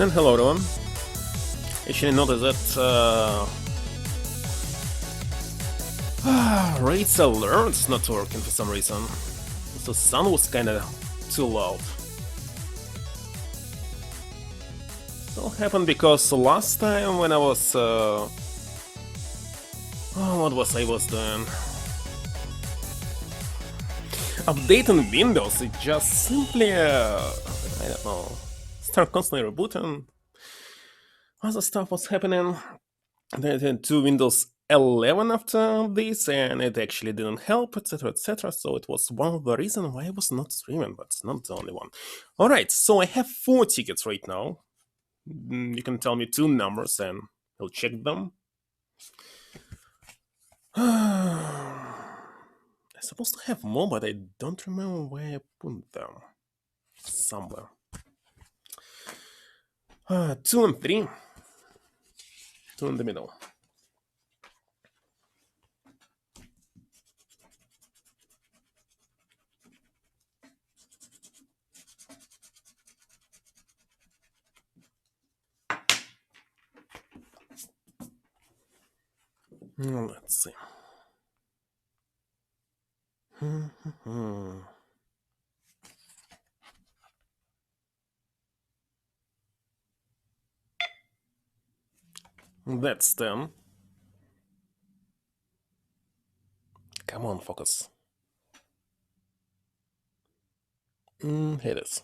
And hello everyone. Actually noticed that rates alerts not working for some reason. The sound was kinda too loud. So happened because last time when I was what was I doing? Updating Windows, it just simply I don't know, start constantly rebooting. Other stuff was happening. They had two Windows 11 after this, and it actually didn't help, etc, etc. So it was one of the reasons why I was not streaming, but it's not the only one. Alright, so I have 4 tickets right now. You can tell me 2 numbers and I'll check them. I'm supposed to have more, but I don't remember where I put them. Somewhere. 2 and 3. 2 in the middle. Let's see. That's 10. Come on, focus. Here it is.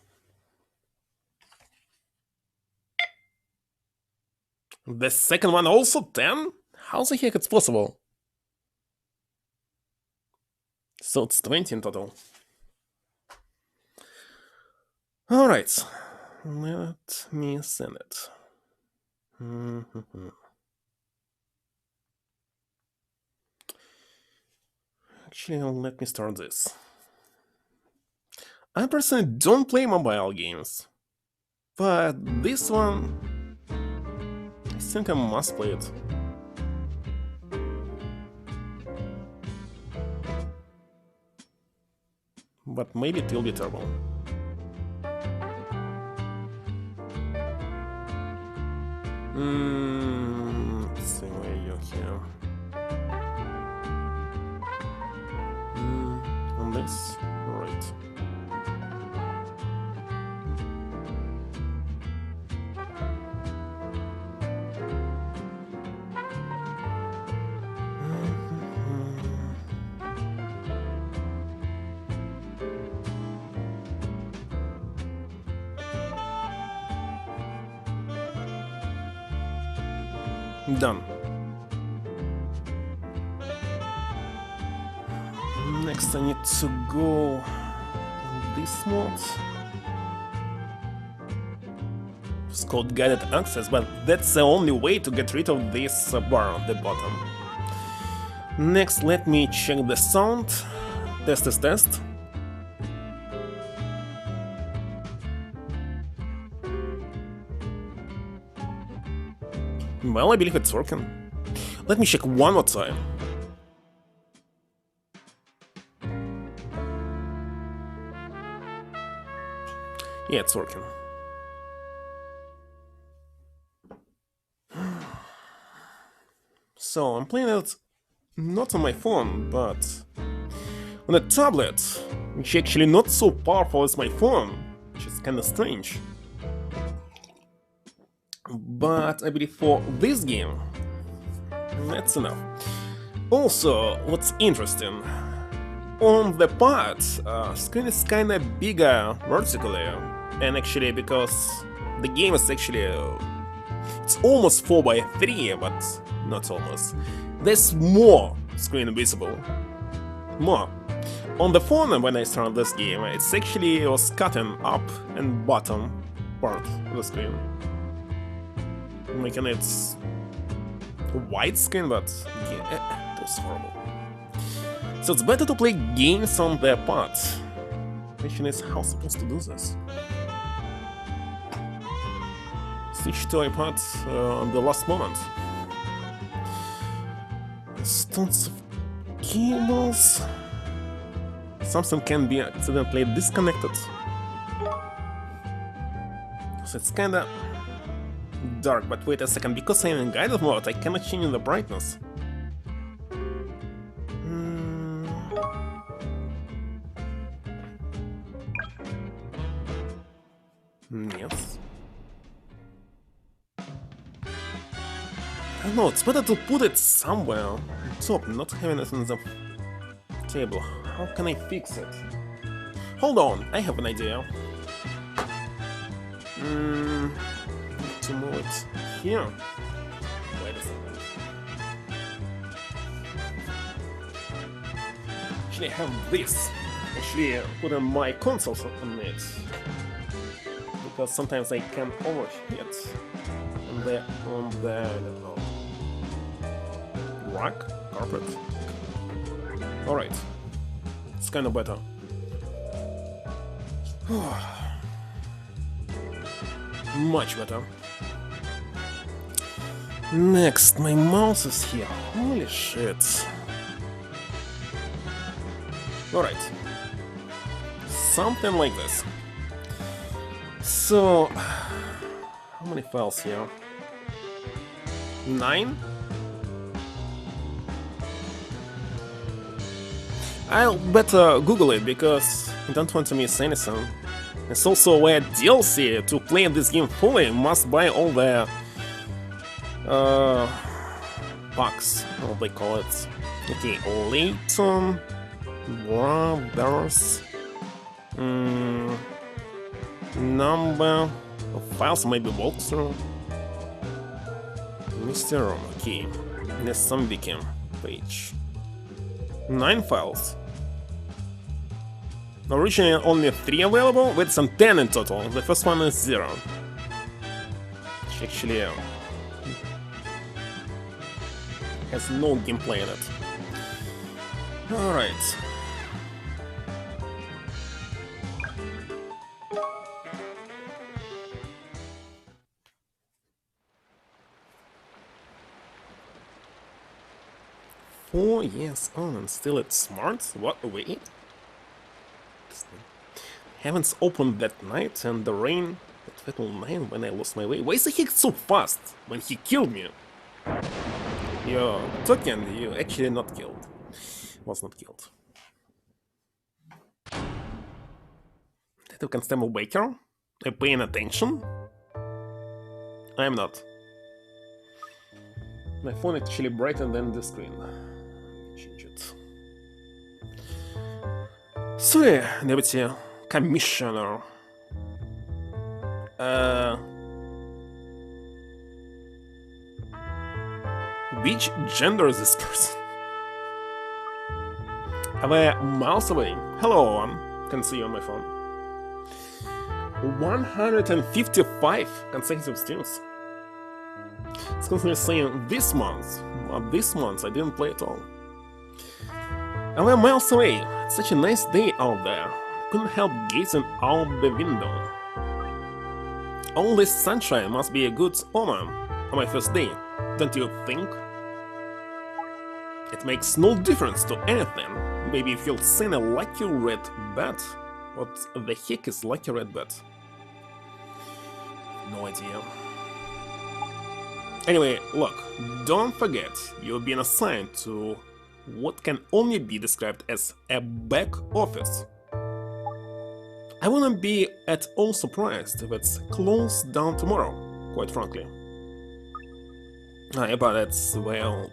The second one also 10? How the heck it's possible? So it's 20 in total. Alright, Let me send it. Actually, let me start this. I personally don't play mobile games, but this one, I think I must play it. But maybe it will be terrible. Let's see where you're here. On this, right. Done. Next I need to go in this mode. It's called guided access, but that's the only way to get rid of this bar on the bottom. Next, let me check the sound. Test. Well, I believe it's working. Let me check one more time. Yeah, it's working. So, I'm playing it not on my phone, but on a tablet, which is actually not so powerful as my phone, which is kinda strange. But I believe for this game, that's enough. Also, what's interesting, on the pad, screen is kinda bigger vertically, and actually because the game is actually, it's almost 4:3, but not almost. There's more screen visible. More. On the phone, when I started this game, it's actually was cutting up and bottom part of the screen, making it widescreen, but yeah, it was horrible. So it's better to play games on the pad. The question is, how supposed to do this? Switch to iPad on the last moment. There's tons of cables. Something can be accidentally disconnected. So it's kinda dark, but wait a second, because I'm in guided mode, I cannot change the brightness. Yes. I don't know, it's better to put it somewhere on top, not having it on the table. How can I fix it? Hold on, I have an idea. To move it here. Wait a second. Actually, I have this. Actually, put on my consoles on it. Because sometimes I can overheat on the I don't know, rug, carpet. Alright, it's kind of better. Much better. Next, my mouse is here. Holy shit. Alright. Something like this. So, how many files here? 9? I'll better Google it because I don't want to miss anything. It's also a DLC to play this game fully. Must buy all the packs, how they call it. Okay, Layton, brothers, number of files, maybe walkthrough. Mr. Rom, okay. There's some became page. 9 files. Originally only 3 available, with some 10 in total. The first one is 0. Which actually has no gameplay in it. Alright. Four years on and still it's smart? What? Wait? Heavens opened that night and the rain, that fatal night when I lost my way. Why is he so fast when he killed me? You're talking, you actually not killed. Was not killed. Detective Constable Baker? Are you paying attention? I'm not. My phone actually brighter than the screen. Change it. So yeah, Deputy Commissioner. Which gender is this person? Am I miles away? Hello, can see you on my phone. 155 consecutive streams. It's constantly saying this month. This month I didn't play at all. And we're miles away. It's such a nice day out there. Couldn't help gazing out the window. All this sunshine must be a good omen on my first day, don't you think? It makes no difference to anything. Maybe if you'll seen a lucky red bat. What the heck is lucky red bat? No idea. Anyway, look, don't forget, you've been assigned to what can only be described as a back office. I wouldn't be at all surprised if it's closed down tomorrow, quite frankly. Yeah, but that's, well,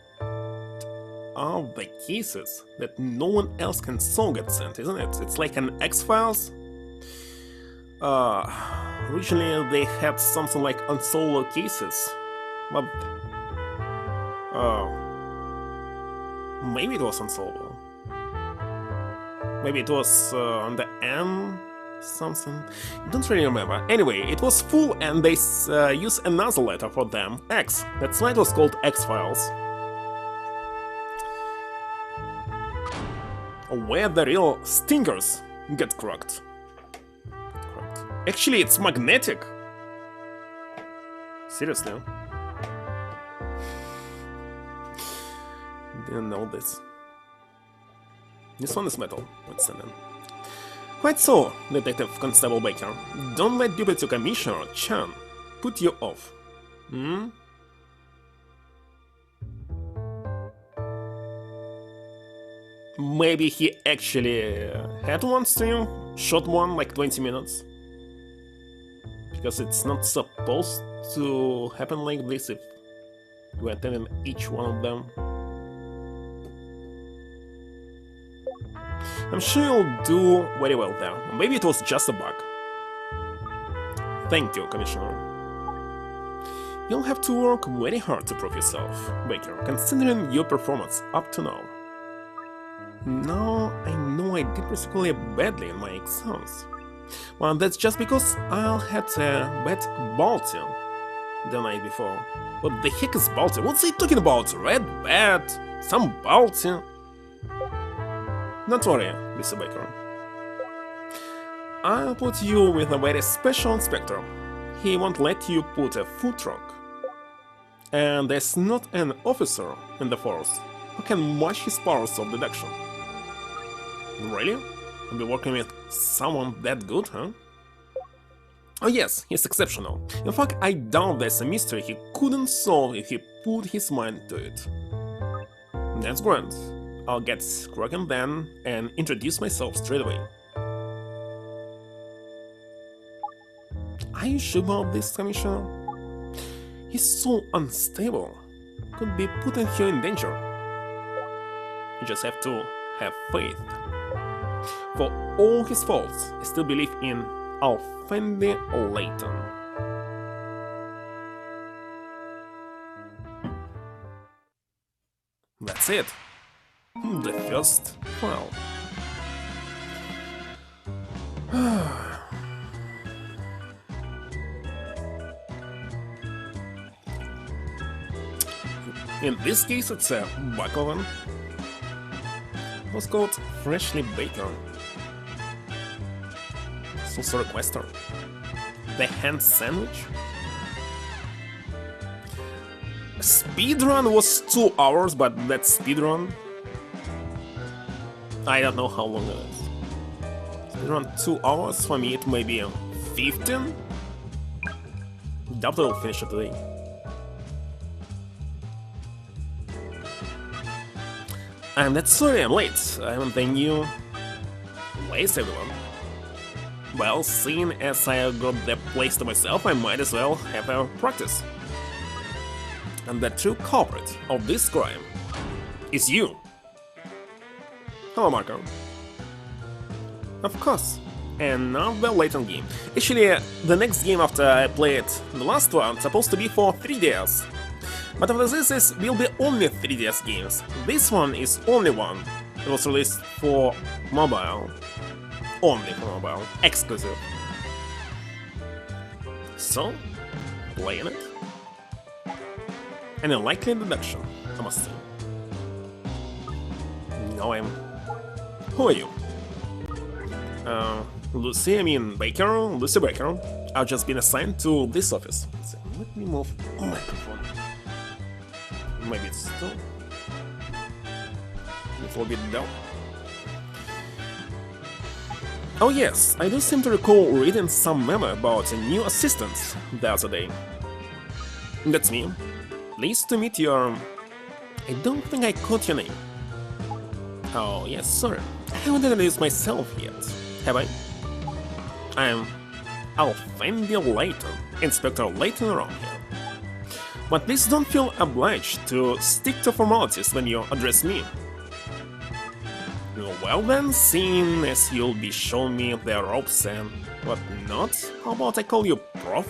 are the cases that no one else can solve get sent, isn't it? It's like an X-Files. Originally they had something like unsolved cases, but maybe it was unsolvable. Maybe it was on the N something. Don't really remember. Anyway, it was full and they used another letter for them, X. That's why it was called X-Files. Where the real stinkers get cracked. Actually, it's magnetic. Seriously. Didn't know this. This one is metal. Let's send in. Quite so, Detective Constable Baker. Don't let Deputy Commissioner Chan put you off. Hmm? Maybe he actually had one stream, shot one like 20 minutes. Because it's not supposed to happen like this if you attend each one of them. I'm sure you'll do very well there. Maybe it was just a bug. Thank you, Commissioner. You'll have to work very hard to prove yourself, Baker, considering your performance up to now. Now I know I did particularly badly in my exams. Well, that's just because I had a bad Balti the night before. What the heck is Balti? What's he talking about? Red bat? Some Balti? Don't worry, Mr. Baker. I'll put you with a very special inspector. He won't let you put a food truck. And there's not an officer in the force who can match his powers of deduction. Really? I'll be working with someone that good, huh? Oh yes, he's exceptional. In fact, I doubt there's a mystery he couldn't solve if he put his mind to it. That's grand. I'll get cracking then and introduce myself straight away. Are you sure about this, Commissioner? He's so unstable. Could be putting you in danger. You just have to have faith. For all his faults, I still believe in Alfendi Layton. That's it. The first file. In this case, it's a back oven. It was called freshly baker. Sauce requester. The hand sandwich. Speedrun was 2 hours, but that speedrun, I don't know how long it is. Speedrun 2 hours, for me it may be 15. Doubt I'll finish it today. I'm that sorry I'm late. I'm the new place, everyone. Well, seeing as I got the place to myself, I might as well have a practice. And the true culprit of this crime is you. Hello, Marco. Of course. And now the Layton game. Actually, the next game after I play it, the last one, supposed to be for 3DS. But after this will be only 3DS games. This one is only one. It was released for mobile. Only for mobile. Exclusive. So, playing it. And a likely introduction, I must say. No, Who are you? Lucy, Lucy Baker. I've just been assigned to this office. So let me move the microphone. Maybe it's still a little bit down. Oh yes, I do seem to recall reading some memo about a new assistant the other day. That's me. Pleased to meet you. I don't think I caught your name. Oh yes, sorry. I haven't introduced myself yet, have I? I'm Alfendi Layton, Inspector Layton around here. But please don't feel obliged to stick to formalities when you address me. Well then, seeing as you'll be showing me the ropes and whatnot, how about I call you Prof?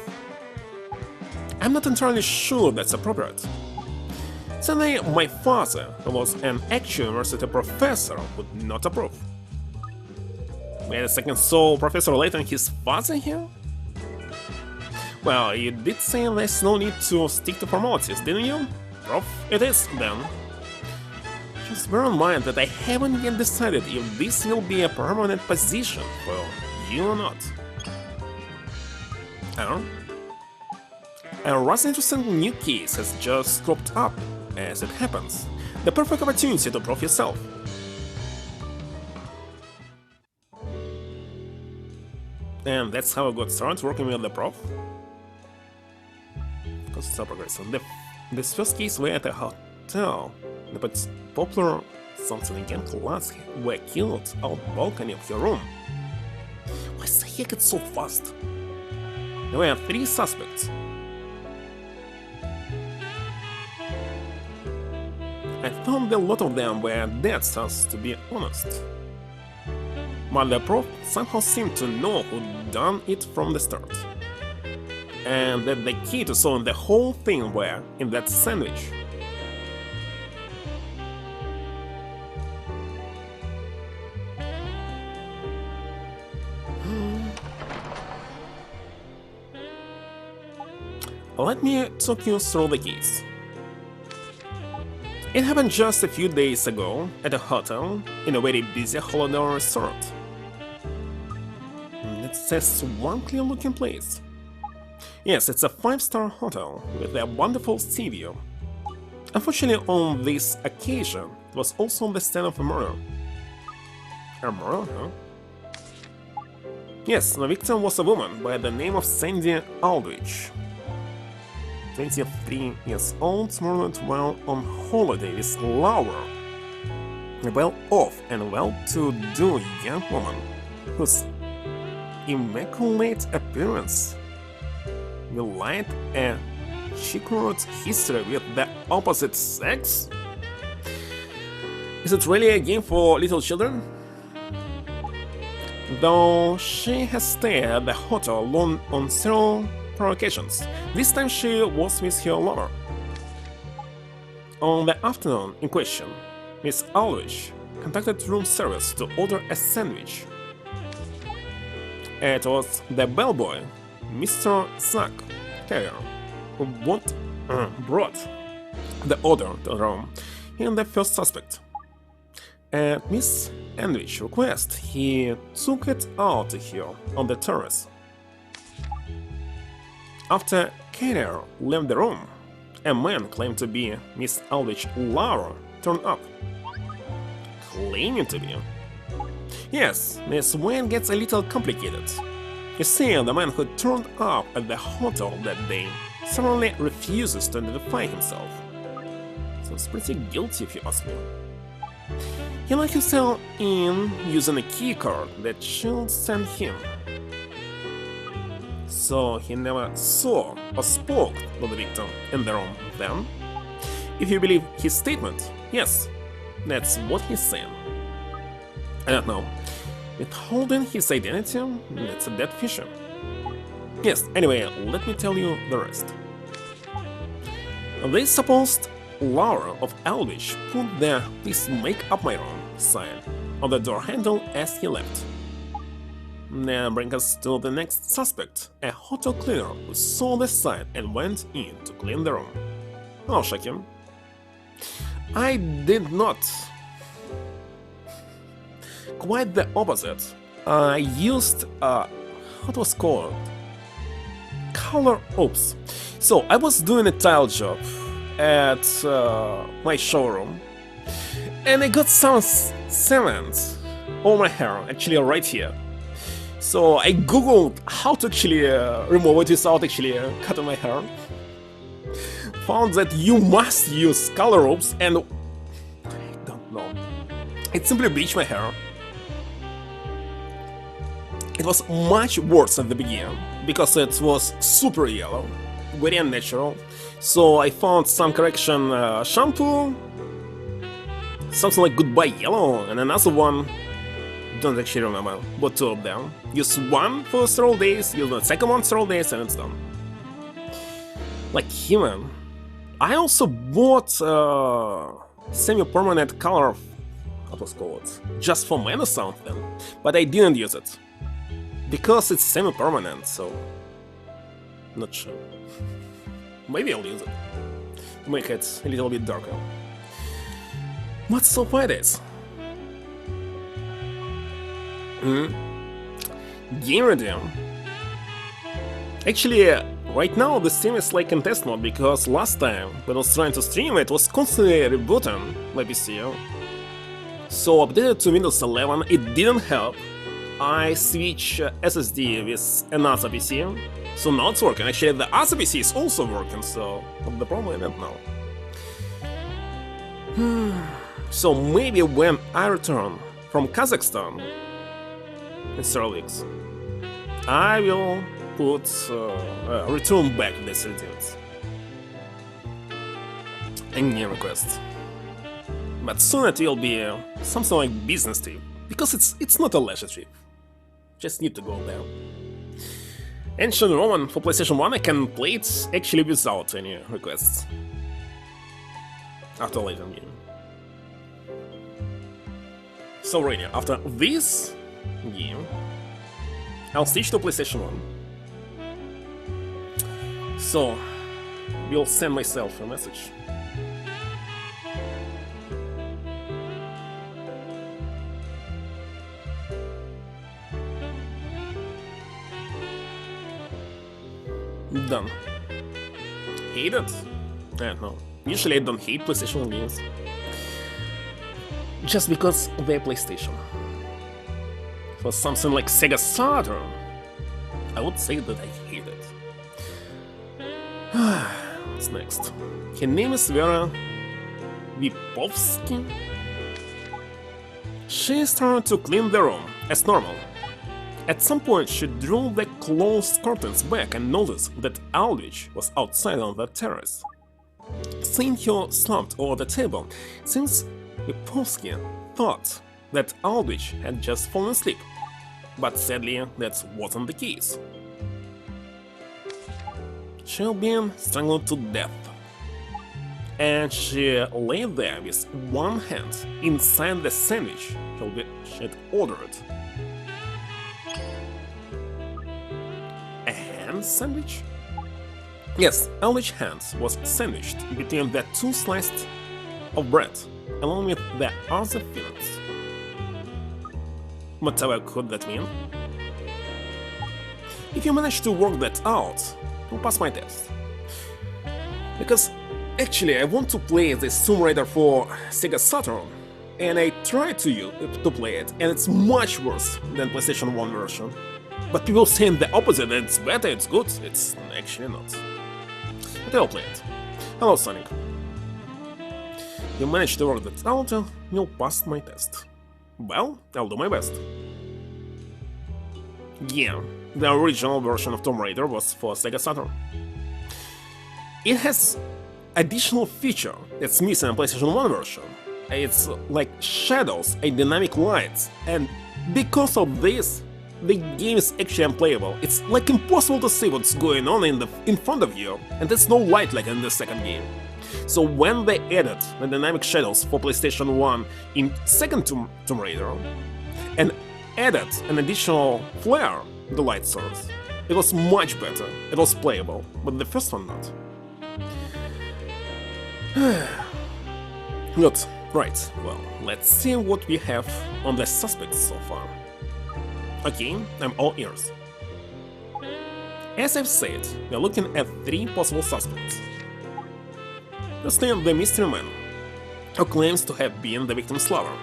I'm not entirely sure that's appropriate. Sadly, my father, who was an actual university professor, would not approve. Wait a second, so Professor Layton, his father here? Well, you did say there's no need to stick to formalities, didn't you? Prof, it is, then. Just bear in mind that I haven't yet decided if this will be a permanent position for you or not. A rather interesting new case has just cropped up, as it happens. The perfect opportunity to prove yourself. And that's how I got started working with the prof. Because it's so progressive. This first case we're at a hotel. The popular something again class were killed out balcony of your room. Why the heck it's so fast? There were 3 suspects. I found a lot of them were dead sons, to be honest. But the prof somehow seemed to know who'd done it from the start. And that the key to solving the whole thing were in that sandwich. Let me talk you through the case. It happened just a few days ago at a hotel in a very busy holiday resort. It's a swanky-looking place. Yes, it's a 5-star hotel with a wonderful sea view. Unfortunately, on this occasion, it was also the scene of a murder. A murder, huh? Yes, the victim was a woman by the name of Sandy Aldrich. 23 years old, murdered while on holiday with Laura. A well-off and well-to-do young woman whose immaculate appearance will light a checkered history with the opposite sex? Is it really a game for little children? Though she has stayed at the hotel alone on several occasions, this time she was with her lover. On the afternoon in question, Miss Aldrich contacted room service to order a sandwich. It was the bellboy, Mr. Zack Carrier, who brought the order to the room in the first suspect. At Miss Enwich's request, he took it out to her on the terrace. After Carrier left the room, a man claimed to be Miss Aldrich's lover turned up. Claiming to be? Yes, this when gets a little complicated. You see, the man who turned up at the hotel that day certainly refuses to identify himself. Sounds pretty guilty if you ask me. He let himself in using a keycard that should send him. So he never saw or spoke to the victim in the room then? If you believe his statement, yes, that's what he's saying. I don't know. Withholding his identity, that's a dead fisher. Yes, anyway, let me tell you the rest. This supposed lover of Aldrich put the "Please make up my room" sign on the door handle as he left. Now bring us to the next suspect, a hotel cleaner who saw the sign and went in to clean the room. I'll check him. I did not. Quite the opposite. I used what was called color oops. So I was doing a tile job at my showroom, and I got some cement on my hair, actually right here. So I googled how to actually remove it without actually cutting my hair. Found that you must use color oops, and I don't know. It simply bleached my hair. It was much worse at the beginning, because it was super yellow, very unnatural. So I found some correction shampoo, something like Goodbye Yellow, and another one, don't actually remember, but two of them. Use one for several days, use the second one several days, and it's done. Like human. I also bought semi-permanent color, what was called, just for men or something, but I didn't use it. Because it's semi-permanent, so not sure. Maybe I'll use it to make it a little bit darker. But so far it is. Game ready. Actually, right now the stream is like in test mode, because last time when I was trying to stream it was constantly rebooting my PC. So updated to Windows 11, it didn't help. I switch SSD with another PC, so now it's working. Actually, the other PC is also working, so the problem I don't know. So maybe when I return from Kazakhstan in several weeks, I will put return back this readings. A new request. But soon it will be something like business trip, because it's not a leisure trip. Just need to go there. Ancient Roman for PlayStation 1, I can play it actually without any requests. After Layton game. So really, after this game, I'll switch to PlayStation 1. So, we'll send myself a message. Done. Hate it? I don't know. Usually I don't hate PlayStation games. Just because they're PlayStation. For something like Sega Saturn, I would say that I hate it. What's next? Her name is Vera Wipovsky. She started to clean the room, as normal. At some point, she drew the closed curtains back and noticed that Aldrich was outside on the terrace. Seeing her slumped over the table, since Wipovsky thought that Aldrich had just fallen asleep, but sadly that wasn't the case. She had been strangled to death, and she lay there with one hand inside the sandwich she had ordered. sandwich? Yes, Eldritch Hands was sandwiched between the two slices of bread, along with the other fillings. Whatever could that mean? If you manage to work that out, you'll pass my test. Because actually I want to play this Tomb Raider for Sega Saturn, and I tried to play it, and it's much worse than PlayStation 1 version. But people saying the opposite, that it's better, it's good. It's actually not. But I'll play it. Hello, Sonic. You managed to work that out, you'll pass my test. Well, I'll do my best. Yeah, the original version of Tomb Raider was for Sega Saturn. It has additional feature that's missing in PlayStation 1 version. It's like shadows and dynamic lights, and because of this, the game is actually unplayable. It's like impossible to see what's going on in front of you, and there's no light like in the second game. So when they added the dynamic shadows for PlayStation 1 in second Tomb Raider, and added an additional flare, the light source, it was much better. It was playable, but the first one not. Good. Right, well, let's see what we have on the suspects so far. Okay, I'm all ears. As I've said, we're looking at 3 possible suspects. Firstly, the mystery man, who claims to have been the victim's lover.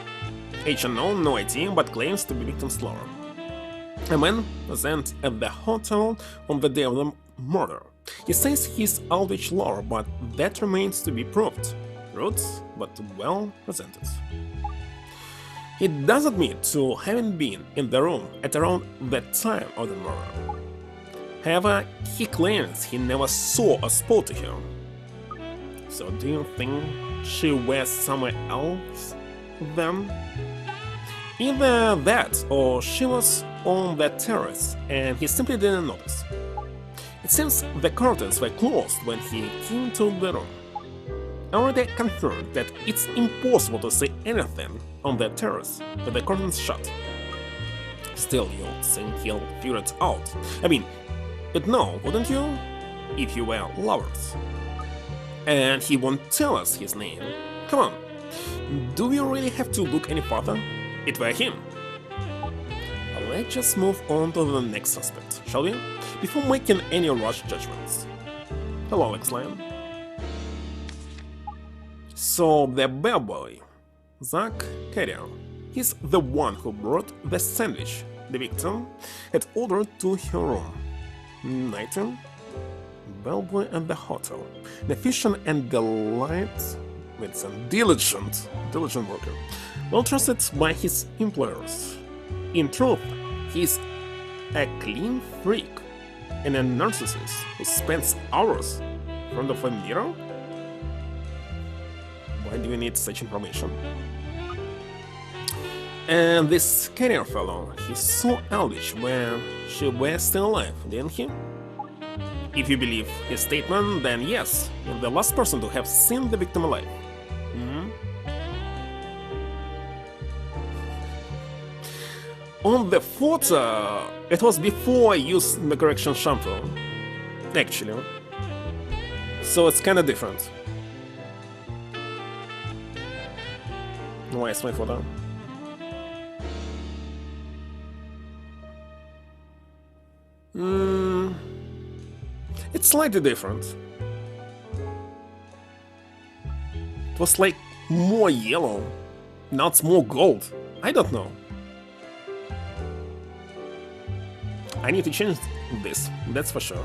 Age unknown, no ID, but claims to be victim's lover. A man present at the hotel on the day of the murder. He says he's Aldrich lover, but that remains to be proved. Rude, but well presented. He does admit to having been in the room at around the time of the murder. However, he claims he never saw or spoke to her. So do you think she was somewhere else then? Either that, or she was on the terrace and he simply didn't notice. It seems the curtains were closed when he came to the room. I already confirmed that it's impossible to see anything on the terrace with the curtains shut. Still, you'd think he'll figure it out. I mean, you'd know, wouldn't you? If you were lovers. And he won't tell us his name. Come on, do we really have to look any further? It were him. Let's just move on to the next suspect, shall we? Before making any rush judgments. Hello, Alex Lion. So, the bellboy, Zach Carrier, he's the one who brought the sandwich the victim had ordered to her room. Layton, bellboy at the hotel, the efficient and it's a diligent worker, well trusted by his employers. In truth, he's a clean freak and a narcissist who spends hours in front of a mirror. Why do you need such information? And this Carrier fellow, he saw Aldrich when she was still alive, didn't he? If you believe his statement, then yes, you're the last person to have seen the victim alive. On the photo, it was before I used the correction shampoo, actually. So it's kinda different. Why is my photo? It's slightly different. It was like more yellow, now it's more gold. I don't know. I need to change this, that's for sure.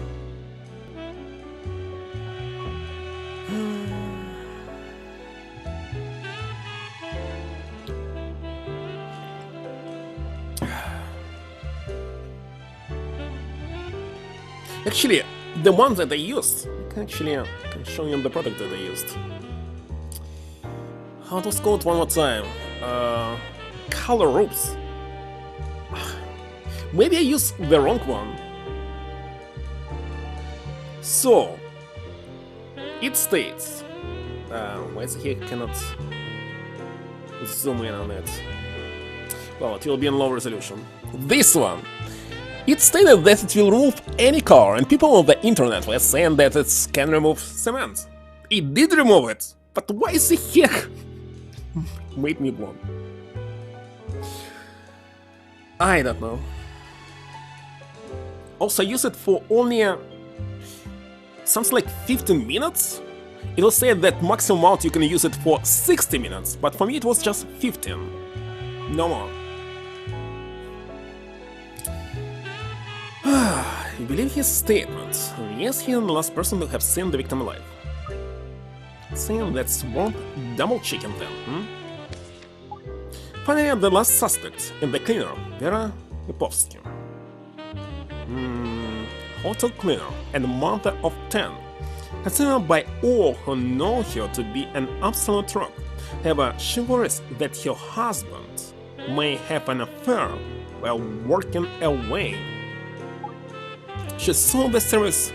Actually, the ones that I used, I can show you the product that I used. How it was called one more time? Color ropes. Maybe I used the wrong one. So, it states. Why is it here? I cannot zoom in on it. Well, it will be in low resolution. This one! It stated that it will remove any car, and people on the internet were saying that it can remove cement. It did remove it, but why the heck? Made me blown. I don't know. Also, I use it for only something like 15 minutes. It will say that maximum amount you can use it for 60 minutes, but for me it was just 15. No more. I believe his statement. Yes, he is the last person to have seen the victim alive. Saying that's worth double checking then, Finally, the last suspect in the cleaner, Vera Lipovsky. Hotel cleaner and mother of 10. Considered by all who know her to be an absolute rock. However, she worries that her husband may have an affair while working away. She saw the service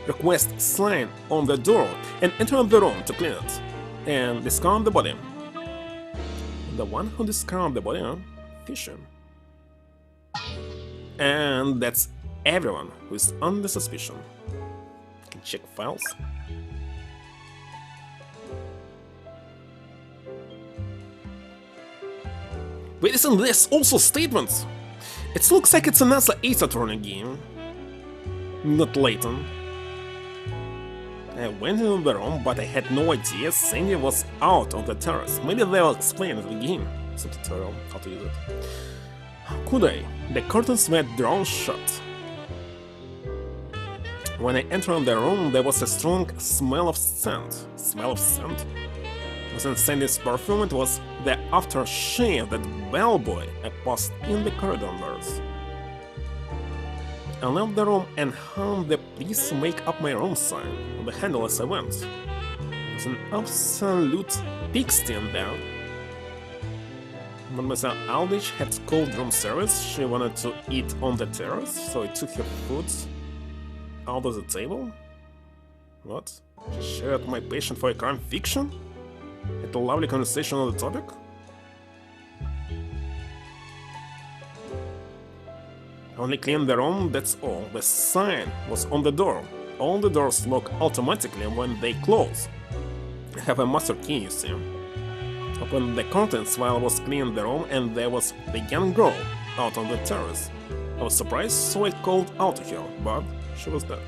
request sign on the door and entered the room to clean it and discovered the body. The one who discovered the body, Fisher. And that's everyone who is under suspicion. You can check files. Wait, isn't this also statements? It looks like it's another Ace Attorney game. Not Layton. I went into the room, but I had no idea Sandy was out on the terrace. Maybe they'll explain at the beginning. Subtutorial, how to use it. How could I? The curtains were drawn shut. When I entered the room, there was a strong smell of scent. Smell of scent? It wasn't Sandy's perfume, it was the aftershave that bellboy I passed in the corridor doors. I left the room and hung the "Please make up my room" sign on the handle as I went. There was an absolute pigsty in there. When Mrs. Aldrich had called room service, she wanted to eat on the terrace, so I took her food out of the table? What? She shared my passion for a crime fiction? Had a lovely conversation on the topic? Only cleaned the room, that's all. The sign was on the door. All the doors lock automatically when they close. I have a master key, you see. Opened the curtains while I was cleaning the room, and there was the young girl out on the terrace. I was surprised, so I called out to her, but she was dead.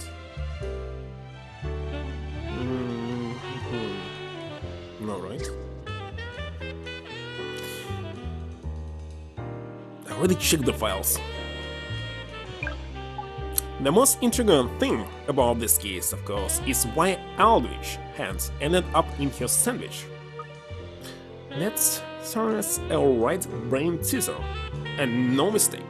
Alright. I already checked the files. The most intriguing thing about this case, of course, is why Aldrich hands ended up in her sandwich. That's serves a right brain teaser, and no mistake.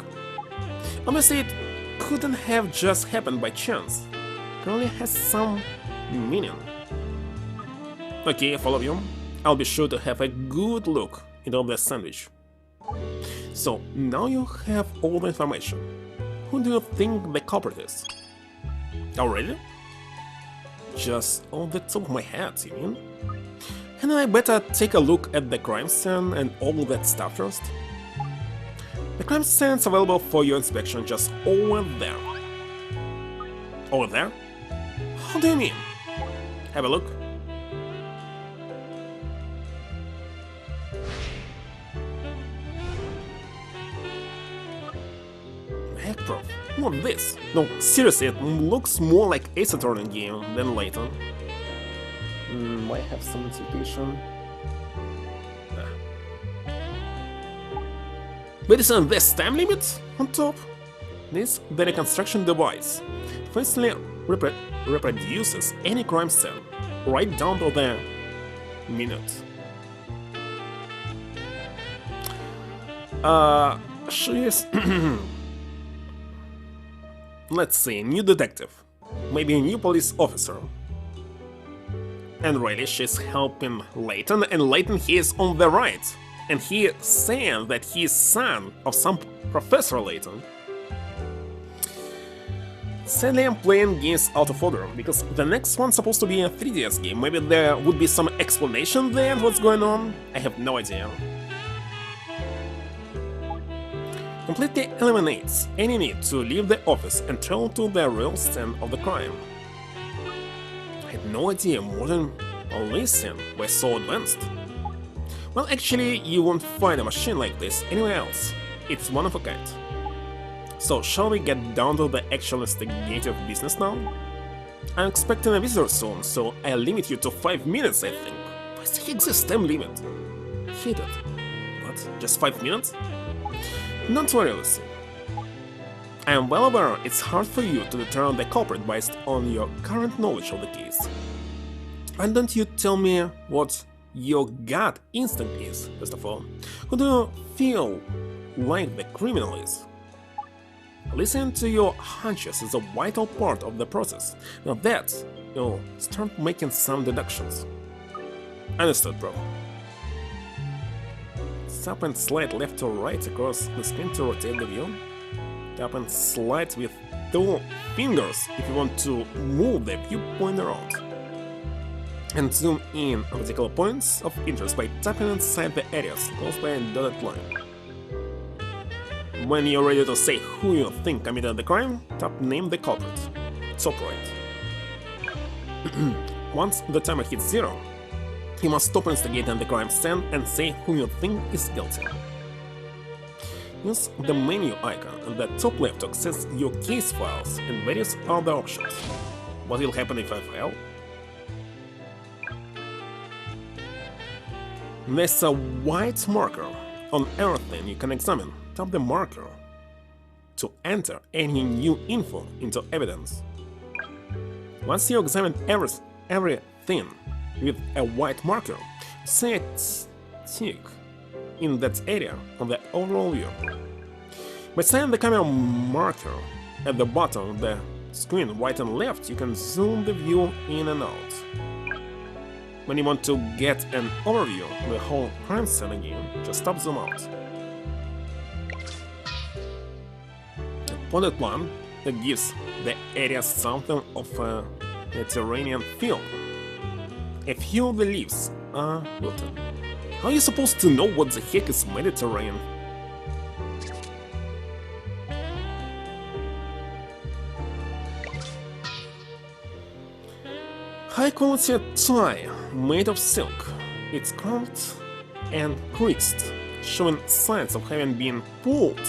Obviously, it couldn't have just happened by chance. It probably has some meaning. Okay, I follow you. I'll be sure to have a good look into the sandwich. So, now you have all the information. Who do you think the culprit is? Already? Just on the top of my head, you mean? And I better take a look at the crime scene and all that stuff first. The crime scene's available for your inspection just over there. Over there? How do you mean? Have a look. Heck, bro, not this. No, seriously, it looks more like Ace Attorney game than Layton. Might have some anticipation. But isn't this time limit on top? This the reconstruction device faithfully reproduces any crime scene right down to the minute. She is let's say, new detective, maybe a new police officer. And really, she's helping Layton, and Layton, he is on the right. And he is saying that he is son of some Professor Layton. Sadly, I'm playing games out of order, because the next one's supposed to be a 3DS game. Maybe there would be some explanation there what's going on. I have no idea. completely eliminates any need to leave the office and travel to the real scene of the crime. I had no idea modern policing were so advanced. Well, actually, you won't find a machine like this anywhere else. It's one of a kind. So, shall we get down to the actual investigative business now? I'm expecting a visitor soon, so I'll limit you to 5 minutes, I think. Why does it exist time limit? Hate it. What? Just 5 minutes? Not worry, Lucy. I am well aware it's hard for you to determine the culprit based on your current knowledge of the case. Why don't you tell me what your gut instinct is, first of all? Who do you feel like the criminal is? Listening to your hunches is a vital part of the process. Now that, you'll start making some deductions. Understood, bro. Tap and slide left or right across the screen to rotate the view. Tap and slide with 2 fingers if you want to move the viewpoint around. And zoom in on particular points of interest by tapping inside the areas close by a dotted line. When you're ready to say who you think committed the crime, tap name the culprit. Top right. Once the timer hits 0, you must stop investigating the crime scene and say who you think is guilty. Use the menu icon at the top left to access your case files and various other options. What will happen if I fail? There's a white marker on everything you can examine. Tap the marker to enter any new info into evidence. Once you examine everything with a white marker, say a tick in that area on the overall view. By setting the camera marker at the bottom of the screen right and left, you can zoom the view in and out. When you want to get an overview of the whole crime scene again, just tap zoom out. A pointed plan that gives the area something of a Mediterranean feel. A few of the leaves are wilted. How are you supposed to know what the heck is Mediterranean? High-quality tie made of silk. It's curved and creased, showing signs of having been pulled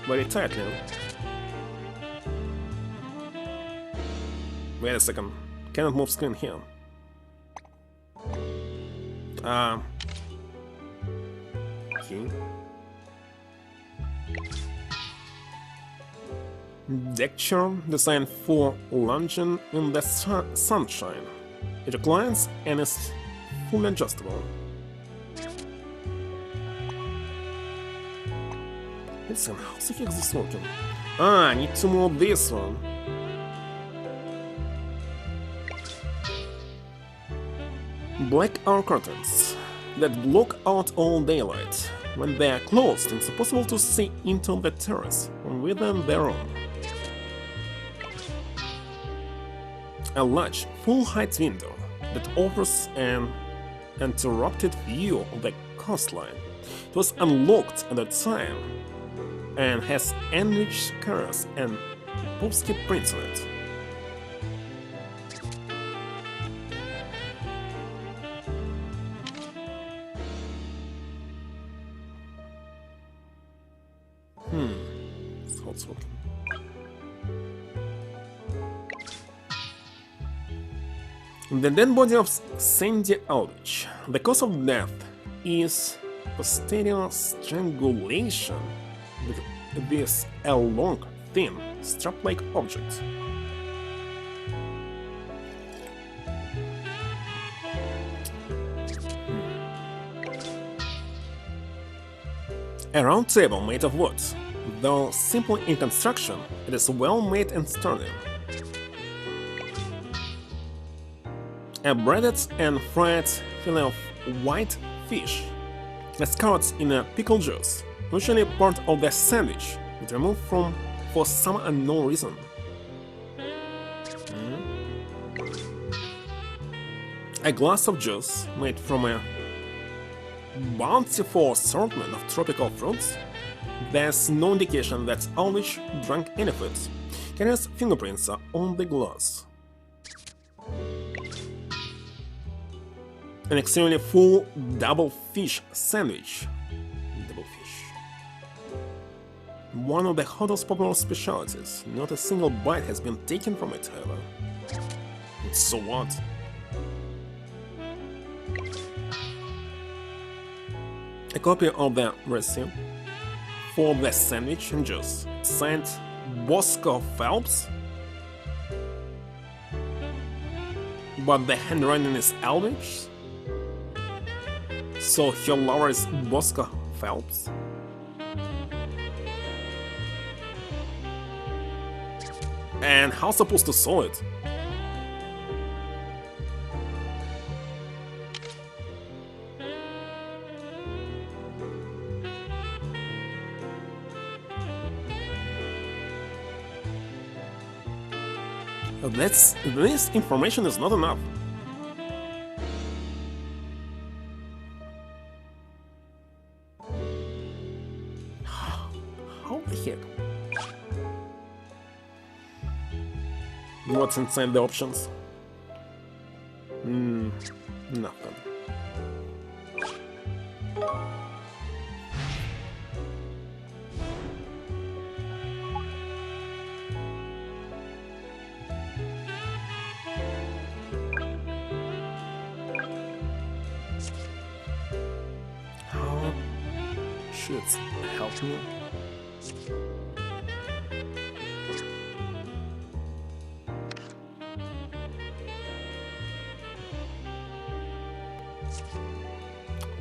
very tightly. Wait a second, cannot move screen here. Okay. Deck chair designed for lounging in the sunshine. It reclines and is fully adjustable. Listen, how the heck is this working? I need to move this one. Black are curtains that block out all daylight. When they are closed, it's impossible to see into the terrace from within their room. A large, full-height window that offers an uninterrupted view of the coastline. It was unlocked at the time and has enriched colors and Povsky prints on it. So it's working. The dead body of Sandy Aldrich. The cause of death is posterior strangulation with this a long, thin, strap-like object. A round table made of wood. Though simple in construction, it is well made and sturdy. A breaded and fried fillet of white fish that's covered in a pickle juice, usually part of the sandwich, but removed for some unknown reason. A glass of juice made from a bountiful assortment of tropical fruits. There's no indication that Aldrich drank any of it. Carrier's fingerprints are on the glass. An extremely full double fish sandwich. Double fish. One of the hotel's popular specialties. Not a single bite has been taken from it, however. So what? A copy of the receipt for the sandwich and juice. Signed Bosco Phelps? But the handwriting is Aldrich? So her lover is Bosco Phelps? And how supposed to solve it? This information is not enough. How the heck? What's inside the options? Nothing. How should it help me?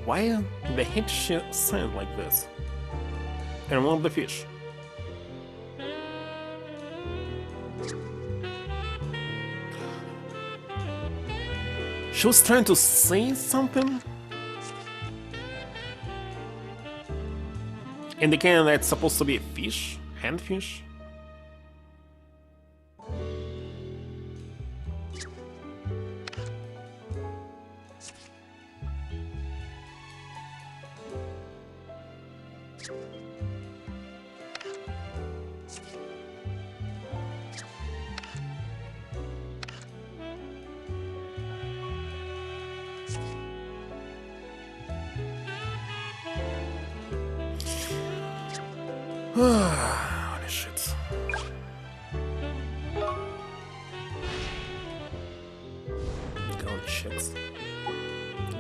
Why the heck she sound like this? And remove the fish. She was trying to say something? Indicating that it's supposed to be a fish? Handfish? Holy shit. Go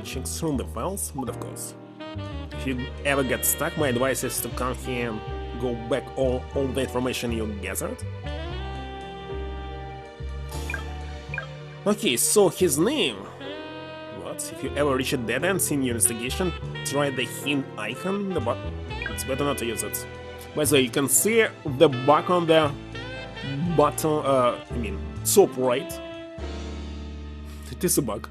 check through the files, but of course. If you ever get stuck, my advice is to come here and go back all the information you gathered. Okay, so his name. What? If you ever reach a dead end in your investigation, try the hint icon, the button. It's better not to use it. By the way, you can see the bug on the bottom, top right. It is a bug.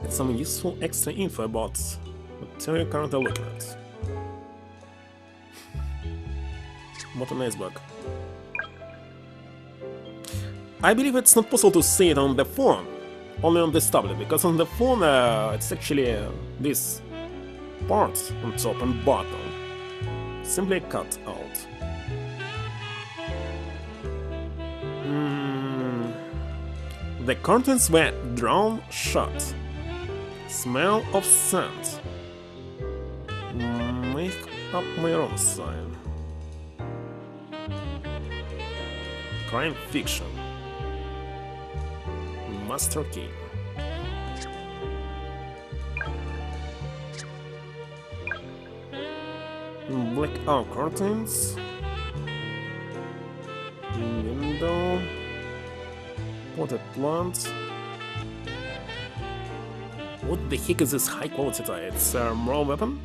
It's some useful extra info about what you're currently looking at. What a nice bug. I believe it's not possible to see it on the phone, only on this tablet, because on the phone it's actually this part on top and bottom. Simply cut out. The curtains were drawn shut. Smell of scent. Make up my own sign. Crime fiction. Master key. Blackout curtains. Window. Potted plant. What the heck is this high quality tie? It's a moral weapon?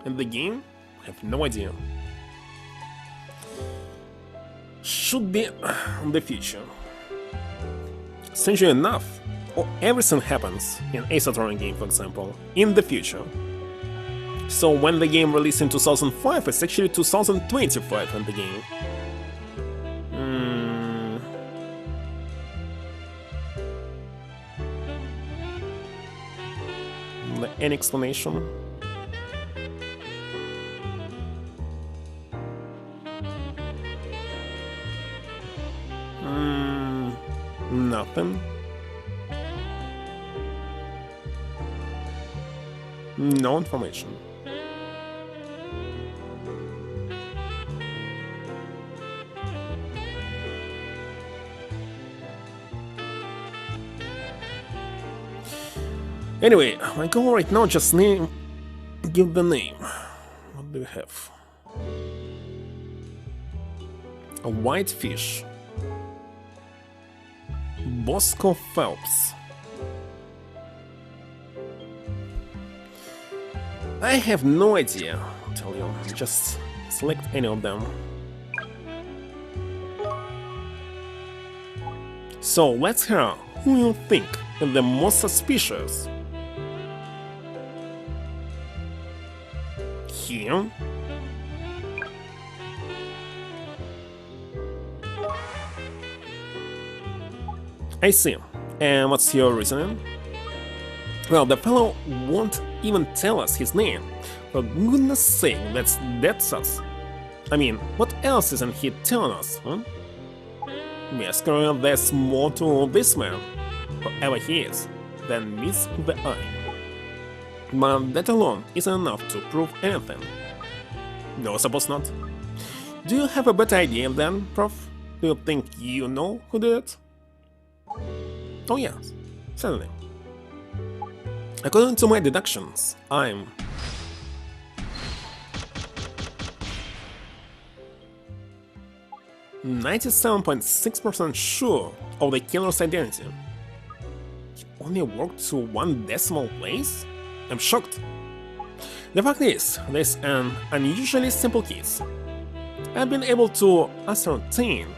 And the game? I have no idea. Should be the future. Strangely enough, everything happens in a Saturn game, for example, in the future. So when the game released in 2005, it's actually 2025 in the game. any explanation? Nothing. No information. Anyway, my goal right now just give the name. What do we have? A white fish. Bosco Phelps. I have no idea, I'll tell you. Just select any of them. So let's hear who you think is the most suspicious. Here. I see. And what's your reasoning? Well, the fellow won't even tell us his name. For goodness sake, that's us. I mean, what else isn't he telling us, huh? Basically, there's more to this man, whoever he is, than meets the eye. But that alone isn't enough to prove anything. No, suppose not. Do you have a better idea then, Prof? Do you think you know who did it? Oh yes, certainly. According to my deductions, I'm 97.6% sure of the killer's identity. He only worked to one decimal place? I'm shocked. The fact is, there's an unusually simple case. I've been able to ascertain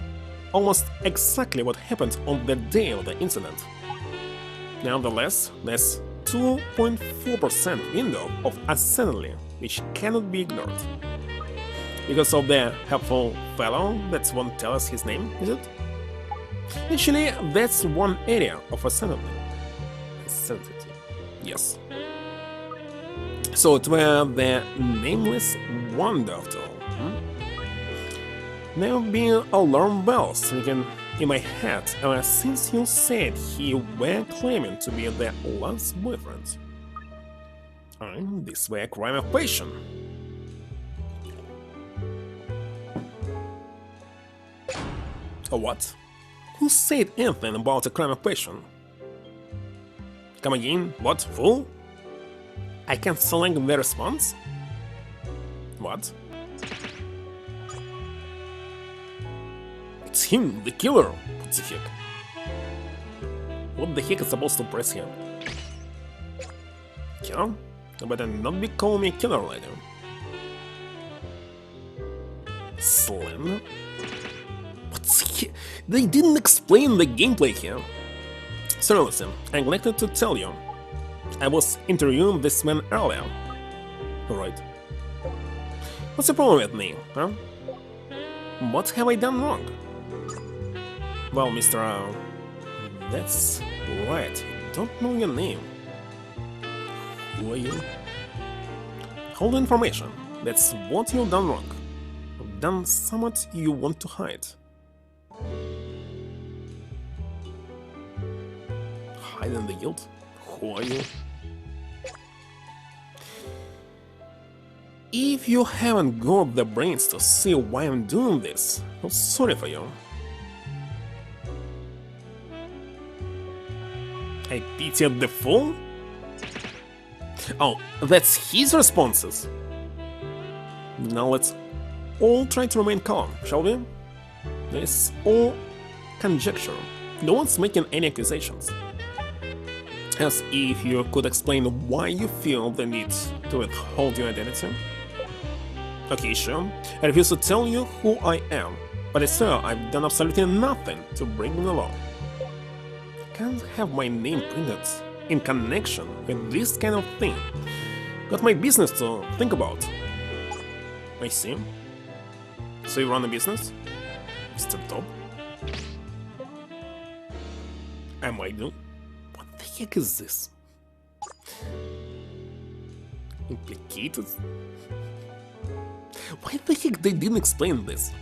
almost exactly what happened on the day of the incident. Nevertheless, there's 2.4% window of uncertainty which cannot be ignored. Because of the helpful fellow that won't tell us his name, is it? Actually, that's one area of uncertainty. Yes. So it were the nameless wonder after all. There have been alarm bells ringing in my head ever since you said he were claiming to be their last boyfriend. And this were a crime of passion. A what? Who said anything about a crime of passion? Come again? What? Fool? I can't select the response? What? It's him, the killer! What the heck? What the heck is supposed to press here? Killer? You better not be calling me a killer later. Slender? They didn't explain the gameplay here. So listen, I neglected to tell you. I was interviewing this man earlier. Alright. What's the problem with me, huh? What have I done wrong? Well, Mr. That's right, I don't know your name. Who are you? Hold the information. That's what you've done wrong. You've done somewhat you want to hide. Hiding the guilt? Who are you? If you haven't got the brains to see why I'm doing this, I'm sorry for you. I pitied the fool? Oh, that's his responses. Now let's all try to remain calm, shall we? It's all conjecture. No one's making any accusations. As if you could explain why you feel the need to withhold your identity. Okay, sure. I refuse to tell you who I am, but I swear I've done absolutely nothing to break the law. I can't have my name printed in connection with this kind of thing. Got my business to think about. I see. So you run a business? Mr. Top? I might do. What the heck is this? Implicated? Why the heck they didn't explain this?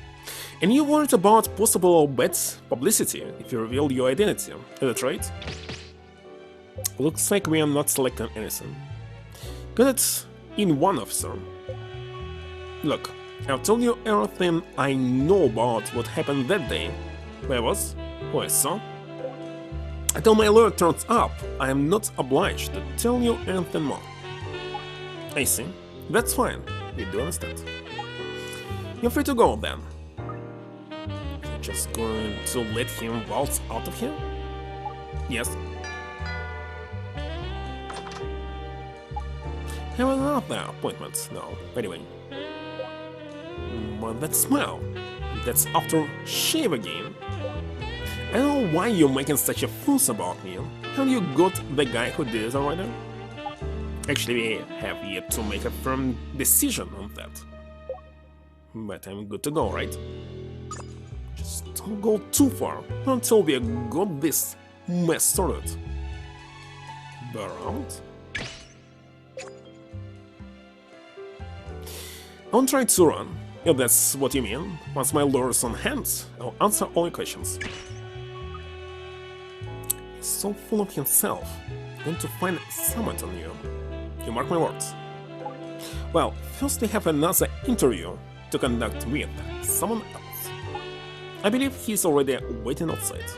And you worried about possible bad publicity if you reveal your identity, is that right? Looks like we are not selecting anything. Got it in one, officer. Look, I've told you everything I know about what happened that day. Where I was, who I saw. Until my lawyer turns up, I am not obliged to tell you anything more. I see. That's fine. We do understand. You're free to go then. You're just going to let him waltz out of here? Yes. Have another appointment now, anyway. But that smile, that's after shave again. I don't know why you're making such a fuss about me. Have you got the guy who did it already? Actually, we have yet to make a firm decision on that. But I'm good to go, right? Just don't go too far until we got this mess sorted. Around? I won't try to run, if that's what you mean. Once my lawyer's on hand, I'll answer all your questions. He's so full of himself, going to find summit on you. You mark my words. Well, first we have another interview to conduct with someone else. I believe he's already waiting outside.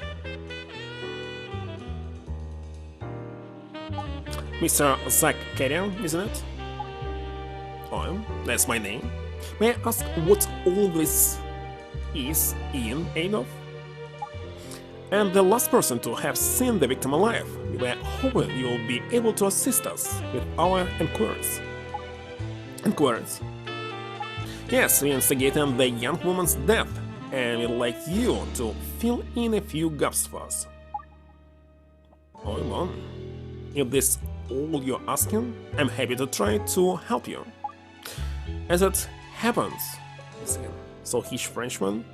Mr. Zach Carrier, isn't it? Oh, that's my name. May I ask what all this is in aid of? And the last person to have seen the victim alive, we were hoping you will be able to assist us with our inquiries. Inquiries? Yes, we investigated the young woman's death, and we'd like you to fill in a few gaps for us. Hold on. If this is all you're asking, I'm happy to try to help you. As it happens, so he's Frenchman,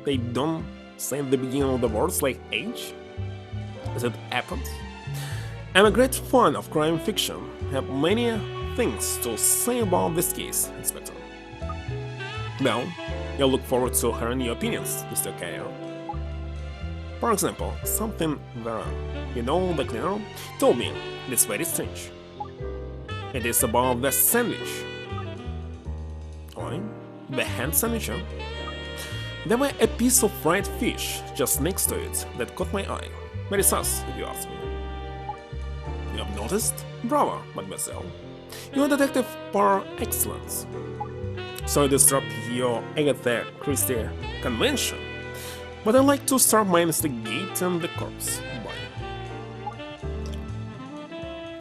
they don't say at the beginning of the words like age? As it happens? I'm a great fan of crime fiction, have many things to say about this case, Inspector. Well, I look forward to hearing your opinions, Mr. Carrier. For example, something Vera, you know, the cleaner, told me it's very strange. It is about the sandwich. The hand sandwich? There were a piece of fried fish just next to it that caught my eye. Very sus, if you ask me. You have noticed? Bravo, mademoiselle. You are detective par excellence. Sorry to disrupt your Agatha Christie convention, but I'd like to start my investigation the corpse by.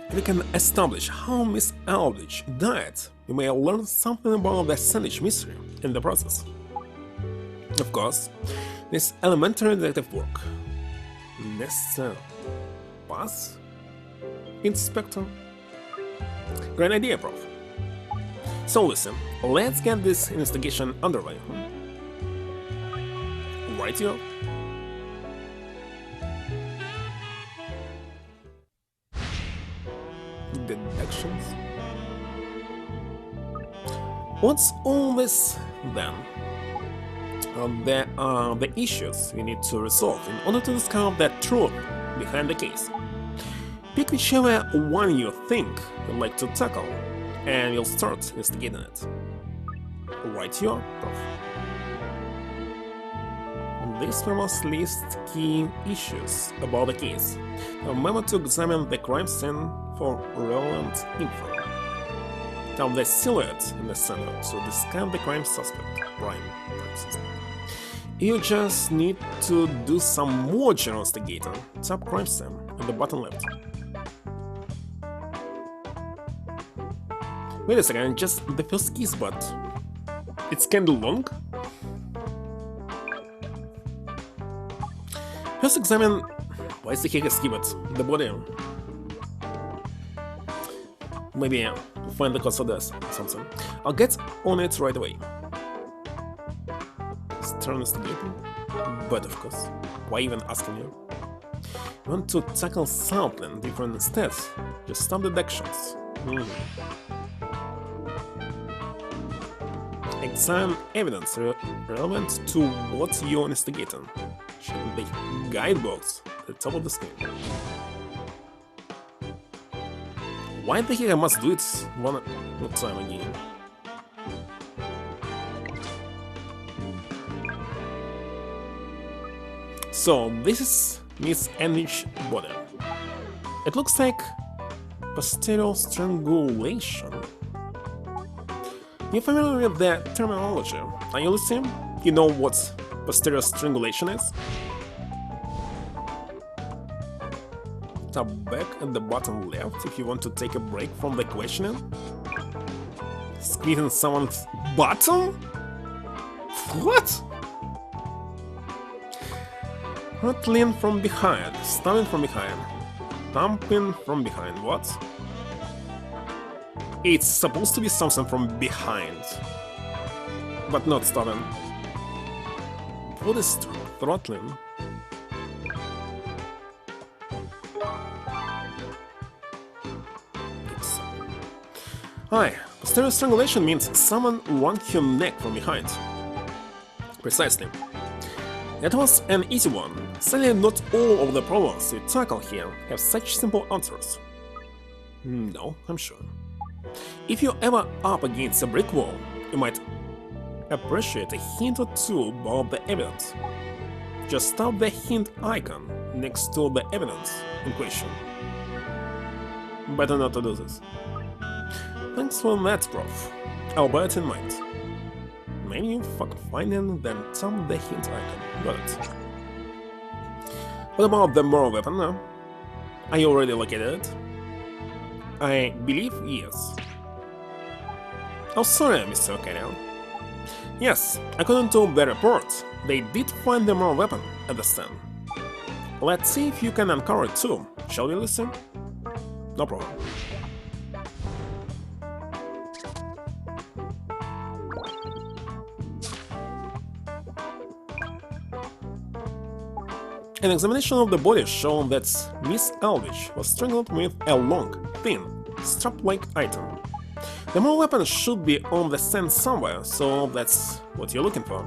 If we can establish how Miss Aldrich died, you may learn something about the sandwich mystery in the process. Of course, this elementary detective work. N'est-ce pas, Inspector? Great idea, Prof. So listen, let's get this investigation underway. Right here. Deductions. What's all this then? There are the issues we need to resolve in order to discover the truth behind the case. Pick whichever one you think you'd like to tackle, and we'll start investigating it. Right here, Prof. This famous list key issues about the case. Remember to examine the crime scene for relevant info. Tap the silhouette in the center to describe the crime suspect. You just need to do some more general investigating. Tap crime scene in the bottom left. Wait a second, just the first keys, but it's kinda long. First examine. Why is the heck skip it? The body. Maybe find the cause of death or something. I'll get on it right away. Start investigating? But of course, why even asking you? You want to tackle something different instead? Just stop deductions. some evidence relevant to what you're investigating. Check the guide box at the top of the screen. Why the heck I must do it one more time again? So this is Miss Enrich's body. It looks like posterior strangulation. You're familiar with the terminology, are you listening? You know what posterior strangulation is? Tap back at the bottom left if you want to take a break from the questioning. Squeezing someone's bottom? What? Rattling from behind, stabbing from behind, thumping from behind, what? It's supposed to be something from behind, but not stabbing. What is throttling? Hi, posterior strangulation means someone wrung your neck from behind. Precisely. That was an easy one. Sadly, not all of the problems we tackle here have such simple answers. No, I'm sure. If you're ever up against a brick wall, you might appreciate a hint or two about the evidence. Just tap the hint icon next to the evidence in question. Better not to do this. Thanks for that, Prof. I'll bear it in mind. Maybe you fact finding, then tap the hint icon. Got it. What about the moral weapon now? Are you already located it? I believe yes. Oh, sorry, Mr. O'Connell. Yes, according to the report, they did find the moral weapon at the stand. Let's see if you can uncover it too. Shall we listen? No problem. An examination of the body showed that Miss Aldrich was strangled with a long, thin, strap-like item. The moral weapon should be on the stand somewhere, so that's what you're looking for.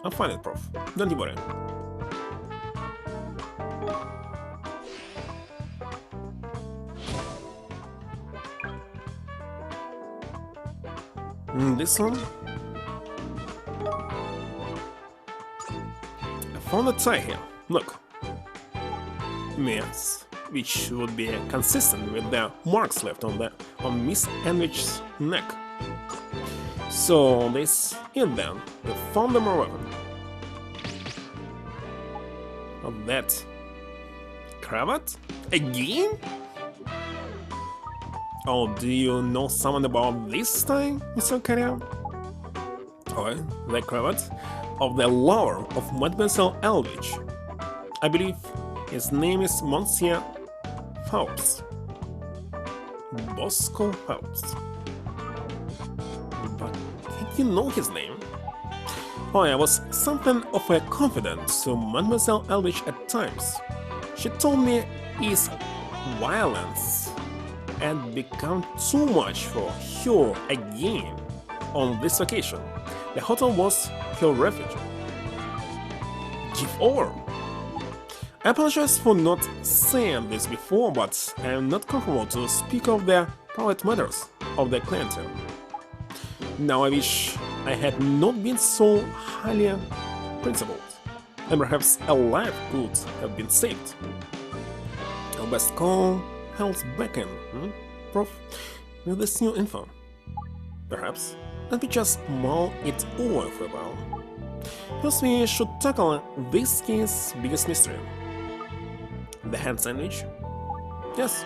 I'll find it, Prof. Don't you worry. This one? I found a tie here. Look. Yes, which would be consistent with the marks left on Miss Enrich's neck. So this is then we found the moral weapon. Of that cravat? Again? Oh, do you know something about this time, Mr. Carrier? Oh, the cravat of the lover of Mademoiselle Aldrich. I believe his name is Monsieur Phelps. Bosco Phelps. But did you know his name? Oh, I was something of a confidant to Mademoiselle Aldrich at times. She told me his violence had become too much for her again. On this occasion, the hotel was her refuge. Give over. I apologize for not saying this before, but I am not comfortable to speak of the private matters of the clientele. Now I wish I had not been so highly principled, and perhaps a life could have been saved. Our best call Hell's Beacon, Prof, with this new info. Perhaps let me just mull it over for a while. First we should tackle this case's biggest mystery. The hand sandwich? Yes.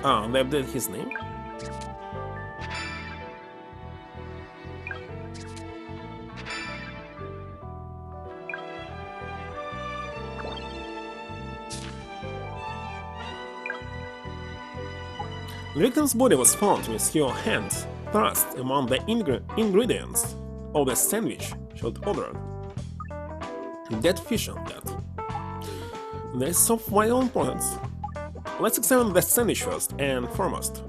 Ah, they updated his name? The victim's body was found with her hand thrust among the ingredients of the sandwich she had ordered. That fusion that. That's of vital importance. Let's examine the sandwich first and foremost.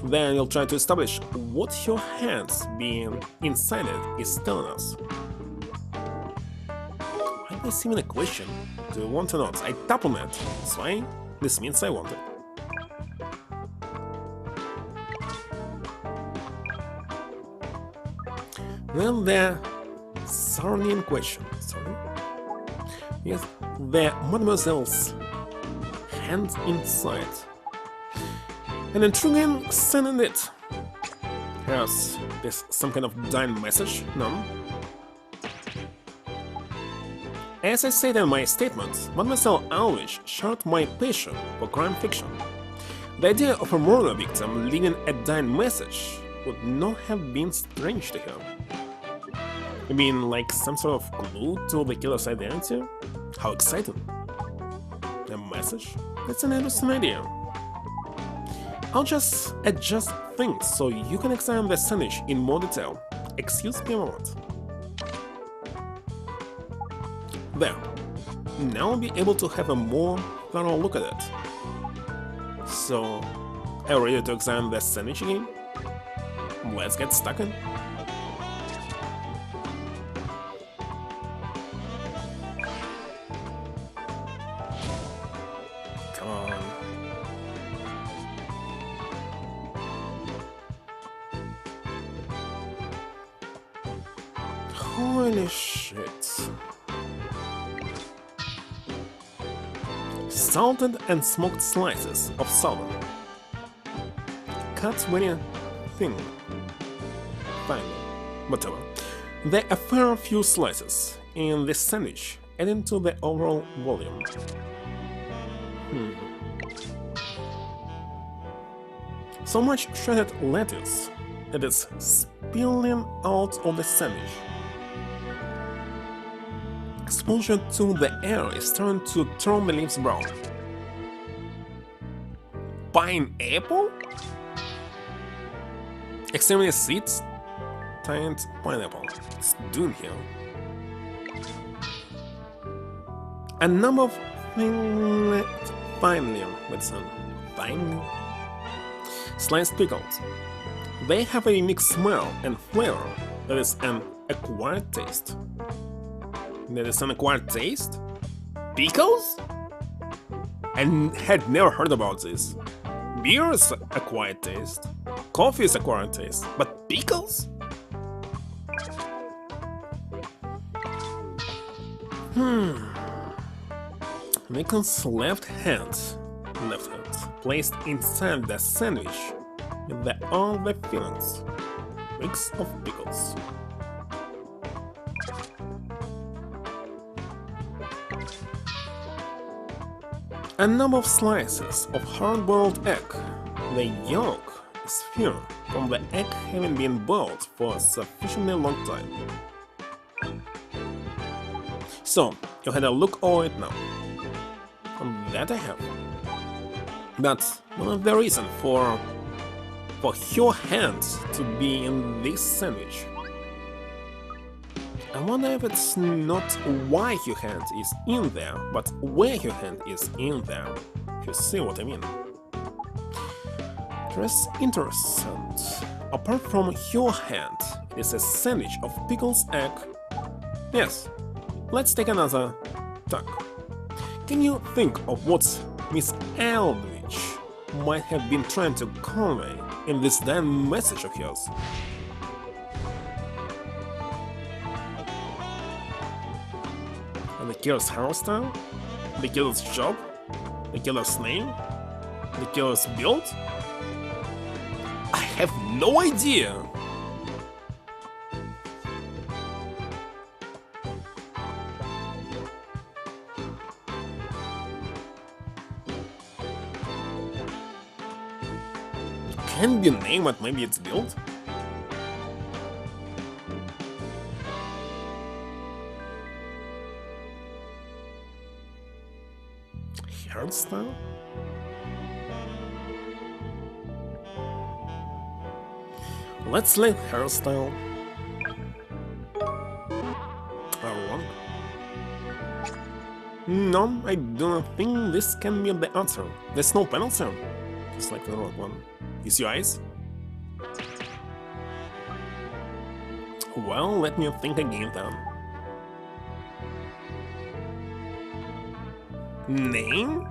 Then we'll try to establish what your hands being inside it is telling us. Why is even a question? Do you want or not? I tap on it. So this means I want it. Then the Sarnian question. Sorry. Yes, the mademoiselle's hands inside. An intriguing scene in it. Has this some kind of dying message? No. As I said in my statement, Mademoiselle Alwich shared my passion for crime fiction. The idea of a murder victim leaving a dying message would not have been strange to her. You mean like some sort of clue to the killer's identity? How exciting! A message? That's an interesting idea. I'll just adjust things so you can examine the sandwich in more detail. Excuse me a moment. There. Now I'll be able to have a more thorough look at it. So, are you ready to examine the sandwich again? Let's get stuck in. Come on. Holy shit. Salted and smoked slices of salmon. Cut very thin. Fine. Whatever. There are a fair few slices in this sandwich, adding to the overall volume. So much shredded lettuce that is spilling out of the sandwich. Exposure to the air is starting to turn the leaves brown. Pineapple? Extremely seeds? Timed pineapple. It's doing here. A number of finely sliced pickles. They have a unique smell and flavor that is an acquired taste. That is an acquired taste? Pickles? I had never heard about this. Beer is acquired taste. Coffee is acquired taste. But pickles? Nikon's left hand, placed inside the sandwich with all the fillings, mix of pickles. A number of slices of hard-boiled egg. The yolk is firm from the egg having been boiled for a sufficiently long time. So, you had a look over it now. That I have. That's one of the reasons for your hands to be in this sandwich. I wonder if it's not why your hand is in there, but where your hand is in there, if you see what I mean. That's interesting. Apart from your hand, it is a sandwich of pickles, egg. Yes, let's take another tack. Can you think of what Miss Aldrich might have been trying to convey in this damn message of yours? The killer's hairstyle? The killer's job? The killer's name? The killer's build? I have no idea! Can be named, but maybe it's built? Hairstyle? Let's let hairstyle. Wrong. No, I do not think this can be the answer. There's no penalty. Just like the wrong one. Use your eyes. Well, let me think again then. Name?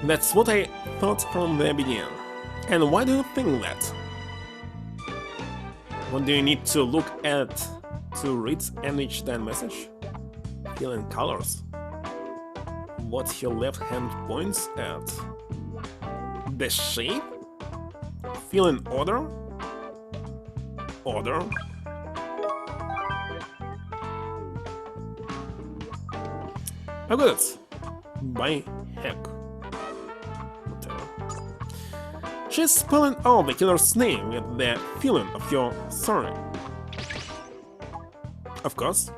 That's what I thought from the beginning. And why do you think that? What do you need to look at to read and each then message? Feeling colors. What your left hand points at. The shape? Feeling order? Order? I got it. By heck. Whatever. She's spelling out the killer's name with the feeling of your sorry. Of course,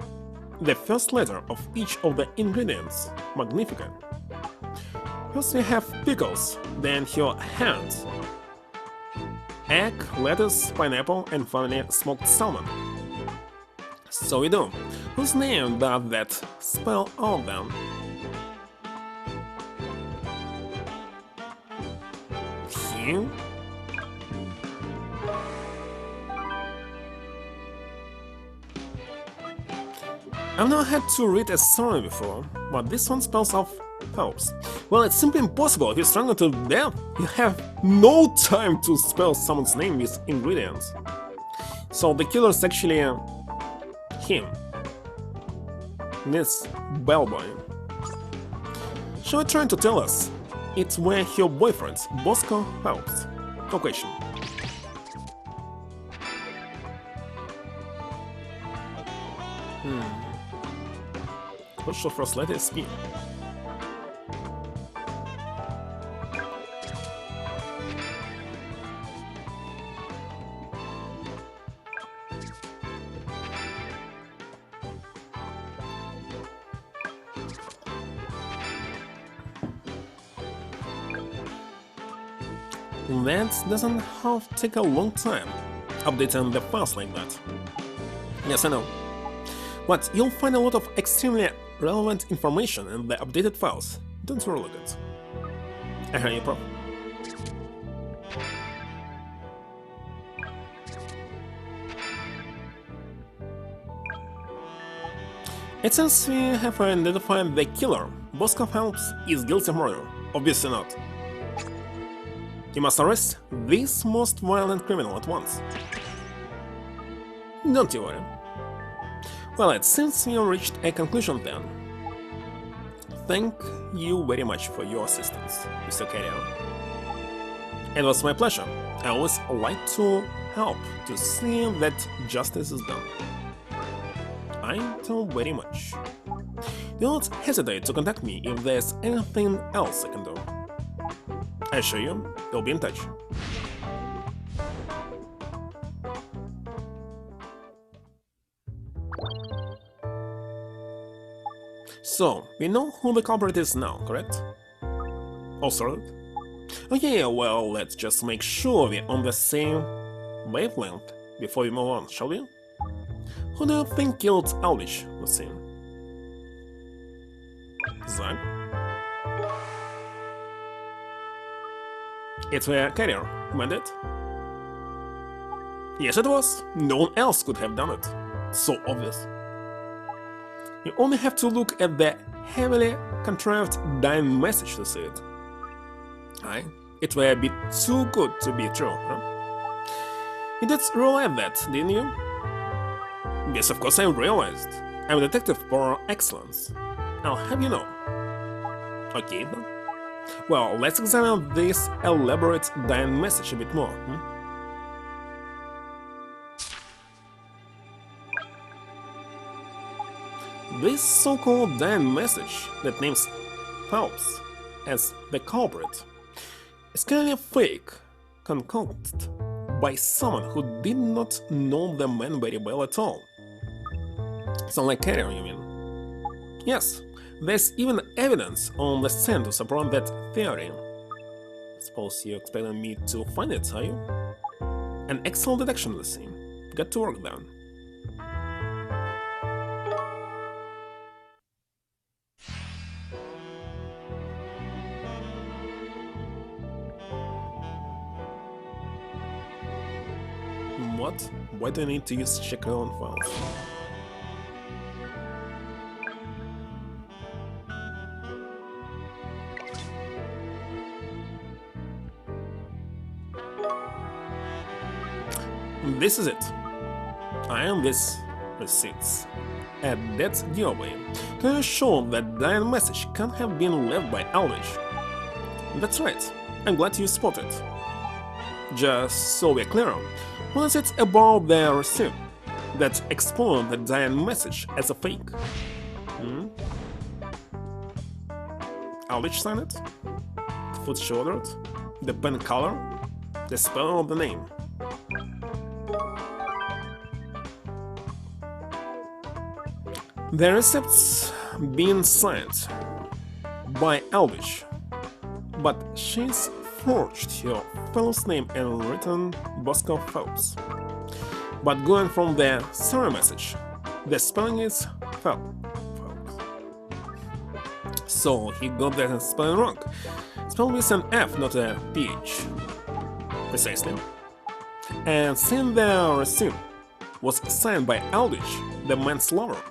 the first letter of each of the ingredients, magnificent. First we have pickles, then your hands. Egg, lettuce, pineapple, and finally smoked salmon. So we do. Whose name does that spell out then? Him? I've not had to read a story before, but this one spells off Phelps. Well, it's simply impossible. If you're struggling to death, you have no time to spell someone's name with ingredients. So the killer's actually him. This bellboy. She was trying to tell us it's where your boyfriend, Bosco Phelps. No question. What's your first letter is P? That doesn't have to take a long time, updating the files like that. Yes, I know. But you'll find a lot of extremely relevant information in the updated files. Don't overlook it. I hear you, Prof. It seems we have identified the killer. Bosco Phelps is guilty of murder. Obviously not. You must arrest this most violent criminal at once. Don't you worry. Well, it seems we reached a conclusion then. Thank you very much for your assistance, Mr. Carrier. It was my pleasure. I always like to help to see that justice is done. Thank you very much. Do not hesitate to contact me if there's anything else I can do. I assure you, we'll be in touch. So, we know who the culprit is now, correct? All sorted? Okay, well, let's just make sure we're on the same wavelength before we move on, shall we? Who do you think killed Aldrich? Let's see. Zach? It's a carrier, wasn't it? Yes, it was. No one else could have done it. So obvious. You only have to look at the heavily contrived dying message to see it. Aye, it were a bit too good to be true, huh? You did realize that, didn't you? Yes, of course I realized. I'm a detective for excellence. I'll have you know. Okay then. Well, let's examine this elaborate dying message a bit more, This so-called dying message that names Phelps as the culprit is clearly fake, concocted by someone who did not know the man very well at all. Sound like Carrier, you mean? Yes, there's even evidence on the scene to support that theory. Suppose you're expecting me to find it, are you? An excellent detection of the scene. Get to work then. What? Why do I need to use check on files? This is it. I am this receipts. And that's the way. Can you show that that message can't have been left by Aldrich? That's right. I'm glad you spotted. Just so we're clear, what is it about the receipt that explains the Diane message as a fake? Aldrich signed it? The foot shouldered? The pen color? The spelling of the name? The recept's been signed by Aldrich, but she's forged your fellow's name and written Bosco Phelps. But going from the sorry message, the spelling is Phelps. So he got the spelling wrong. Spelled with an F, not a PH. Precisely. And since the receipt was signed by Aldrich, the man's lover,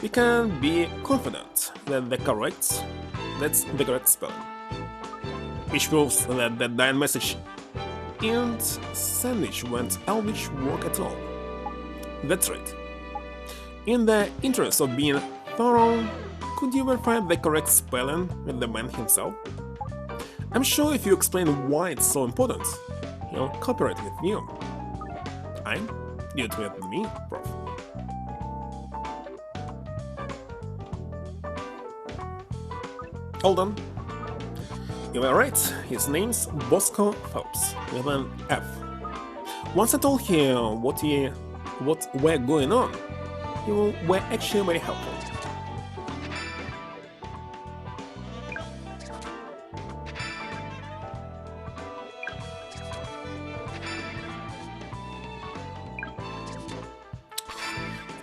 we can be confident that that's the correct spelling. Which proves that the Diane message isn't sandwich when Aldrich work at all. That's right. In the interest of being thorough, could you verify the correct spelling with the man himself? I'm sure if you explain why it's so important, he'll cooperate with you. Do it with me, Prof. Hold on. You were right, his name's Bosco Phelps, with an F. Once I told him what were going on, you were actually very helpful.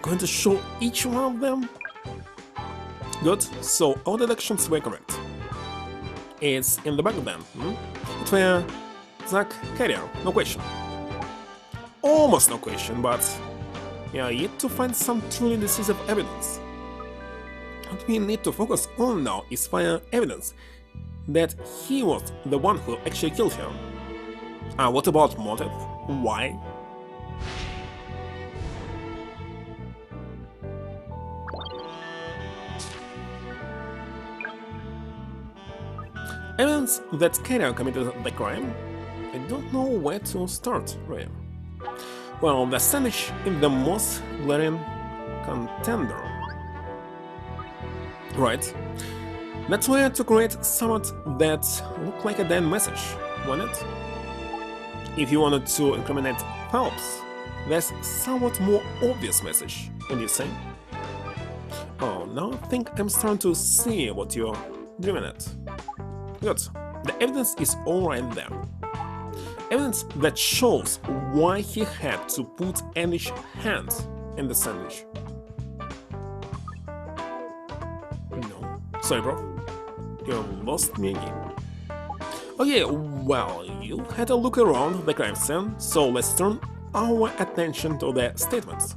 Going to show each one of them? Good, so all deductions were correct. It's in the back then, It were Zach Carrier, no question. Almost no question, but yeah, yet to find some truly decisive evidence. What we need to focus on now is find evidence that he was the one who actually killed him. What about motive? Why? Evidence that Carrier committed the crime? I don't know where to start, really. Well, the sandwich is the most glaring contender. Right. That's why I had to create something that looked like a damn message, wasn't it? If you wanted to incriminate Phelps, there's somewhat more obvious message, wouldn't you say? Oh, now I think I'm starting to see what you're driving at. Good. The evidence is all right there. Evidence that shows why he had to put Andy's hand in the sandwich. No. Sorry, bro. You lost me again. Okay, well, you had a look around the crime scene, so let's turn our attention to the statements.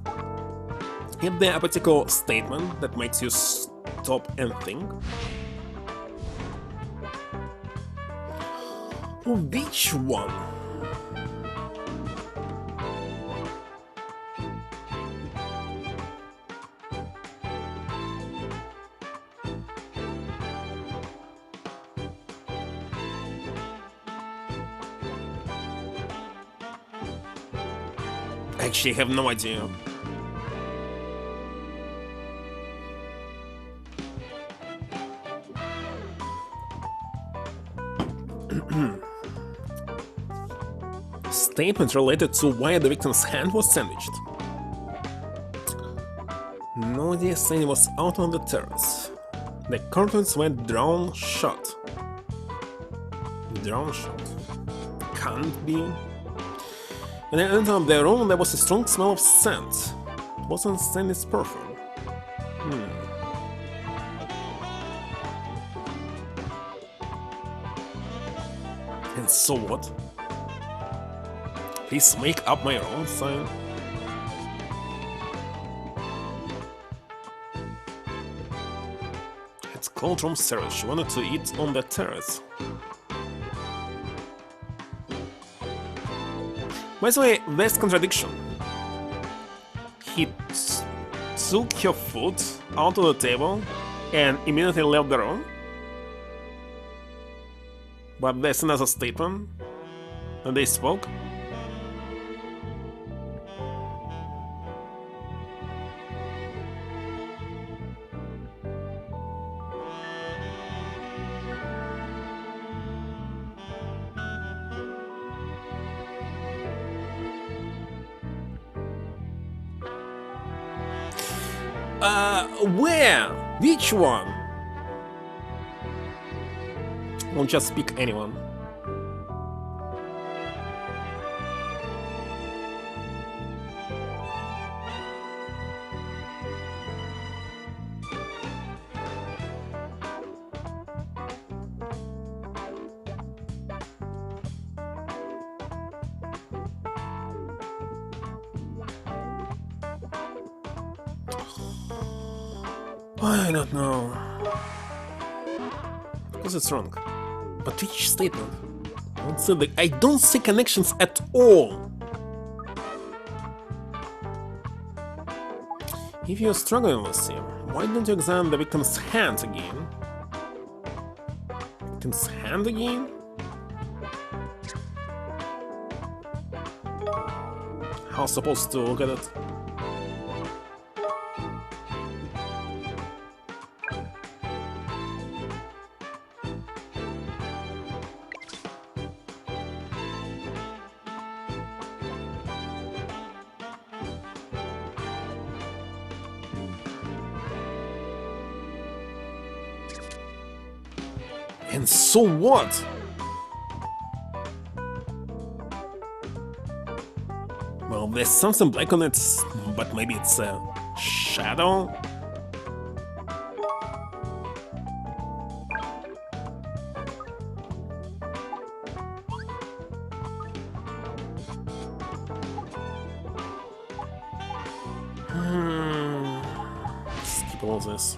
Is there a particular statement that makes you stop and think? Which one? I actually have no idea. Statement related to why the victim's hand was sandwiched. No idea saying it was out on the terrace. The curtains were drawn shut. Drawn shut. Can't be. When I entered the room, there was a strong smell of scent. It wasn't Sandy's perfume. And so what? Please make up my own sign. It's cold from Sarah. She wanted to eat on the terrace. By the way, there's contradiction. He took her food out of the table and immediately left the room. But there's another statement that they spoke. Where? Which one? I'll just pick anyone. I don't know. Because it's wrong. But each statement. I don't see connections at all. If you're struggling with him, why don't you examine the victim's hand again? Victim's hand again? How supposed to look at it? And so what? Well, there's something black on it, but maybe it's a shadow? Skip all this.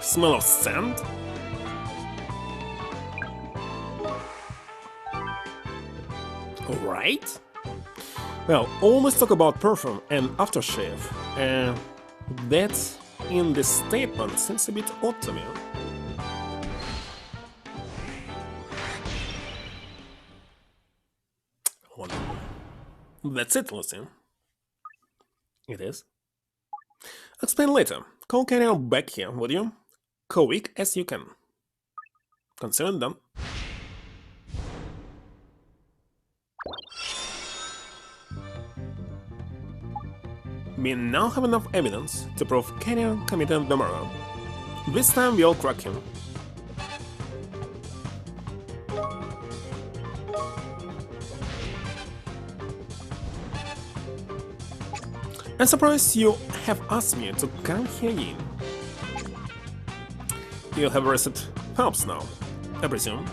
Smell of sand? Alright. Well, always talk about perfume and aftershave, and that in this statement seems a bit odd to me. That's it, Lucy. It is. Explain later. Call Carrier back here, would you? Quick as you can. Consider it done. We now have enough evidence to prove Carrier committed the murder. This time we'll crack him. I'm surprised you have asked me to come here again. You have arrested Phelps now, I presume?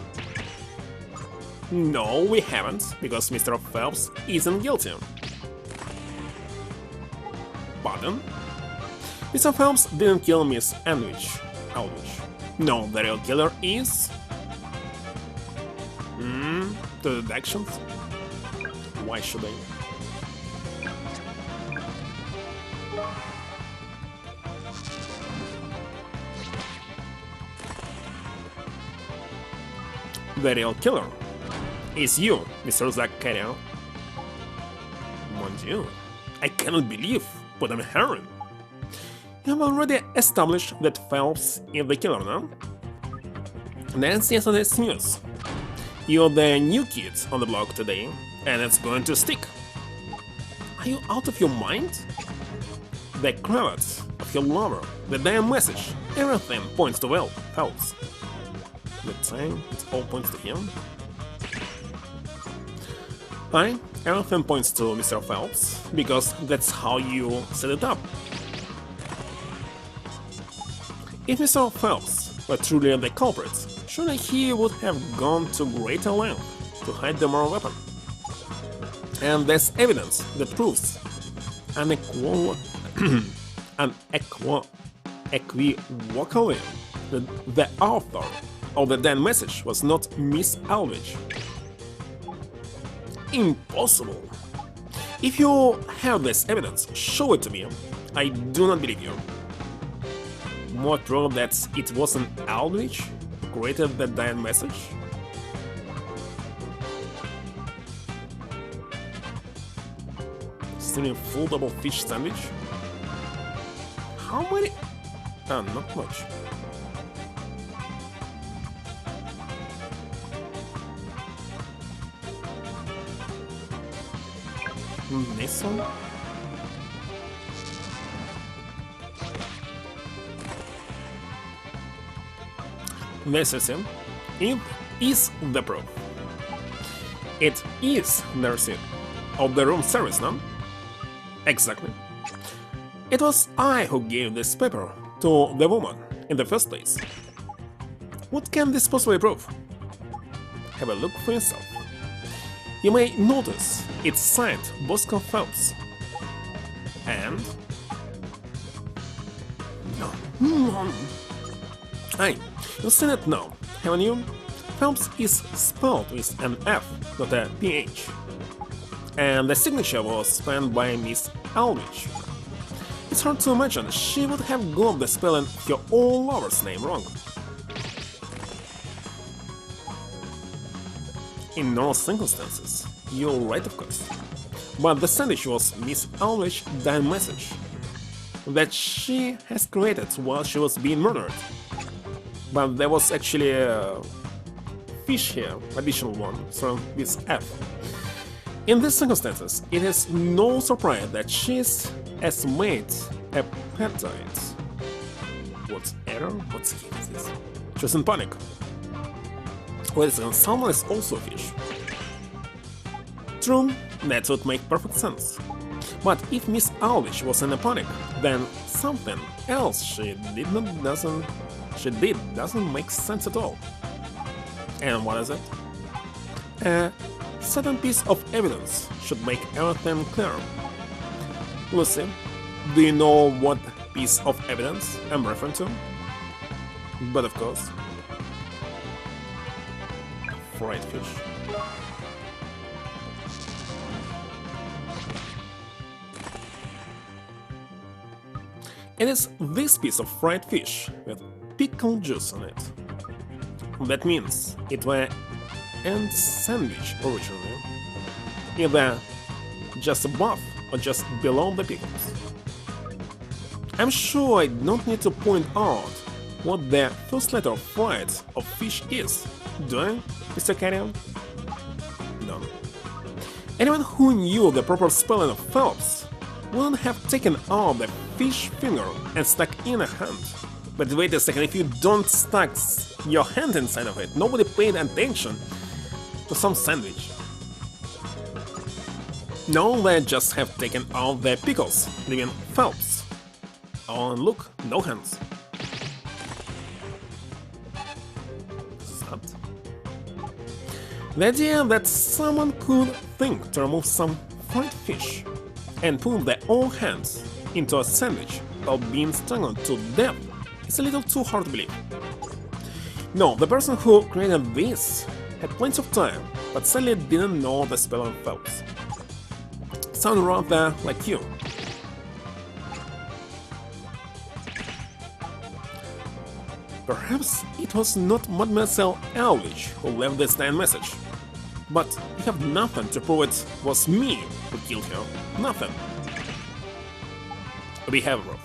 No, we haven't, because Mr. Phelps isn't guilty. Pardon? Mr. Phelps didn't kill Miss Aldrich. No, the real killer is... the deductions? Why should I? The real killer is you, Mr. Zack Carrier. Mon Dieu, I cannot believe what I'm hearing. You have already established that Phelps is the killer now. That's yesterday's news. You're the new kid on the block today, and it's going to stick. Are you out of your mind? The cravat of your lover, the damn message, everything points to Phelps. Let's say it all points to him. Fine, everything points to Mr. Phelps, because that's how you set it up. If Mr. Phelps were truly the culprit, surely he would have gone to greater length to hide the murder weapon. And there's evidence that proves unequivocally that the author of the damn message was not Miss Aldrich. Impossible! If you have this evidence, show it to me. I do not believe you. More proof that it wasn't Aldrich who created the damn message? Still a full double fish sandwich? How many? Not much. This one? This is him. It is the proof. It is the receipt of the room service, no? Exactly. It was I who gave this paper to the woman in the first place. What can this possibly prove? Have a look for yourself. You may notice it's signed Bosco Phelps. And... Hey, you've seen it now, haven't you? Phelps is spelled with an F, not a PH. And the signature was penned by Miss Aldrich. It's hard to imagine she would have got the spelling of your own lover's name wrong. In normal circumstances, you're right, of course. But the sandwich was Miss Aldrich's damn message that she has created while she was being murdered. But there was actually a fish here, additional one, so with F. In these circumstances, it is no surprise that she has made a peptide. What error? What scheme is this? She was in panic. Wait a second, salmon is also a fish. True, that would make perfect sense. But if Miss Aldrich was in a panic, then something else she did doesn't make sense at all. And what is it? A certain piece of evidence should make everything clear. Lucy, do you know what piece of evidence I'm referring to? But of course, fried fish. It is this piece of fried fish with pickle juice on it. That means it were an sandwich originally, either just above or just below the pickles. I'm sure I don't need to point out what the first letter of fried of fish is, do I, Mr. Carrion? No. Anyone who knew the proper spelling of Phelps wouldn't have taken out the fish finger and stuck in a hand. But wait a second, if you don't stuck your hand inside of it, nobody paid attention to some sandwich. No, they just have taken out the pickles, leaving Phelps. Oh, and look, no hands. Sad. The idea that someone could think to remove some fried fish and put their own hands into a sandwich while being strangled to death is a little too hard to believe. No, the person who created this had plenty of time, but sadly didn't know the spelling of Phelps. Sound rather like you. Perhaps it was not Mademoiselle Aldrich who left this damn message. But we have nothing to prove it was me who killed her. Nothing. We have proof.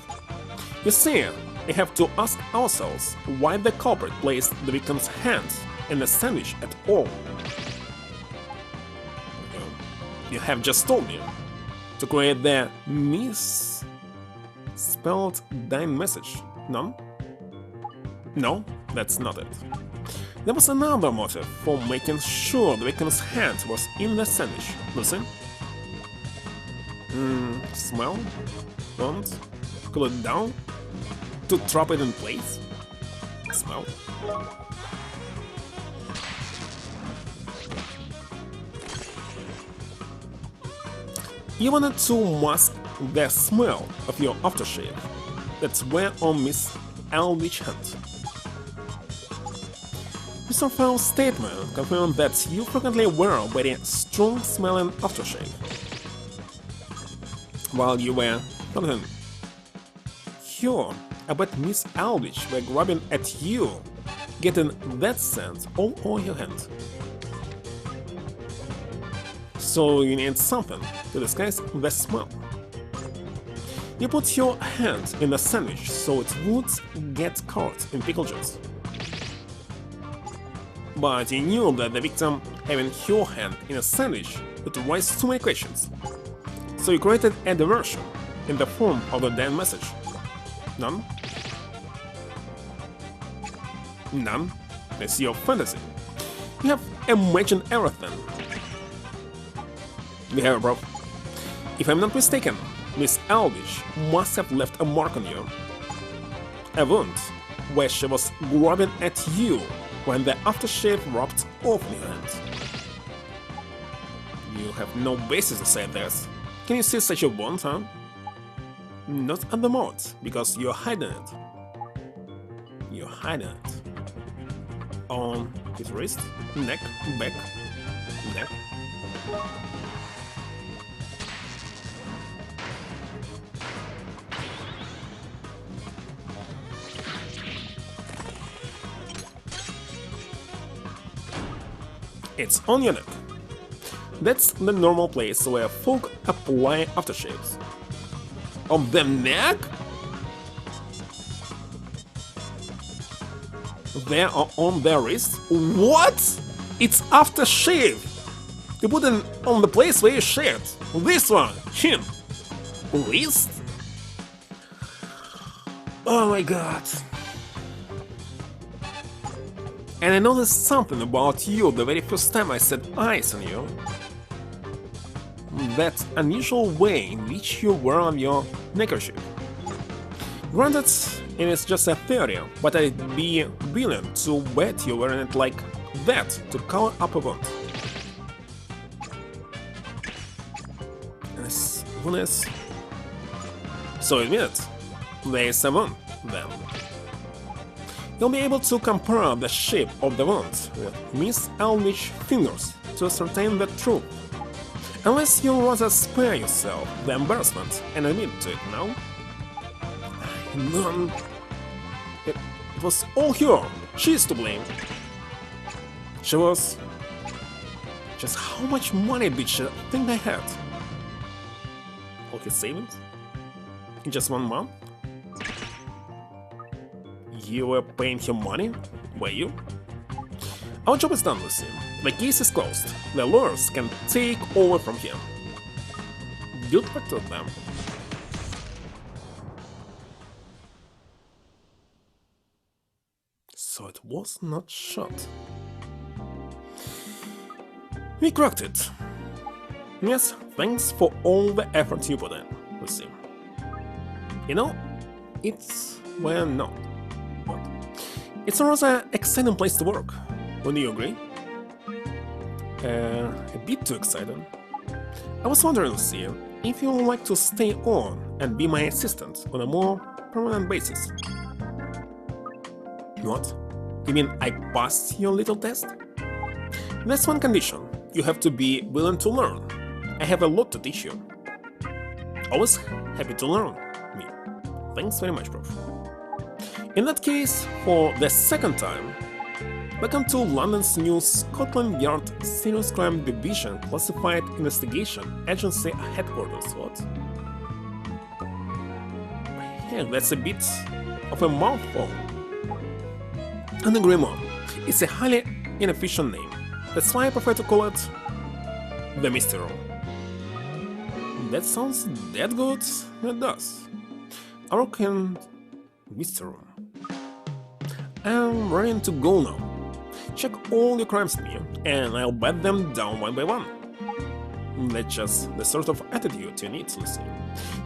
You see, we have to ask ourselves why the culprit placed the victim's hands in the sandwich at all. You have just told me to create the misspelled damn message, no? No, that's not it. There was another motive for making sure the victim's hand was in the sandwich. Listen. Smell? Want? Cool it down? To trap it in place? Smell. You wanted to mask the smell of your aftershave. That's where on Miss Aldrich hand. Mr. Fowle's statement confirmed that you frequently wear a very strong-smelling aftershave. While you were talking, sure, I bet Miss Aldrich were grabbing at you, getting that scent all over your hand. So you need something to disguise the smell. You put your hand in the sandwich so it would get caught in pickle juice. But you knew that the victim having your hand in a sandwich would raise too many questions. So you created a diversion in the form of a damn message. None? None? That's your fantasy. You have imagined everything. We have a problem. If I'm not mistaken, Miss Aldrich must have left a mark on you. A wound where she was grabbing at you when the aftershave rubbed off your hand. You have no basis to say this. Can you see such a wound, huh? Not at the moment, because you're hiding it. You're hiding it. On his wrist, neck, back, neck. It's on your neck. That's the normal place where folk apply aftershaves. On the neck? They are on their wrist? What? It's aftershave! You put it on the place where you shaved. This one, chin. Wrist? Oh my god. And I noticed something about you the very first time I set eyes on you. That unusual way in which you wear your neckerchief. Granted, it is just a theory, but I'd be willing to bet you're wearing it like that to cover up a wound. So admit it, there is a wound, then. You'll be able to compare the shape of the wound with Miss Aldrich's fingers to ascertain the truth. Unless you'd rather spare yourself the embarrassment and admit to it now. None. It was all her. She's to blame. She was. Just how much money did she think I had? All his savings? In just 1 month? You were paying him money? Were you? Our job is done, Lucy. The case is closed. The lawyers can take over from here. Good luck to them. So it was not shot. We cracked it. Yes, thanks for all the effort you put in, Lucy. You know, it's well known. But it's a rather exciting place to work. Wouldn't you agree? A bit too exciting. I was wondering, Lucy, if you would like to stay on and be my assistant on a more permanent basis. What? You mean I passed your little test? That's one condition. You have to be willing to learn. I have a lot to teach you. Always happy to learn. Me. Thanks very much, Prof. In that case, for the second time, welcome to London's new Scotland Yard Serious Crime Division Classified Investigation Agency Headquarters. What? Yeah, that's a bit of a mouthful. An agreement. It's a highly inefficient name. That's why I prefer to call it the Mystery Room. That sounds that good? It does. I work in Mystery Room. I'm ready to go now. Check all your crimes with me, and I'll bat them down one by one. That's just the sort of attitude you need, Lucy.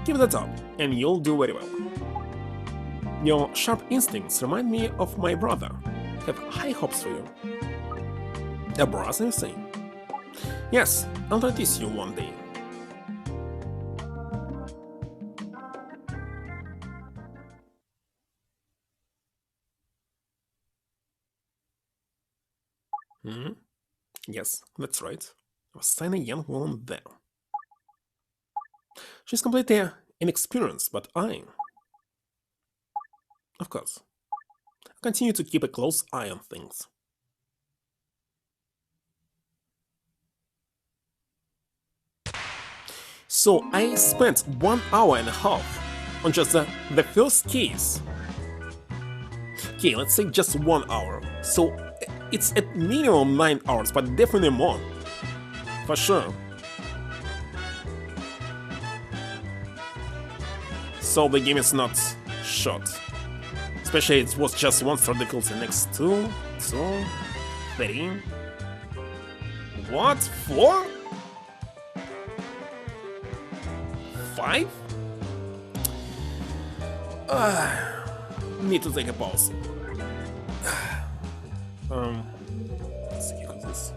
Keep that up, and you'll do very well. Your sharp instincts remind me of my brother. Have high hopes for you. A brother, you say? Yes, I'll notice you one day. Hmm? Yes, that's right. I was seeing a young woman there. She's completely inexperienced, but of course, continue to keep a close eye on things. So I spent 1 hour and a half on just the first case. Okay, let's say just 1 hour. So it's at minimum 9 hours, but definitely more. For sure. So the game is not short. Especially it was just one star difficulty, next 2, 3. What? 4? 5? Need to take a pause. Let's see this.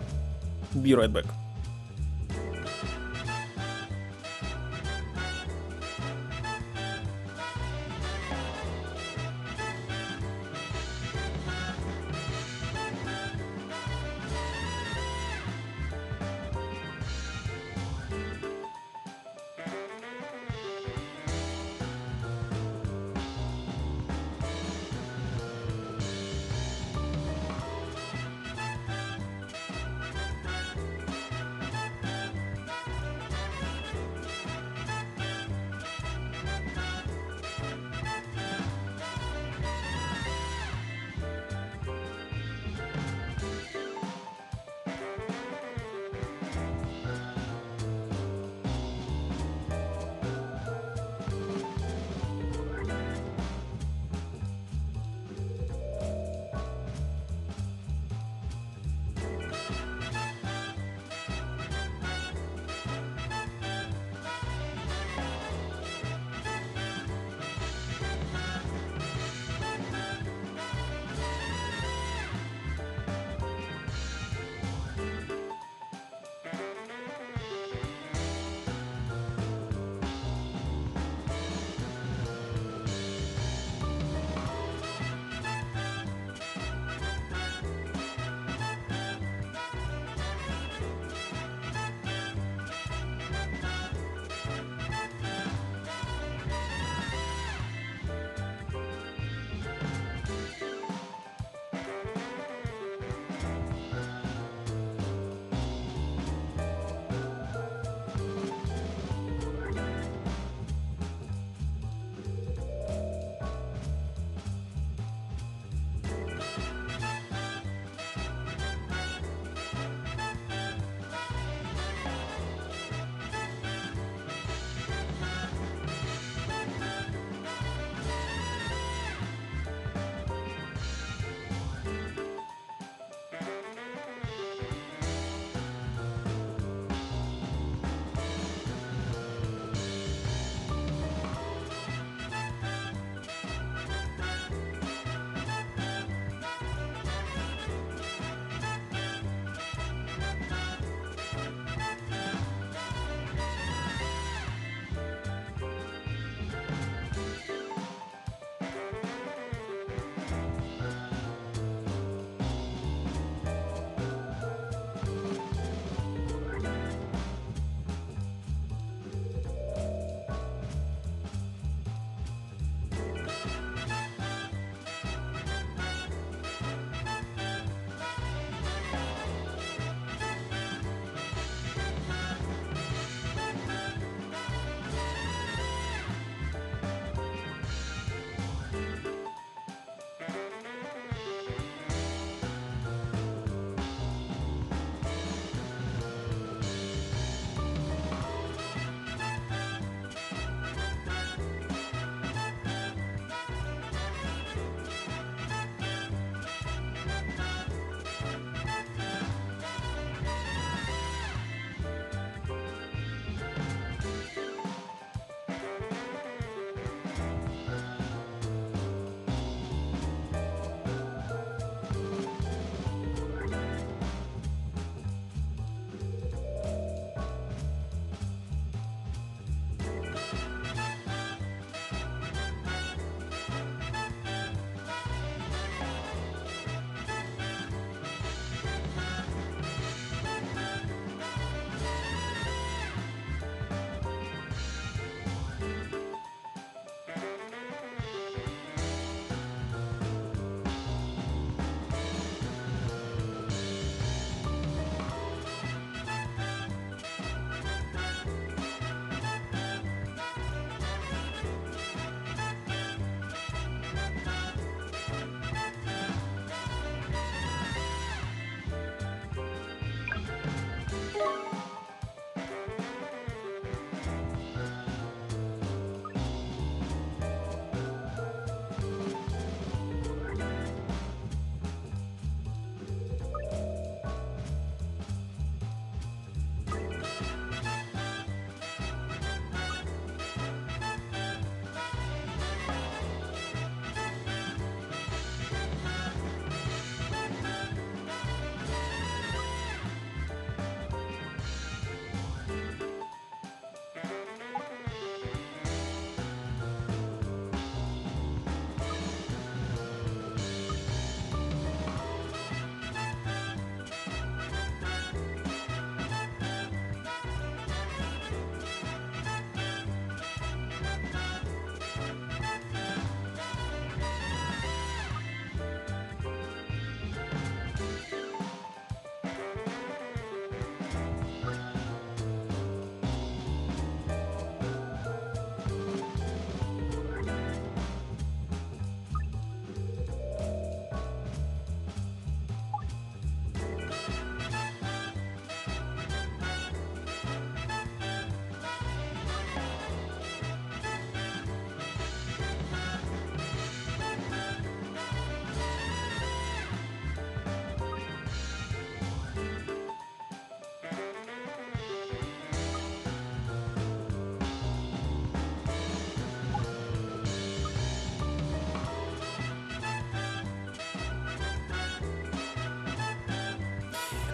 Be right back.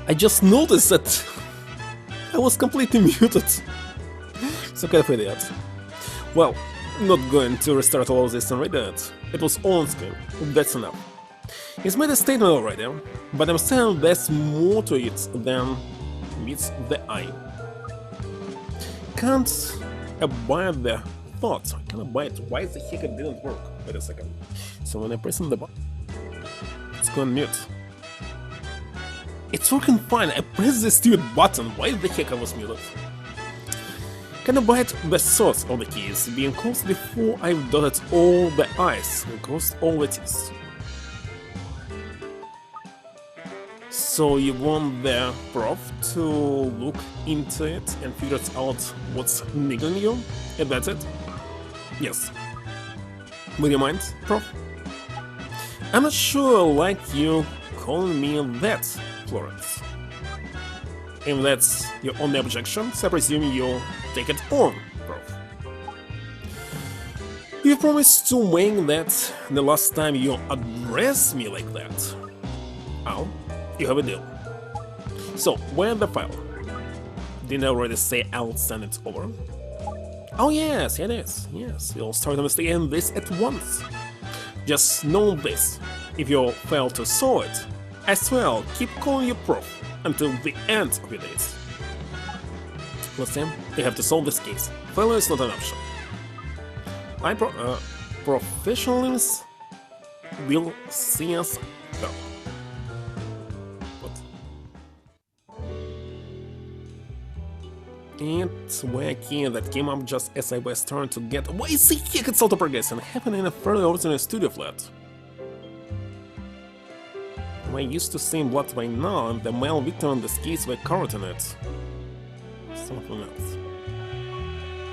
I just noticed that I was completely muted. So kind of idiot. Well, I'm not going to restart all of this and read it. It was all on screen. That's enough. He's made a statement already, but I'm saying there's more to it than meets the eye. Can't abide the thoughts. I can't abide. Why the heck it didn't work? Wait a second. So when I press on the button, it's gone mute. It's working fine. I pressed the stupid button. Why the heck I was muted? Can abide the thoughts of the keys being closed before I've dotted all the I's and crossed all the T's. So you want the prof to look into it and figure out what's niggling you? And that's it? Yes. Would you mind, prof? I'm not sure I like you calling me that, Florence. If that's your only objection, so I presume you'll take it on, prof. You promised to Wayne that the last time you addressed me like that. Oh, you have a deal. So, where's the file? Didn't I already say I'll send it over? Oh yes, it is. Yes, you'll start investigating this at once. Just know this. If you fail to solve it, I swear I'll keep calling you prof until the end of your days. Listen, you have to solve this case. Failure is not an option. Professionalism will see us through. It's wacky that came up just as I was trying to get. Why is the heck it's auto-progressing? Happening in a fairly ordinary studio flat. I used to see blood by now, and the male victim in this case were covered in it. Something else.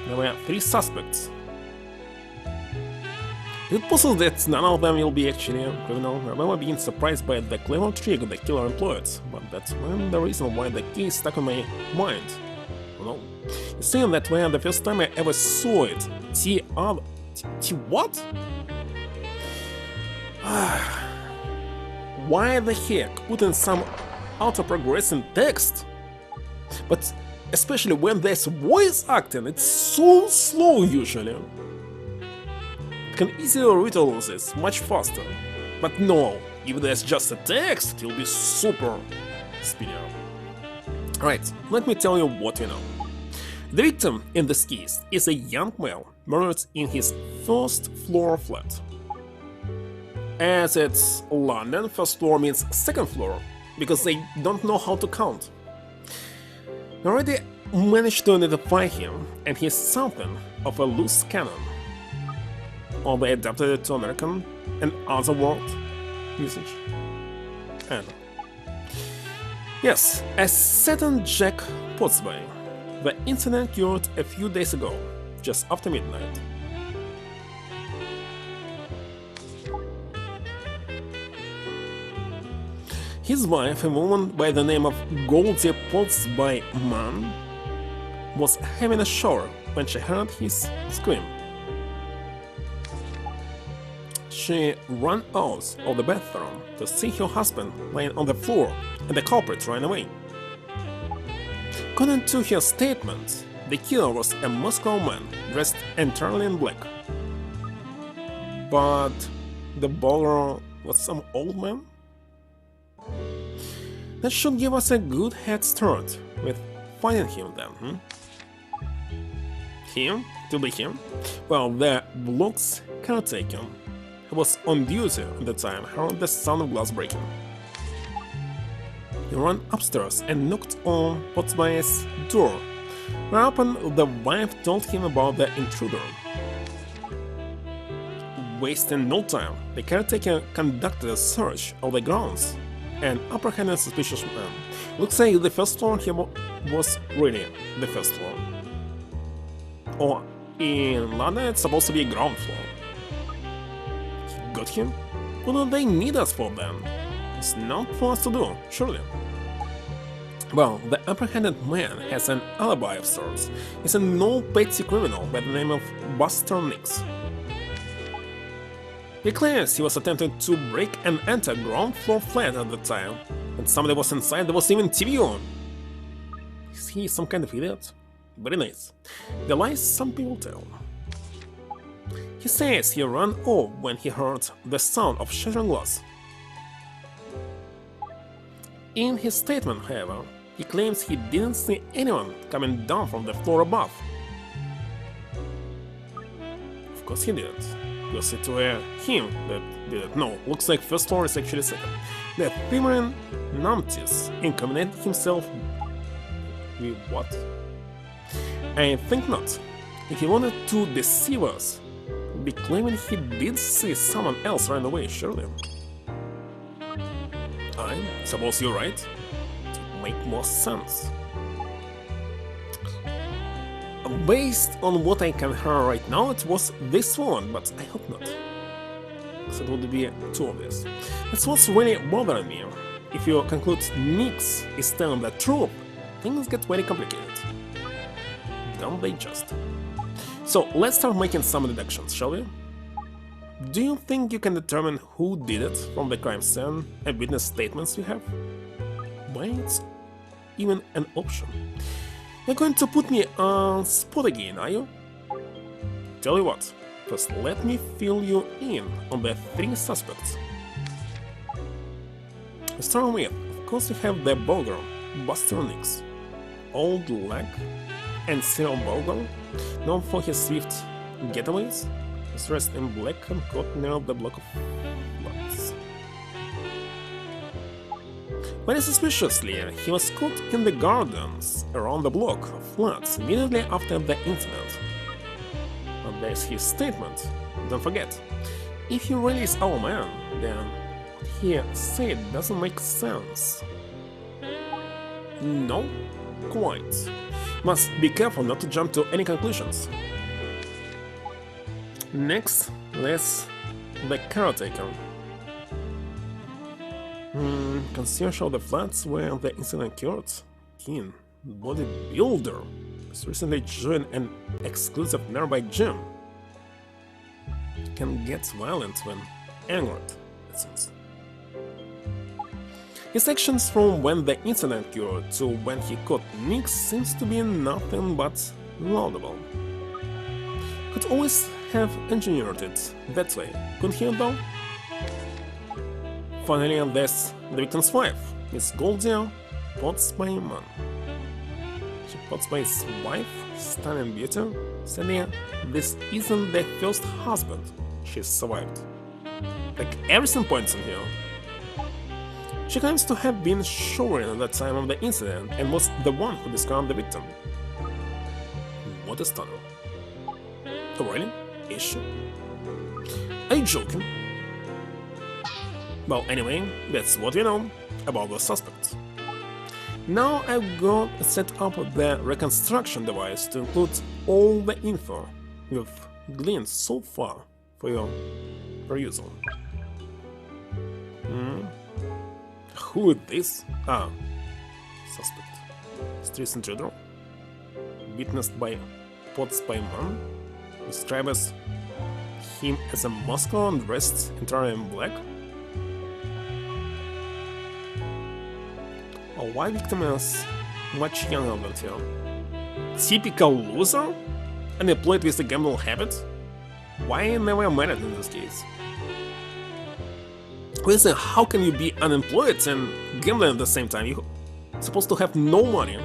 There were 3 suspects. Is it possible that none of them will be actually criminal? I remember being surprised by the clever trick the killer employed, but that's the reason why the case stuck in my mind. No. It seemed that when the first time I ever saw it, what? Why the heck put in some auto-progressing text? But especially when there's voice acting, it's so slow usually. It can easily read all of this much faster. But no, if there's just a text, it will be super speedy. Alright, let me tell you what we know. The victim in this case is a young male murdered in his first-floor flat. As it's London, first floor means second floor, because they don't know how to count. We already managed to identify him, and he's something of a loose cannon. Or they adapted it to American and other world usage. And yes, a certain Jack Pottsby. The incident occurred a few days ago, just after midnight. His wife, a woman by the name of Goldie Pottsby Mann, was having a shower when she heard his scream. She ran out of the bathroom to see her husband lying on the floor, and the culprit ran away. According to her statement, the killer was a muscular man dressed entirely in black. But the baller was some old man? That should give us a good head start with finding him then, Him? To be him? Well, the block's caretaker, who was on duty at the time, heard the sound of glass breaking. He ran upstairs and knocked on Pottsby's door, whereupon the wife told him about the intruder. Wasting no time, the caretaker conducted a search of the grounds and apprehended a suspicious man. Looks like the first floor he was really the first floor. Or in London it's supposed to be a ground floor. He got him? What do they need us for then? It's not for us to do, surely. Well, the apprehended man has an alibi of sorts. He's a no-petty criminal by the name of Buster Nix. He claims he was attempting to break and enter ground floor flat at the time and somebody was inside, there was even TV on. Is he some kind of idiot? Very nice. The lies some people tell. He says he ran off when he heard the sound of shattering glass. In his statement, however, he claims he didn't see anyone coming down from the floor above. Of course he didn't, because it were him that did it. No, looks like first floor is actually second. The Thimmering numpties incriminated himself with what? I think not. If he wanted to deceive us, he'd be claiming he did see someone else run away, surely. I suppose you're right. It would make more sense. Based on what I can hear right now, it was this one, but I hope not. Because it would be too obvious. That's what's really bothering me. If you conclude Nix is telling the truth, things get very complicated. Don't they just? So let's start making some deductions, shall we? Do you think you can determine who did it from the crime scene and witness statements you have? Why it's even an option? You're going to put me on spot again, are you? Tell you what, first let me fill you in on the three suspects. Start with, of course you have the burglar, Buster Nix, old leg and serial burglar, known for his swift getaways. He's dressed in black and caught near the block of flats. Very suspiciously, he was caught in the gardens around the block of flats immediately after the incident. But there's his statement. Don't forget, if he really is our man, then what he said doesn't make sense. No, quite. Must be careful not to jump to any conclusions. Next, let's the caretaker. Concierge of the flats where the incident occurred. Keen bodybuilder has recently joined an exclusive nearby gym. Can get violent when angered, it seems. His actions from when the incident occurred to when he caught Nix seems to be nothing but laudable. Could always have engineered it that way, couldn't he though? Finally, there's the victim's wife, Miss Goldia Potsbeiman. She pots by his wife, stunning beauty, saying this isn't the first husband she's survived. Like everything points in here. She claims to have been showering at the time of the incident and was the one who described the victim. What a stunner. Oh really? Is she? Are you joking? Well, anyway, that's what we know about the suspect. Now I've got set up the reconstruction device to include all the info we've gleaned so far for your perusal. Who is this? Ah, suspect. Street intruder. Witnessed by Potsbeiman. Describes him as a muscular and dressed entirely in black. Why victim is much younger than him? Typical loser? Unemployed with a gambling habit? Why never married in this case? Listen, how can you be unemployed and gambling at the same time? You're supposed to have no money.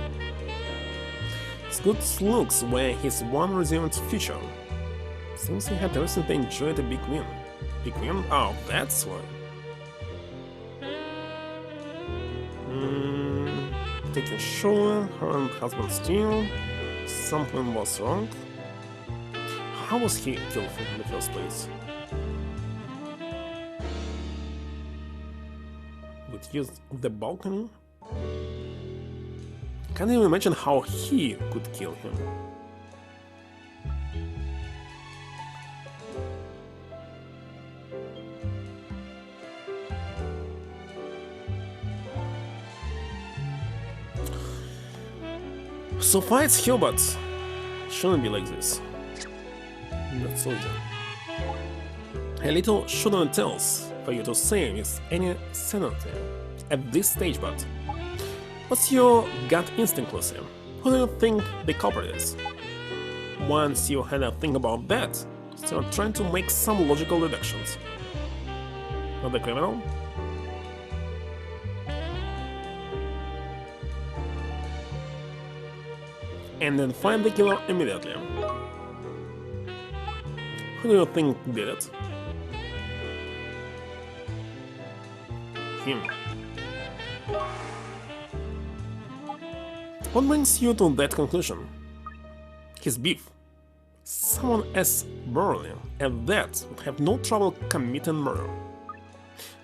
His good looks were his one resilient feature. Seems he had recently enjoyed a big win. Big win? Oh, that's why. Taking sure her and husband still. Something was wrong. How was he killed in the first place? With use of the balcony? Can't even imagine how he could kill him. So far it's here, but shouldn't be like this. Not so easy. A little should and tells for you to say with any sanity. at this stage, but what's your gut instinct, Lucy? Who do you think the culprit is? Once you had a think about that, start trying to make some logical deductions. Not the criminal? And then find the killer immediately. Who do you think did it? Him. What brings you to that conclusion? His beef. Someone as burly as that would have no trouble committing murder.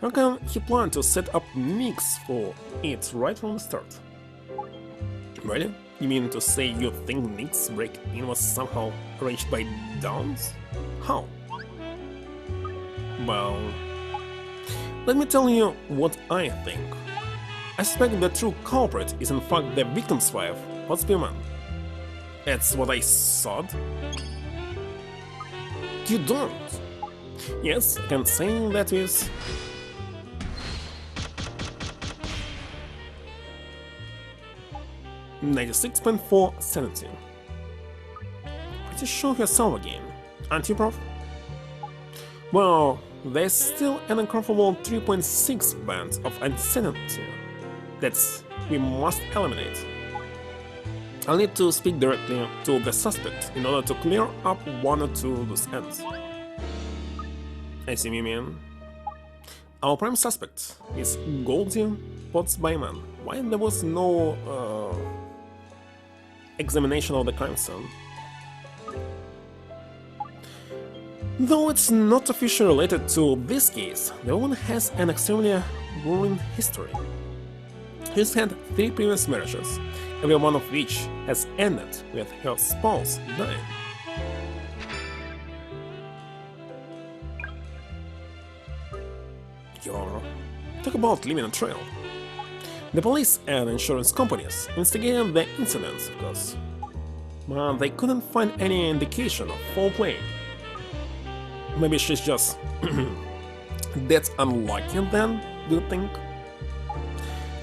How can he plan to set up Nix for it right from the start? Really? You mean to say you think Nix break-in was somehow arranged by Downs? How? Well, let me tell you what I think. I suspect the true culprit is in fact the victim's wife, Potsdam. That's what I thought. You don't? Yes, I can say that is... $96.4 sanity. Pretty sure yourself again, aren't you, Prof? Well, there's still an uncomfortable 3.6 band of insanity that we must eliminate. I'll need to speak directly to the suspect in order to clear up one or two loose ends. I see me, man. Our prime suspect is Goldie Potsdam. Why there was no examination of the crime scene? Though it's not officially related to this case, the woman has an extremely worrying history. She's had 3 previous marriages, every one of which has ended with her spouse dying. Talk about leaving a trail. The police and insurance companies investigated the incidents, of course, but they couldn't find any indication of foul play. Maybe she's just that unlucky then, do you think?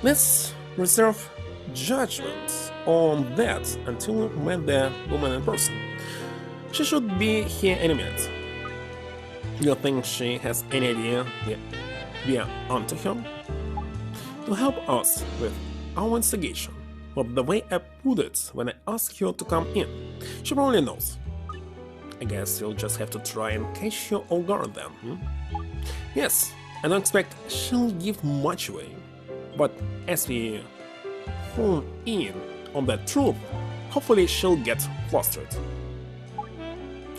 Let's reserve judgment on that until we meet the woman in person. She should be here any minute. Do you think she has any idea we are onto her? To help us with our investigation, but the way I put it when I asked her to come in, she probably knows. I guess you'll just have to try and catch her off guard then, Yes, I don't expect she'll give much away, but as we hone in on that truth, hopefully she'll get flustered.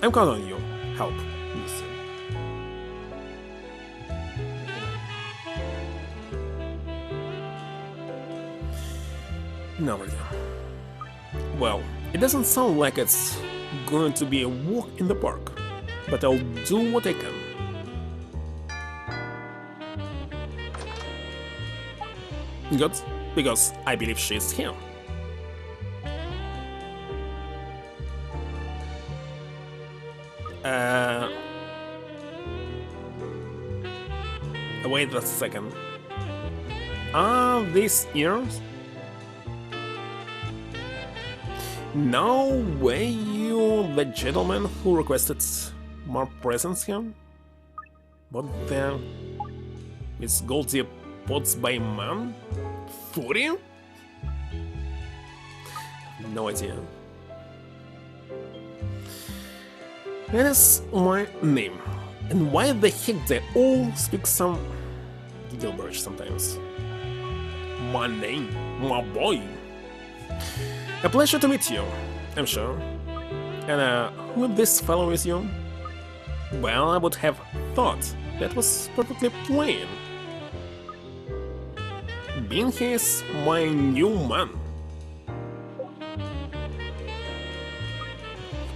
I'm counting on you. Help, Lucy. No, really. Well, it doesn't sound like it's going to be a walk in the park, but I'll do what I can. Good, because I believe she's here. Wait a second. Are these ears? No way you the gentleman who requested more presents here? But then... Miss Goldie Potsdam? 40? No idea. That is my name. And why the heck they all speak some Gilbert sometimes? My name, my boy. A pleasure to meet you, I'm sure. And who this fellow is you? Well, I would have thought that was perfectly plain. Being here is my new man.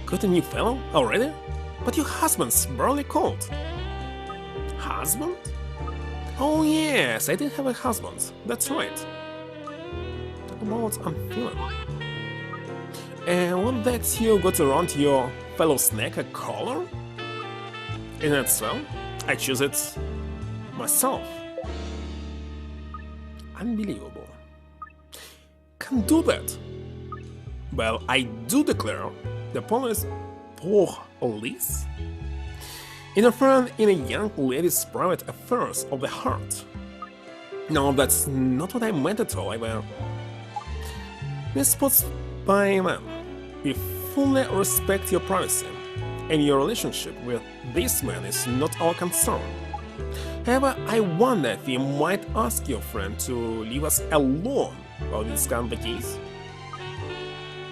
Got a new fellow already? But your husband's barely called. Husband? Oh yes, I did have a husband, that's right. Talk about I'm feeling. And what that you got around your fellow snack a collar? Isn't that so? I choose it myself. unbelievable. Can't do that. Well, I do declare the police interfering in a young lady's private affairs of the heart. No, that's not what I meant at all. Miss Spyman, we fully respect your privacy, and your relationship with this man is not our concern. However, I wonder if you might ask your friend to leave us alone while we discuss the case.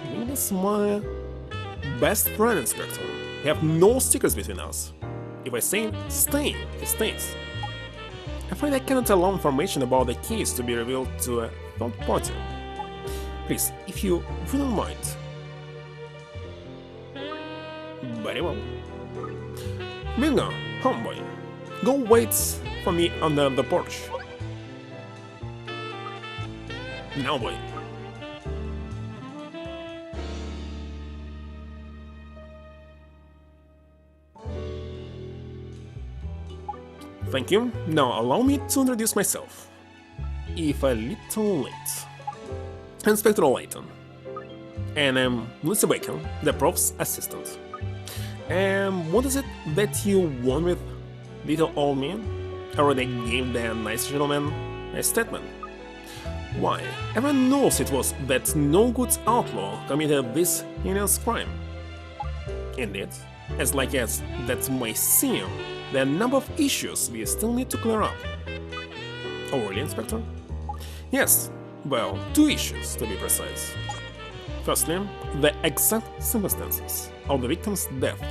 He is my best friend, Inspector. We have no secrets between us. If I say stay, he stays. I'm afraid I cannot allow information about the case to be revealed to a third party. Please, if you wouldn't mind. Very well. Bingo, homeboy. Go wait for me under the porch. Now boy. Thank you. Now allow me to introduce myself. If a little late. Inspector Layton. And I'm Lucy Bacon, the prof's assistant. What is it that you want with little old me? I already gave the nice gentleman a statement. Why, everyone knows it was that no-good outlaw committed this heinous crime. Indeed, as like as that may seem, there are a number of issues we still need to clear up. Oh really, Inspector? Yes, well, 2 issues to be precise. Firstly, the exact circumstances of the victim's death.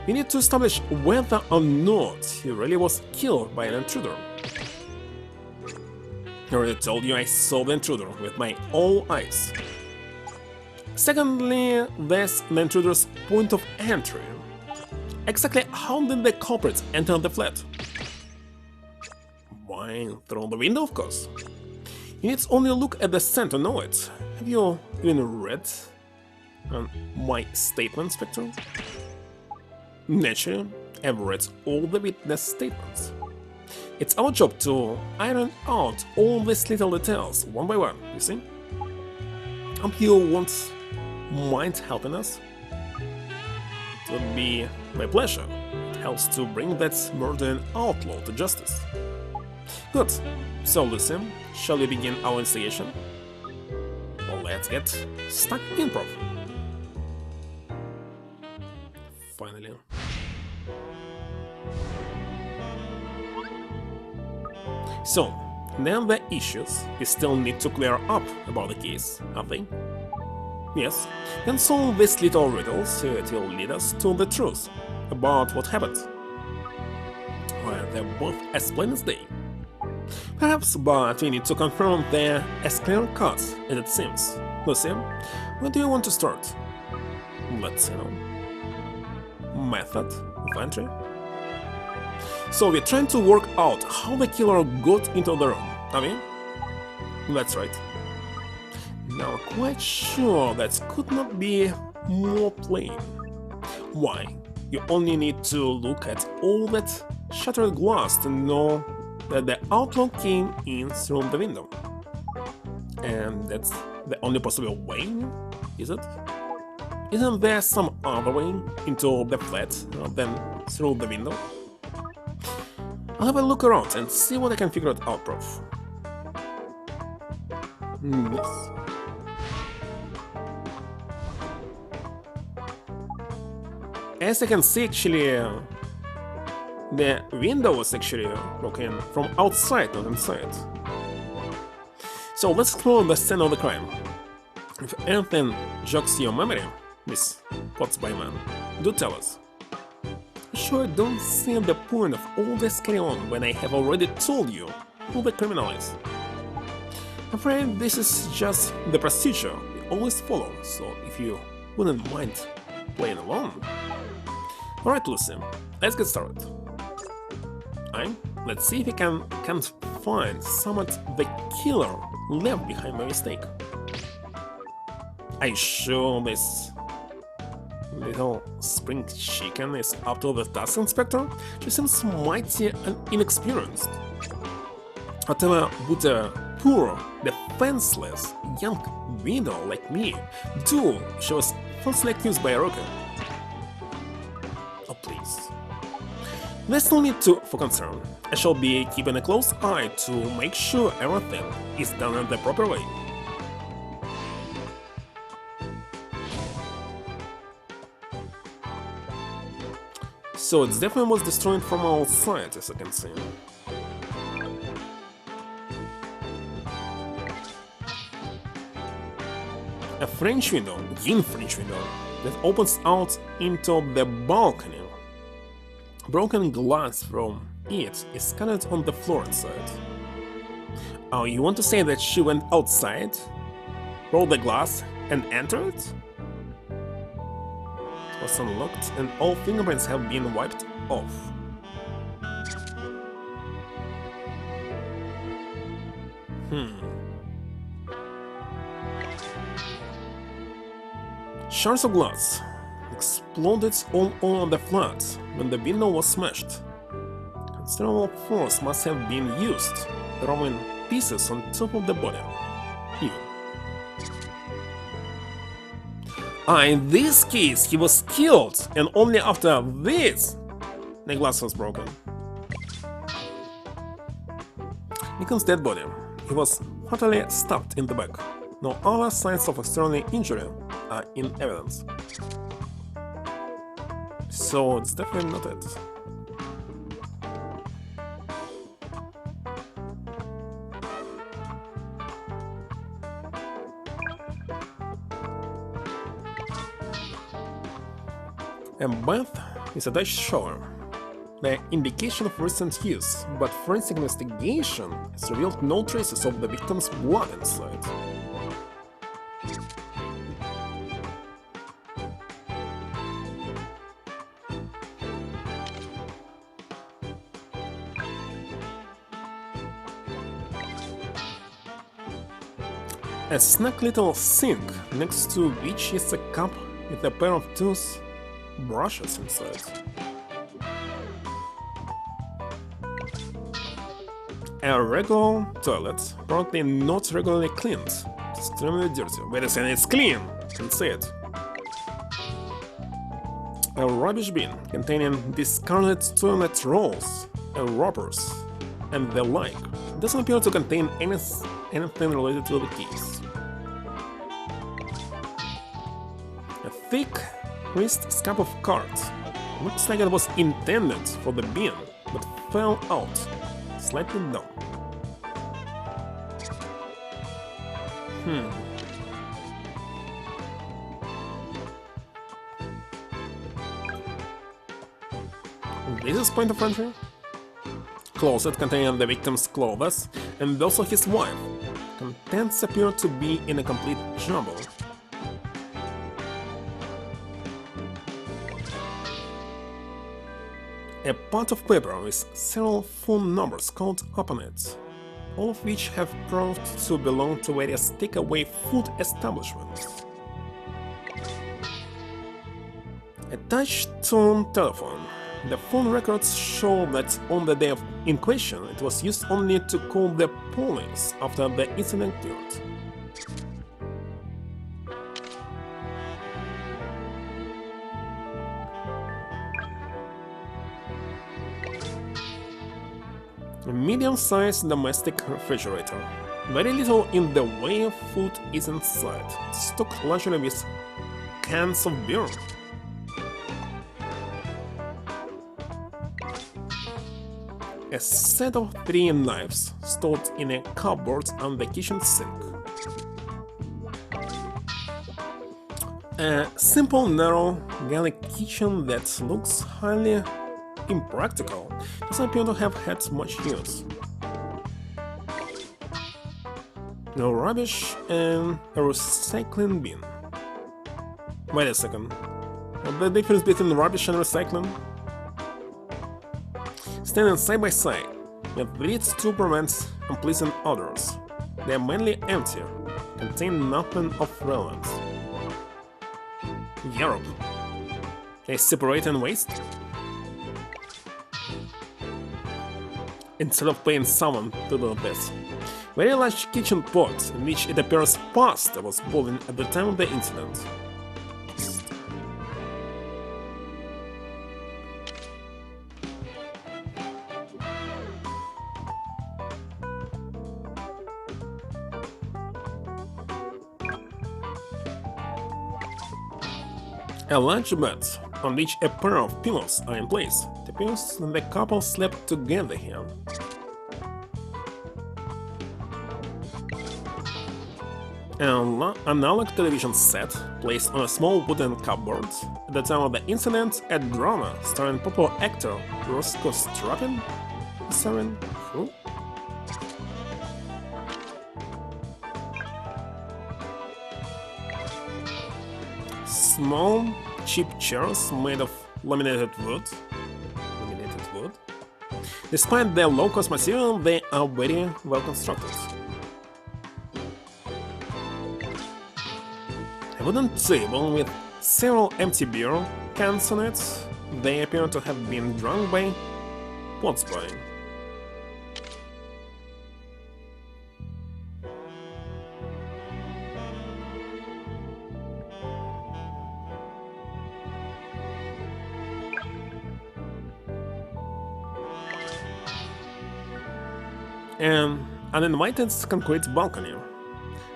We need to establish whether or not he really was killed by an intruder. I already told you I saw the intruder with my own eyes. Secondly, there's the intruder's point of entry. Exactly how did the culprit enter the flat? Why, through the window, of course. You need only look at the scent to know it. Have you even read my statement, Inspector? Naturally, I've read all the witness statements. It's our job to iron out all these little details one by one, you see? Hope you won't mind helping us? It would be my pleasure. It helps to bring that murdering outlaw to justice. Good. So, Lucy, shall we begin our investigation? Well, let's get stuck in, Prof. Finally. So, then the issues we still need to clear up about the case, have they? Yes, then solve these little riddles it will lead us to the truth about what happened. Well, they're both as plain as day. Perhaps, but we need to confirm they're as clear cut as it seems. Lucy, where do you want to start? Let's see now. Method of entry. So we're trying to work out how the killer got into the room, are we? That's right. Now, quite sure that could not be more plain. Why? You only need to look at all that shattered glass to know that the outlaw came in through the window. And that's the only possible way, is it? Isn't there some other way into the flat than through the window? I'll have a look around and see what I can figure out, Prof. Yes. As I can see, actually, the window was actually broken from outside, not inside. So let's explore the scene of the crime. If anything jogs your memory, Miss Spyman, do tell us. Sure, I don't see the point of all this carry on when I have already told you who the criminal is. I'm afraid this is just the procedure we always follow, so if you wouldn't mind playing along. Alright, Lucy, let's get started. Let's see if we can't find someone the killer left behind my mistake. Are you sure this little spring chicken is up to the task, Inspector? She seems mighty and inexperienced. Whatever would a poor, defenseless young widow like me do if she was falsely accused by a rocker? Oh, please. There's still need for concern. I shall be keeping a close eye to make sure everything is done in the proper way. So it definitely was destroyed from outside, as I can see. A French window, yin French window, that opens out into the balcony. Broken glass from it is scattered on the floor inside. Oh, you want to say that she went outside, rolled the glass, and entered? It was unlocked, and all fingerprints have been wiped off. Shards of glass exploded all over the flat when the window was smashed. Considerable force must have been used, throwing pieces on top of the body. Ew. In this case, he was killed, and only after this the glass was broken. Nikon's dead body. He was fatally stabbed in the back. No other signs of external injury are in evidence. So it's definitely not it. A bath is a Dutch shower, the indication of recent use, but forensic investigation has revealed no traces of the victim's blood inside. A snug little sink next to which is a cup with a pair of tooth brushes inside. A regular toilet, apparently not regularly cleaned. Extremely dirty. Wait a second, it's clean! I can see it. A rubbish bin containing discarded toilet rolls, wrappers, and the like. It doesn't appear to contain anything related to the case. A thick wrist scrap of cards. Looks like it was intended for the bin, but fell out, slightly down. This is point of entry. Closet containing the victim's clothes and also his wife. Contents appear to be in a complete jumble. A pot of paper with several phone numbers called upon it, all of which have proved to belong to various takeaway food establishments. A touch-tone telephone. The phone records show that on the day in question it was used only to call the police after the incident occurred. A medium-sized domestic refrigerator. Very little in the way of food is inside, stocked largely with cans of beer. A set of 3 knives stored in a cupboard on the kitchen sink. A simple, narrow, Gallic kitchen that looks highly impractical doesn't appear to have had much use. No rubbish and a recycling bin. Wait a second. What's the difference between rubbish and recycling? Standing side by side, with lids to prevent unpleasant odors. They are mainly empty, contain nothing of relevance. Europe. A separating waste? instead of paying someone to do this. Very large kitchen pot, in which it appears pasta was boiling at the time of the incident. A large bed, on which a pair of pillows are in place. It appears that the couple slept together here. An analog television set placed on a small wooden cupboard. At the time of the incident, a drama starring popular actor Roscoe Strapin? Starring who? Small, cheap chairs made of laminated wood. Despite their low-cost material, they are very well constructed. A wooden table with several empty beer cans on it. They appear to have been drunk by Pottsboy. An uninvited concrete balcony.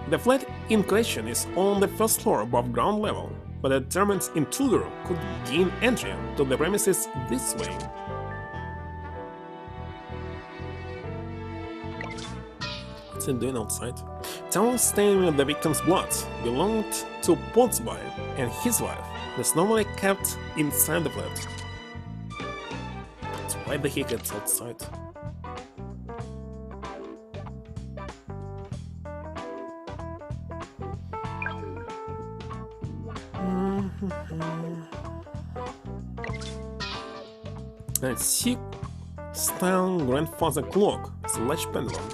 The flat in question is on the first floor above ground level, but a determined intruder could gain entry to the premises this way. What's it doing outside? Towel stained with the victim's blood belonged to Pottsboy and his wife. It's normally kept inside the flat. But why the heck it's outside? A Sikh-style grandfather clock / pendulum.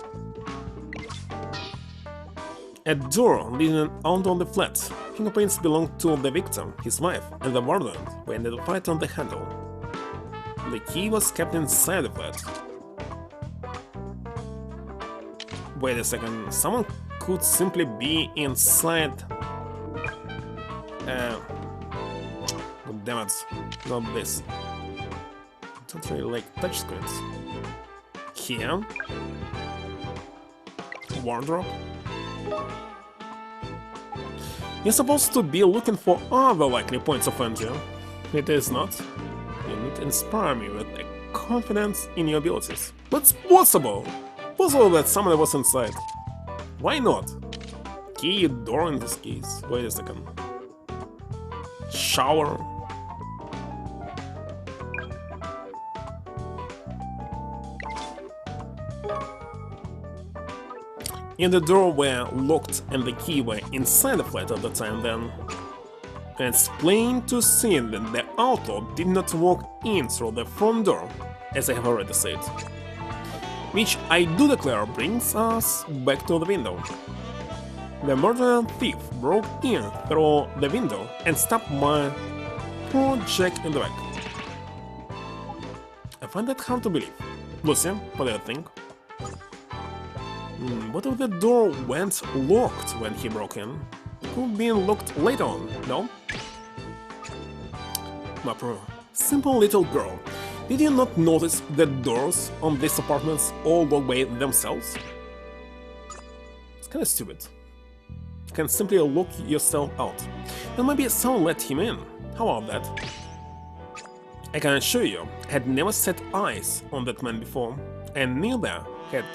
A door leading out on the flat. Fingerprints belong to the victim, his wife, and the warden were identified on the handle. The key was kept inside the flat. Wait a second, someone could simply be inside. God damn it, not this. I don't really like touchscreens. Here. Wardrobe. You're supposed to be looking for other likely points of entry. It is not. You need to inspire me with a confidence in your abilities. But it's possible! Possible that someone was inside. Why not? Key door in this case. Wait a second. Shower. If the door were locked and the key were inside the flat at the time, then it's plain to see that the outlaw did not walk in through the front door, as I have already said. Which I do declare brings us back to the window. The murderer thief broke in through the window and stabbed my poor Jack in the back. I find that hard to believe. Lucy, what do you think? What if the door went locked when he broke in? It could have been locked later on, no? My poor, simple little girl, did you not notice the doors on these apartments all lock by themselves? It's kinda stupid. You can simply lock yourself out. And maybe someone let him in. How about that? I can assure you, I had never set eyes on that man before, and neither had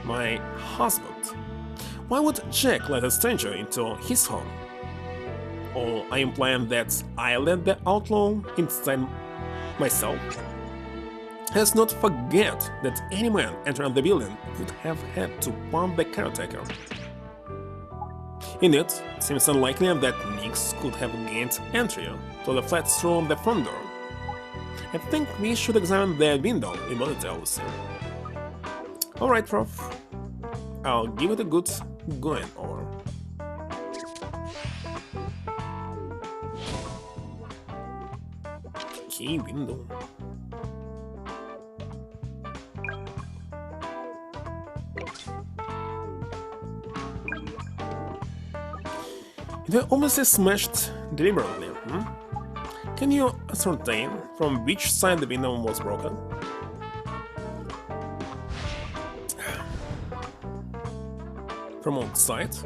my husband. Why would Jack let a stranger into his home? Or are you implying that I let the outlaw inside myself? Let's not forget that any man entering the building would have had to pump the caretaker. Indeed, it seems unlikely that Nix could have gained entry to the flat through the front door. I think we should examine the window in more detail. Alright, Prof. I'll give it a good going over. Key window. They obviously smashed deliberately. Can you ascertain from which side the window was broken? From outside?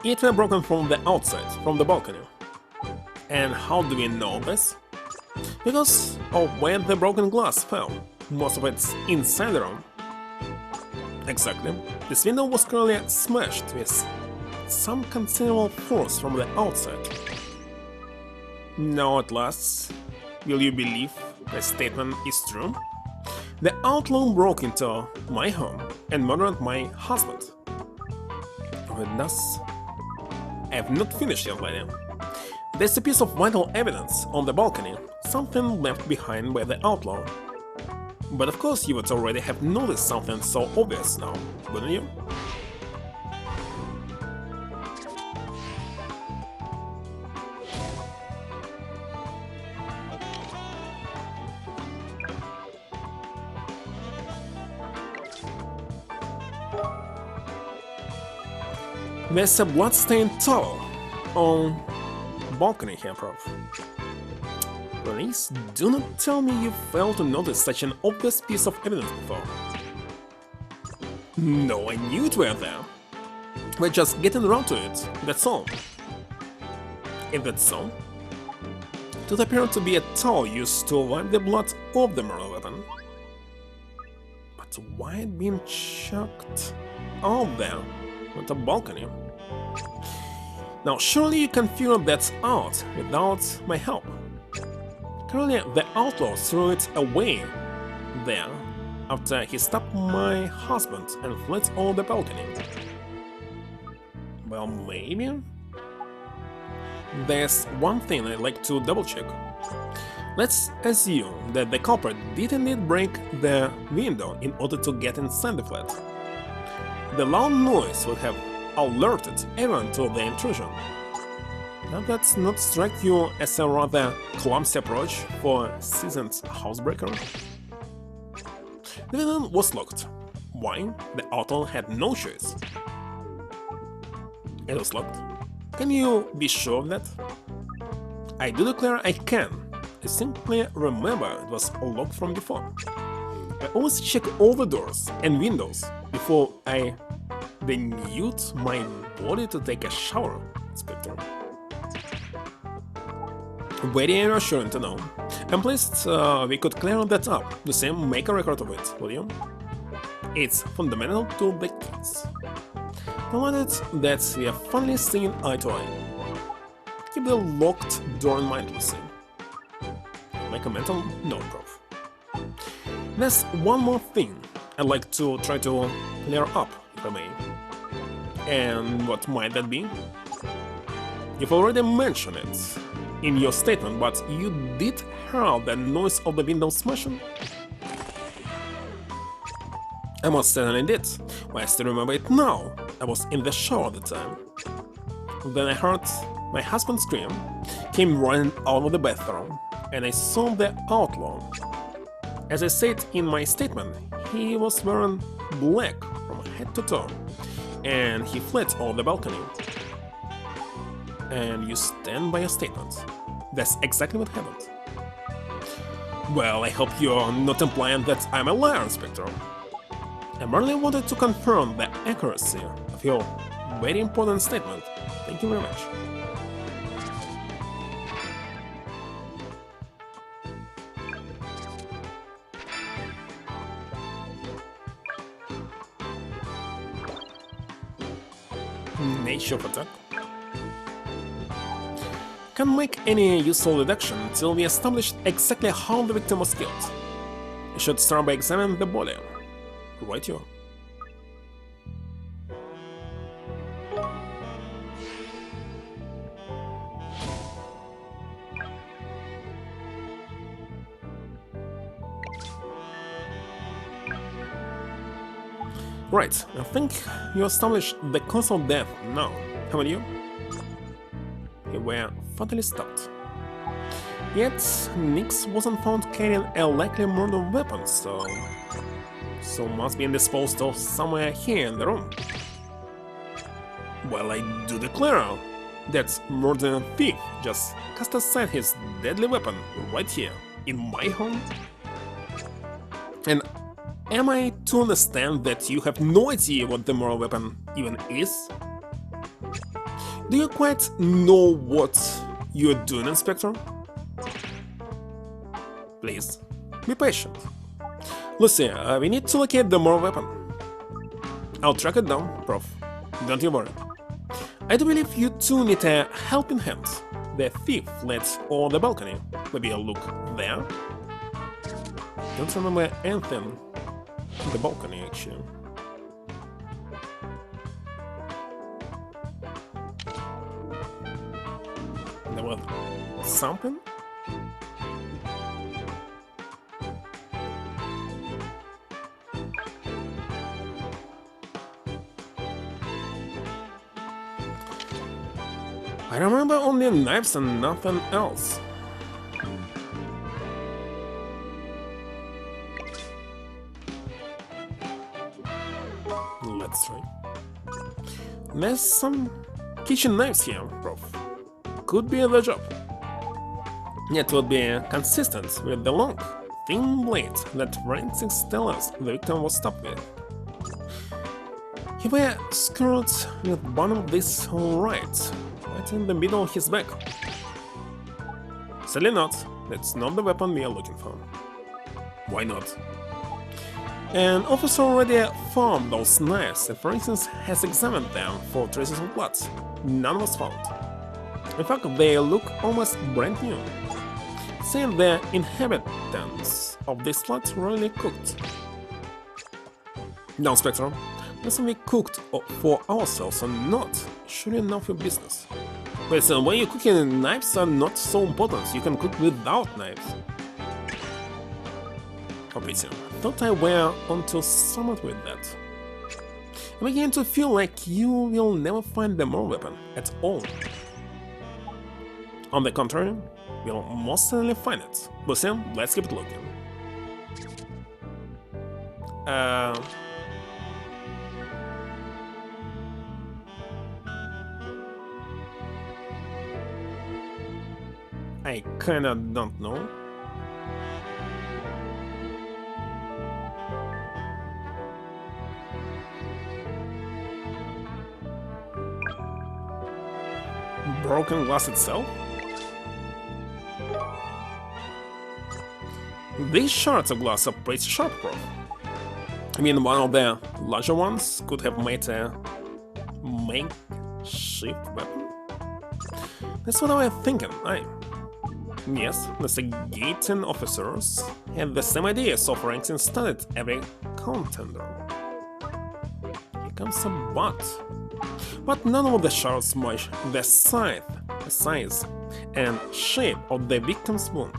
It was broken from the outside, from the balcony. And how do we know this? Because of where the broken glass fell, most of it's inside the room. Exactly. This window was clearly smashed with some considerable force from the outside. Now at last, will you believe the statement is true? The outlaw broke into my home and murdered my husband. And thus, I have not finished yet, lady. There's a piece of vital evidence on the balcony, something left behind by the outlaw. But of course you would already have noticed something so obvious now, wouldn't you? There's a blood-stained towel on balcony here, Prof. Please do not tell me you failed to notice such an obvious piece of evidence before. No, I knew it were there. We're just getting around to it, that's all. If that's so, it appeared to be a towel used to wipe the blood off the murder weapon. But why it being chucked out there on the balcony? Now surely you can figure that out without my help. Clearly the outlaw threw it away there after he stabbed my husband and fled on the balcony. Well, maybe? There's one thing I'd like to double-check. Let's assume that the culprit did indeed break the window in order to get inside the flat. The loud noise would have alerted everyone to the intrusion. Now that's not strike you as a rather clumsy approach for a seasoned housebreaker? The window was locked. Why? The outlaw had no choice. It was locked. Can you be sure of that? I do declare I can. I simply remember it was locked from before. I always check all the doors and windows before I denuded my body to take a shower, Inspector. Very reassuring to know. I'm pleased we could clear that up. The same, make a record of it, will you? It's fundamental to the case. Provided that we are finally seeing eye to eye. Keep the locked door in mind, Lucy. Make a mental note, Prof. There's one more thing I'd like to try to clear up, if I may. And what might that be? You've already mentioned it in your statement, but you did hear the noise of the window smashing? I most certainly did. Well, I still remember it now. I was in the shower at the time. Then I heard my husband scream, came running out of the bathroom, and I saw the outlaw. As I said in my statement, he was wearing black from head to toe, and he fled off the balcony. And you stand by your statement. That's exactly what happened. Well, I hope you're not implying that I'm a liar, Inspector. I merely wanted to confirm the accuracy of your very important statement. Thank you very much. Nature of attack. Can't make any useful deduction until we establish exactly how the victim was killed. We should start by examining the body. Right here. Right, I think you established the cause of death now, haven't you? He were fatally stabbed. Yet, Nix wasn't found carrying a likely murder weapon, so so must be disposed of somewhere here in the room. Well, I do declare that murdering thief just cast aside his deadly weapon right here, in my home. And am I to understand that you have no idea what the murder weapon even is? Do you quite know what you're doing, Inspector? Please, be patient. Lucy, we need to locate the murder weapon. I'll track it down, Prof. Don't you worry. I do believe you two need a helping hand. The thief fled on the balcony. Maybe a look there? Don't remember anything on the balcony, actually. There was something? I remember only knives and nothing else. Let's try. There's some kitchen knives here, Prof. Could be the job. It would be consistent with the long, thin blade that forensics tell us the victim was stabbed with. He were skewered with one of these right in the middle of his back. Sadly not, that's not the weapon we are looking for. Why not? An officer already found those knives and forensics has examined them for traces of blood. None was found. In fact, they look almost brand new. Saying the inhabitants of this flat really cooked. Now, Inspector, listen, we cooked for ourselves or not, surely enough your business. But when you're cooking, knives are not so important, you can cook without knives. Oh, pretty. I thought I were onto somewhat with that. I'm beginning to feel like you will never find the murder weapon at all. On the contrary, we'll most certainly find it. Lucy, let's keep it looking. I kinda don't know. Broken glass itself? These shards of glass are pretty sharp, Prof. I mean, one of the larger ones could have made a makeshift weapon. That's what I was thinking. Yes, the investigating officers had the same idea, so forensics studied every contender. Here comes a but none of the shards match the size and shape of the victim's wound.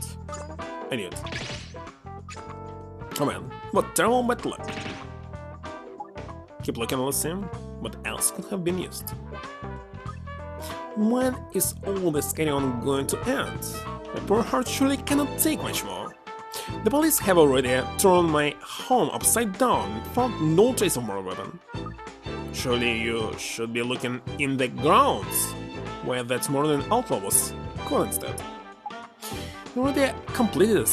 I knew it. Oh man, what terrible bad luck. Keep looking at the same. What else could have been used? When is all this carry on going to end? My poor heart surely cannot take much more. The police have already turned my home upside down and found no trace of murder weapon. Surely you should be looking in the grounds, where that murdering outlaw was caught instead. You already completed a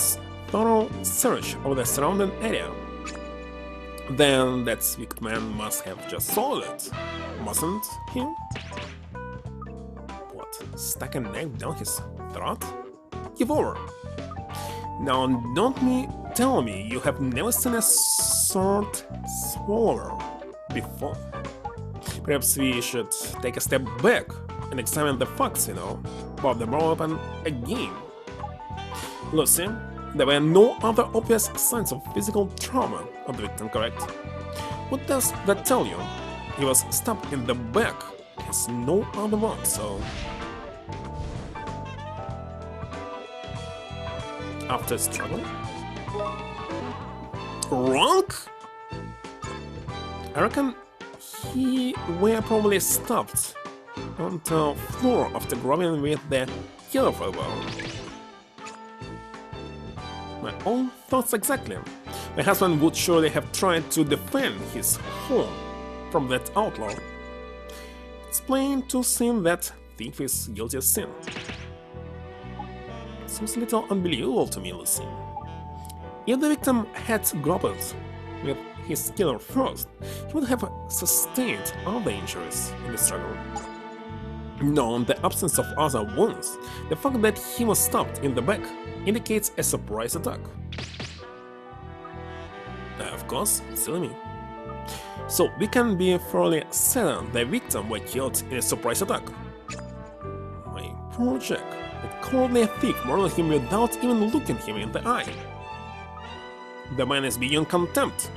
thorough search of the surrounding area. Then that wicked man must have just sold it, mustn't he? What, stuck a knife down his throat? Give over. Now don't tell me you have never seen a sword swallower before. Perhaps we should take a step back and examine the facts, about the murder weapon again. Lucy, there were no other obvious signs of physical trauma of the victim, correct? What does that tell you? He was stabbed in the back. There's no other one, so... After struggle? Wrong? I reckon he were probably stabbed on the floor after grabbing with the killer for a while. My own thoughts exactly. My husband would surely have tried to defend his home from that outlaw. It's plain to see that thief is guilty as sin. It seems a little unbelievable to me, Lucy. If the victim had grappled with his killer first, he would have sustained other injuries in the struggle. No, the absence of other wounds, the fact that he was stabbed in the back, indicates a surprise attack. Of course, silly me. So we can be fairly certain the victim was killed in a surprise attack. My poor Jack, that cowardly thief murdered him without even looking him in the eye. The man is beyond contempt.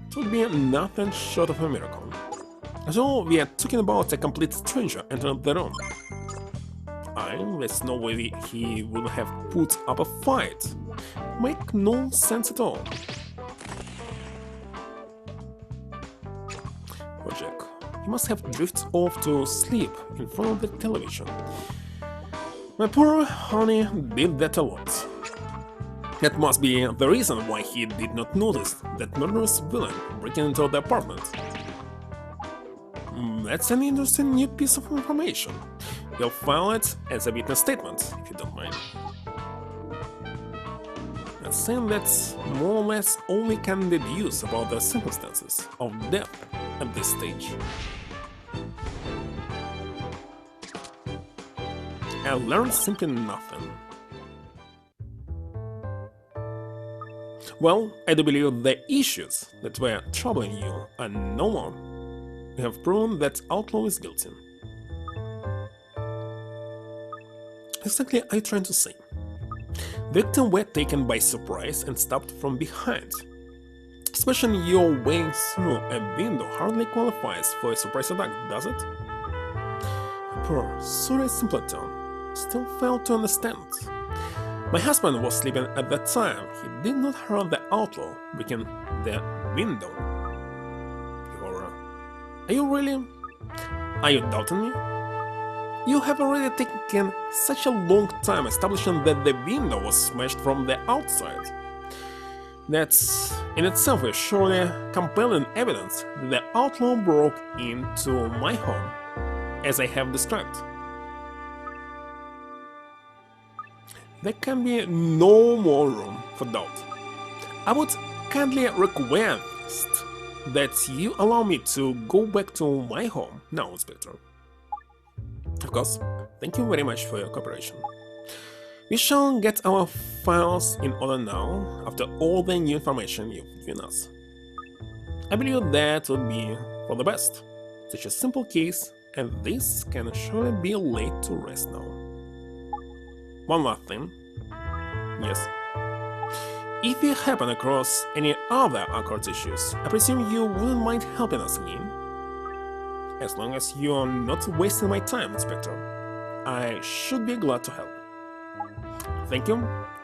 It would be nothing short of a miracle. So we are talking about a complete stranger entering the room. There's no way he would have put up a fight. Make no sense at all. Poor Jack. He must have drifted off to sleep in front of the television. My poor honey did that a lot. That must be the reason why he did not notice that murderous villain breaking into the apartment. That's an interesting new piece of information. We'll file it as a witness statement, if you don't mind. I'd say that's more or less all we can deduce about the circumstances of death at this stage. I learned simply nothing. Well, I do believe the issues that were troubling you are no more. You have proven that outlaw is guilty. Exactly are you trying to say? Victims were taken by surprise and stabbed from behind. Especially your way through a window hardly qualifies for a surprise attack, does it? Poor, sorry simpleton, still failed to understand. My husband was sleeping at that time. He did not hear the outlaw breaking the window. Are you really? Are you doubting me? You have already taken such a long time establishing that the window was smashed from the outside. That's in itself is surely compelling evidence that the outlaw broke into my home, as I have described. There can be no more room for doubt. I would kindly request that you allow me to go back to my home now, Inspector. Of course, thank you very much for your cooperation. We shall get our files in order now, after all the new information you've given us. I believe that would be for the best. Such a simple case, and this can surely be laid to rest now. One last thing. Yes. If you happen across any other awkward issues, I presume you wouldn't mind helping us again? As long as you're not wasting my time, Inspector, I should be glad to help. Thank you,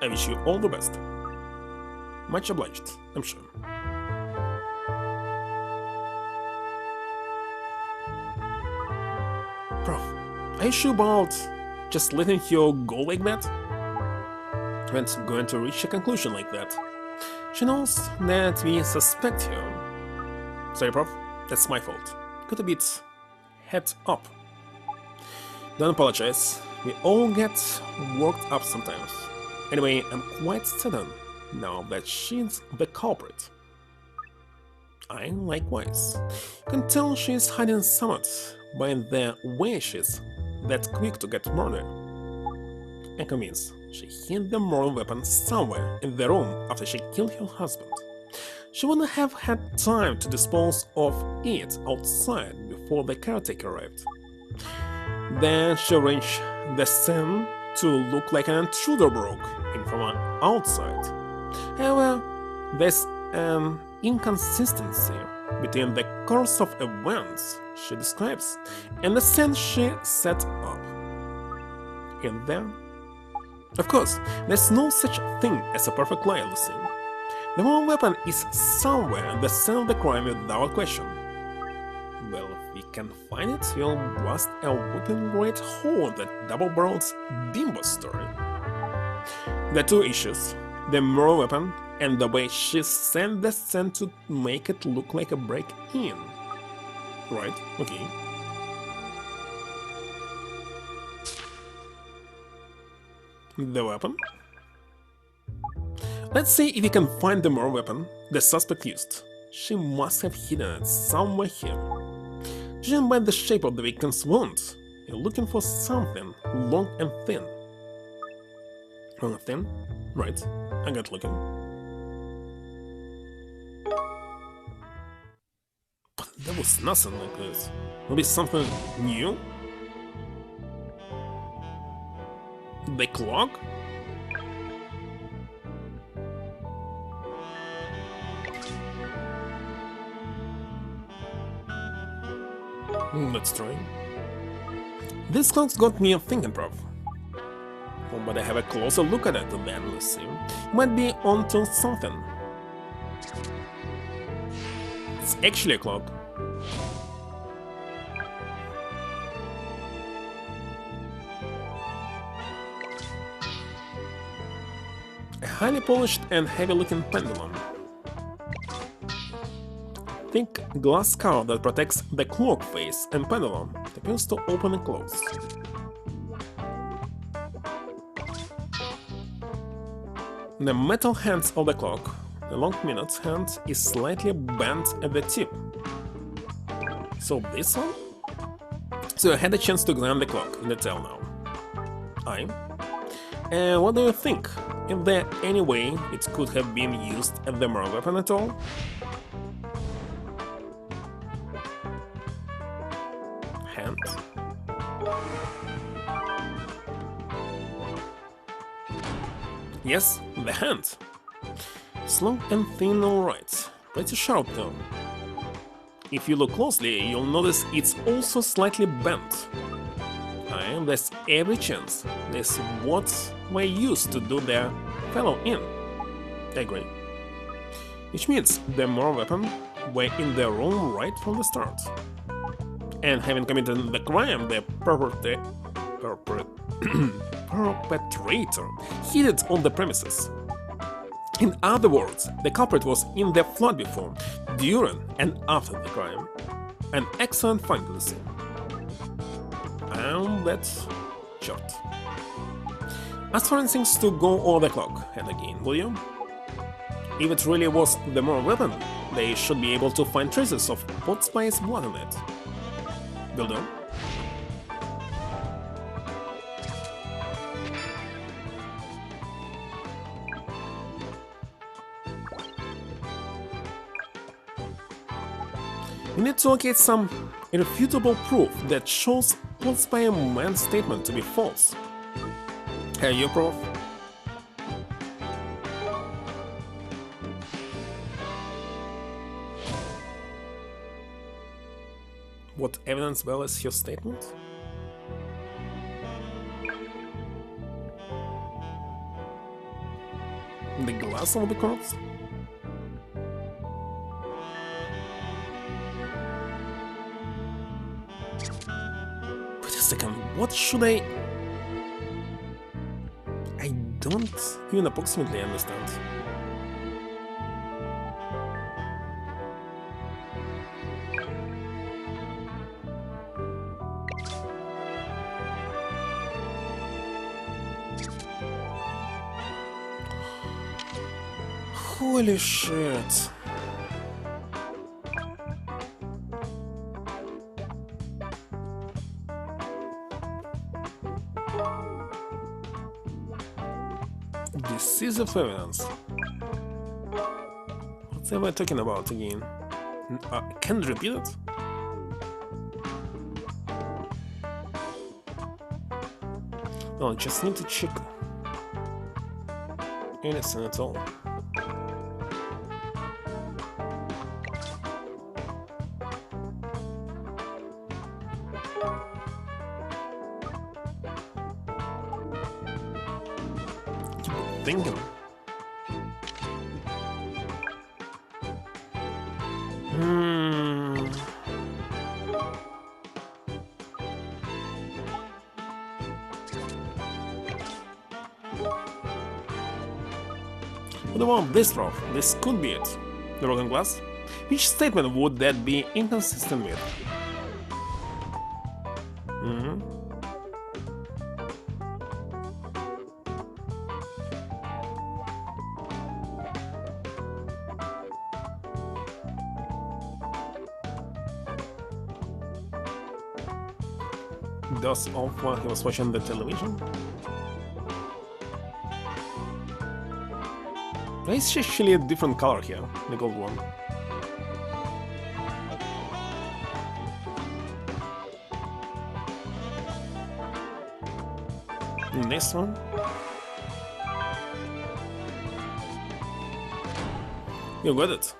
I wish you all the best. Much obliged, I'm sure. Prof, are you sure about just letting you go like that? When going to reach a conclusion like that? She knows that we suspect her. Sorry, Prof, that's my fault. Got a bit head up. Don't apologize, we all get worked up sometimes. Anyway, I'm quite certain now that she's the culprit. I likewise. You can tell she's hiding somewhat by the way she's that quick to get murdered. I'm convinced she hid the murder weapon somewhere in the room after she killed her husband. She wouldn't have had time to dispose of it outside before the caretaker arrived. Then she arranged the scene to look like an intruder broke in from outside. However, there's an inconsistency between the course of events she describes and the scene she set up. And then, of course, there's no such thing as a perfect lie, Lucy. The murder weapon is somewhere at the scene of the crime without question. Well, if we can find it, we'll blast a whooping great hole in that double-barreled bimbo story. The two issues, the murder weapon and the way she sent the scent to make it look like a break-in. Right, okay. The weapon? Let's see if we can find the more weapon the suspect used. She must have hidden it somewhere here. Judging by the shape of the victim's wound, you're looking for something long and thin. Long and thin? Right, I got looking. But there was nothing like this. Maybe something new? The clock? Let's try. This clock's got me thinking, prof. But I have a closer look at it, then let's see. Might be onto something. It's actually a clock. A highly polished and heavy-looking pendulum. Thick glass cover that protects the clock face and pendulum that appears to open and close. The metal hands of the clock, the long minutes hand, is slightly bent at the tip. So this one? So I had a chance to examine the clock in detail now. What do you think? Is there any way it could have been used as the murder weapon at all? Hand? Yes, the hand. It's long and thin, alright. Pretty sharp though. If you look closely, you'll notice it's also slightly bent. And there's every chance this what were used to do their fellow in. I agree. Which means the murder weapon were in their own right from the start. And having committed the crime, the perpetrator hid it on the premises. In other words, the culprit was in the flood before, during, and after the crime. An excellent fantasy. And that's short. As for instincts to go over the clock, and again, will you? If it really was the murder weapon, they should be able to find traces of Pot Spy's blood on it. Will do. We need to locate some irrefutable proof that shows Pot Spy man's statement to be false. Have you, Prof? What evidence validates your statement? The glass of the corpse? Wait a second, what should I don't even approximately understand. Holy shit. Decisive evidence. What am I talking about again? Can you repeat it? No, I just need to check anything at all. Thinking. What about this proof? This could be it. The broken glass? Which statement would that be inconsistent with? Does off while he was watching the television? It's actually a different color here, the gold one. And this one? You got it.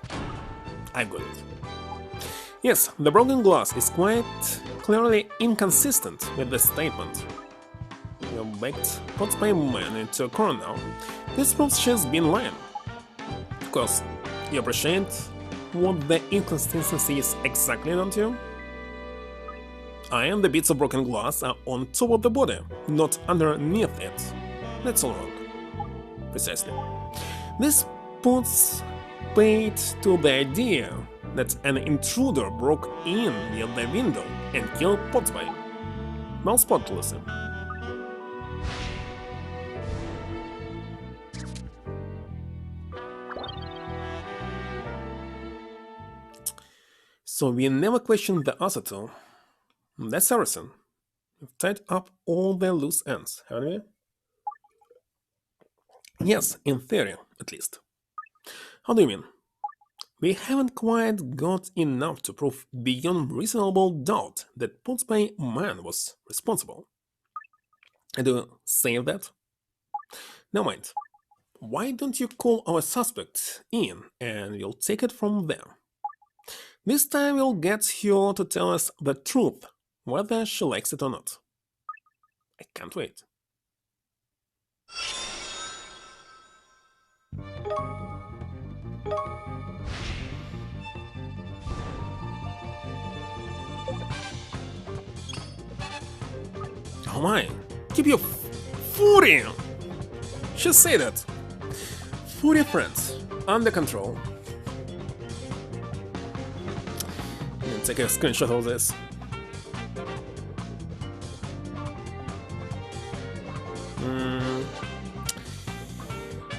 I got it. Yes, the broken glass is quite clearly inconsistent with the statement. You backed pots by man into a corner now. This proves she's been lying. Of course, you appreciate what the inconsistency is exactly, don't you? And the bits of broken glass are on top of the body, not underneath it. That's all wrong. Precisely. This puts paid to the idea that an intruder broke in near the window and killed Potspy. Well spotted, Lucy. So we never questioned the other two. That's everything. We've tied up all the loose ends, haven't we? Yes, in theory, at least. How do you mean? We haven't quite got enough to prove beyond reasonable doubt that Potspy man was responsible. And do you say that? Never mind. Why don't you call our suspect in and we'll take it from there? This time we'll get her to tell us the truth, whether she likes it or not. I can't wait. Oh my, keep your fury! She said that. Fury friends, under control. Take a screenshot of this.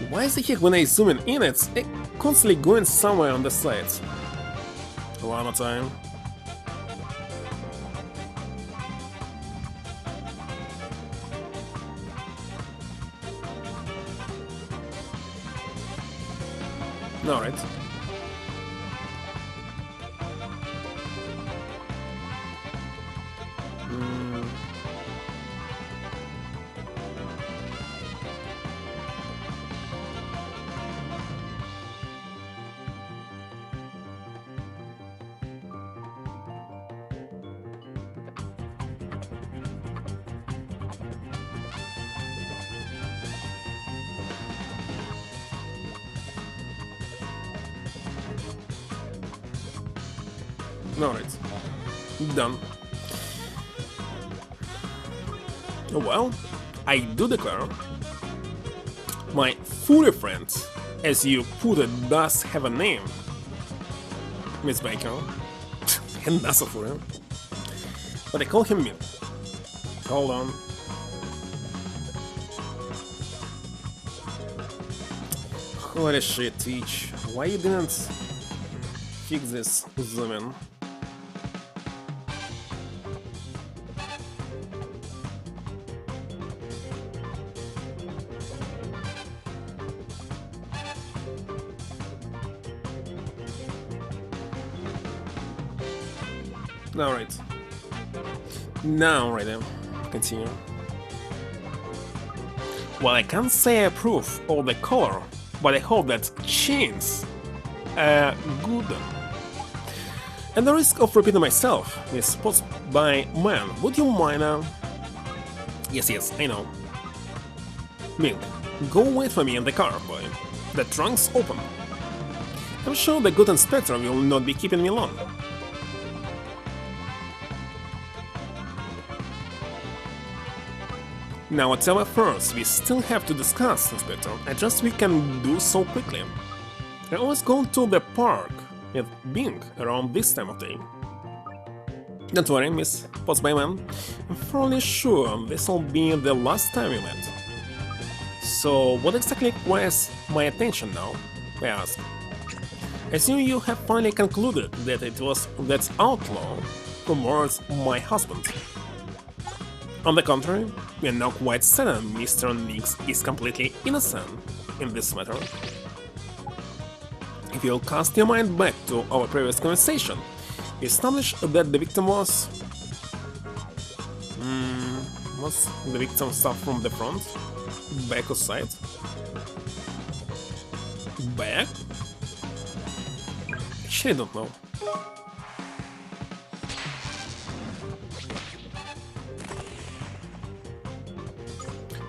Why is the heck when I zoom in it's constantly going somewhere on the side? One more time. Alright. Alright. Done. Well, I do declare my furry friend, as you put it, does have a name. Miss Baker. And that's a furry. But I call him Min. Hold on. Holy shit, Teach. Why you didn't fix this zoom in? Alright. Now, right then. Continue. Well, I can't say I approve of the color, but I hope that chains are good. And the risk of repeating myself is posed by man. Would you mind? Yes, I know. Ming, go wait for me in the car, boy. The trunk's open. I'm sure the good inspector will not be keeping me long. Now whatever first we still have to discuss, Inspector, I just we can do so quickly. I always go to the park with Bing around this time of day. Don't worry, Miss Postbayman, I'm fairly sure this'll be the last time we met. So what exactly requires my attention now? I ask. I assume you have finally concluded that it was that outlaw who murdered my husband. On the contrary, we are now quite certain Mr. Nix is completely innocent in this matter. If you'll cast your mind back to our previous conversation, we established that the victim was... was the victim start from the front? Back or side? Back? Actually, I don't know.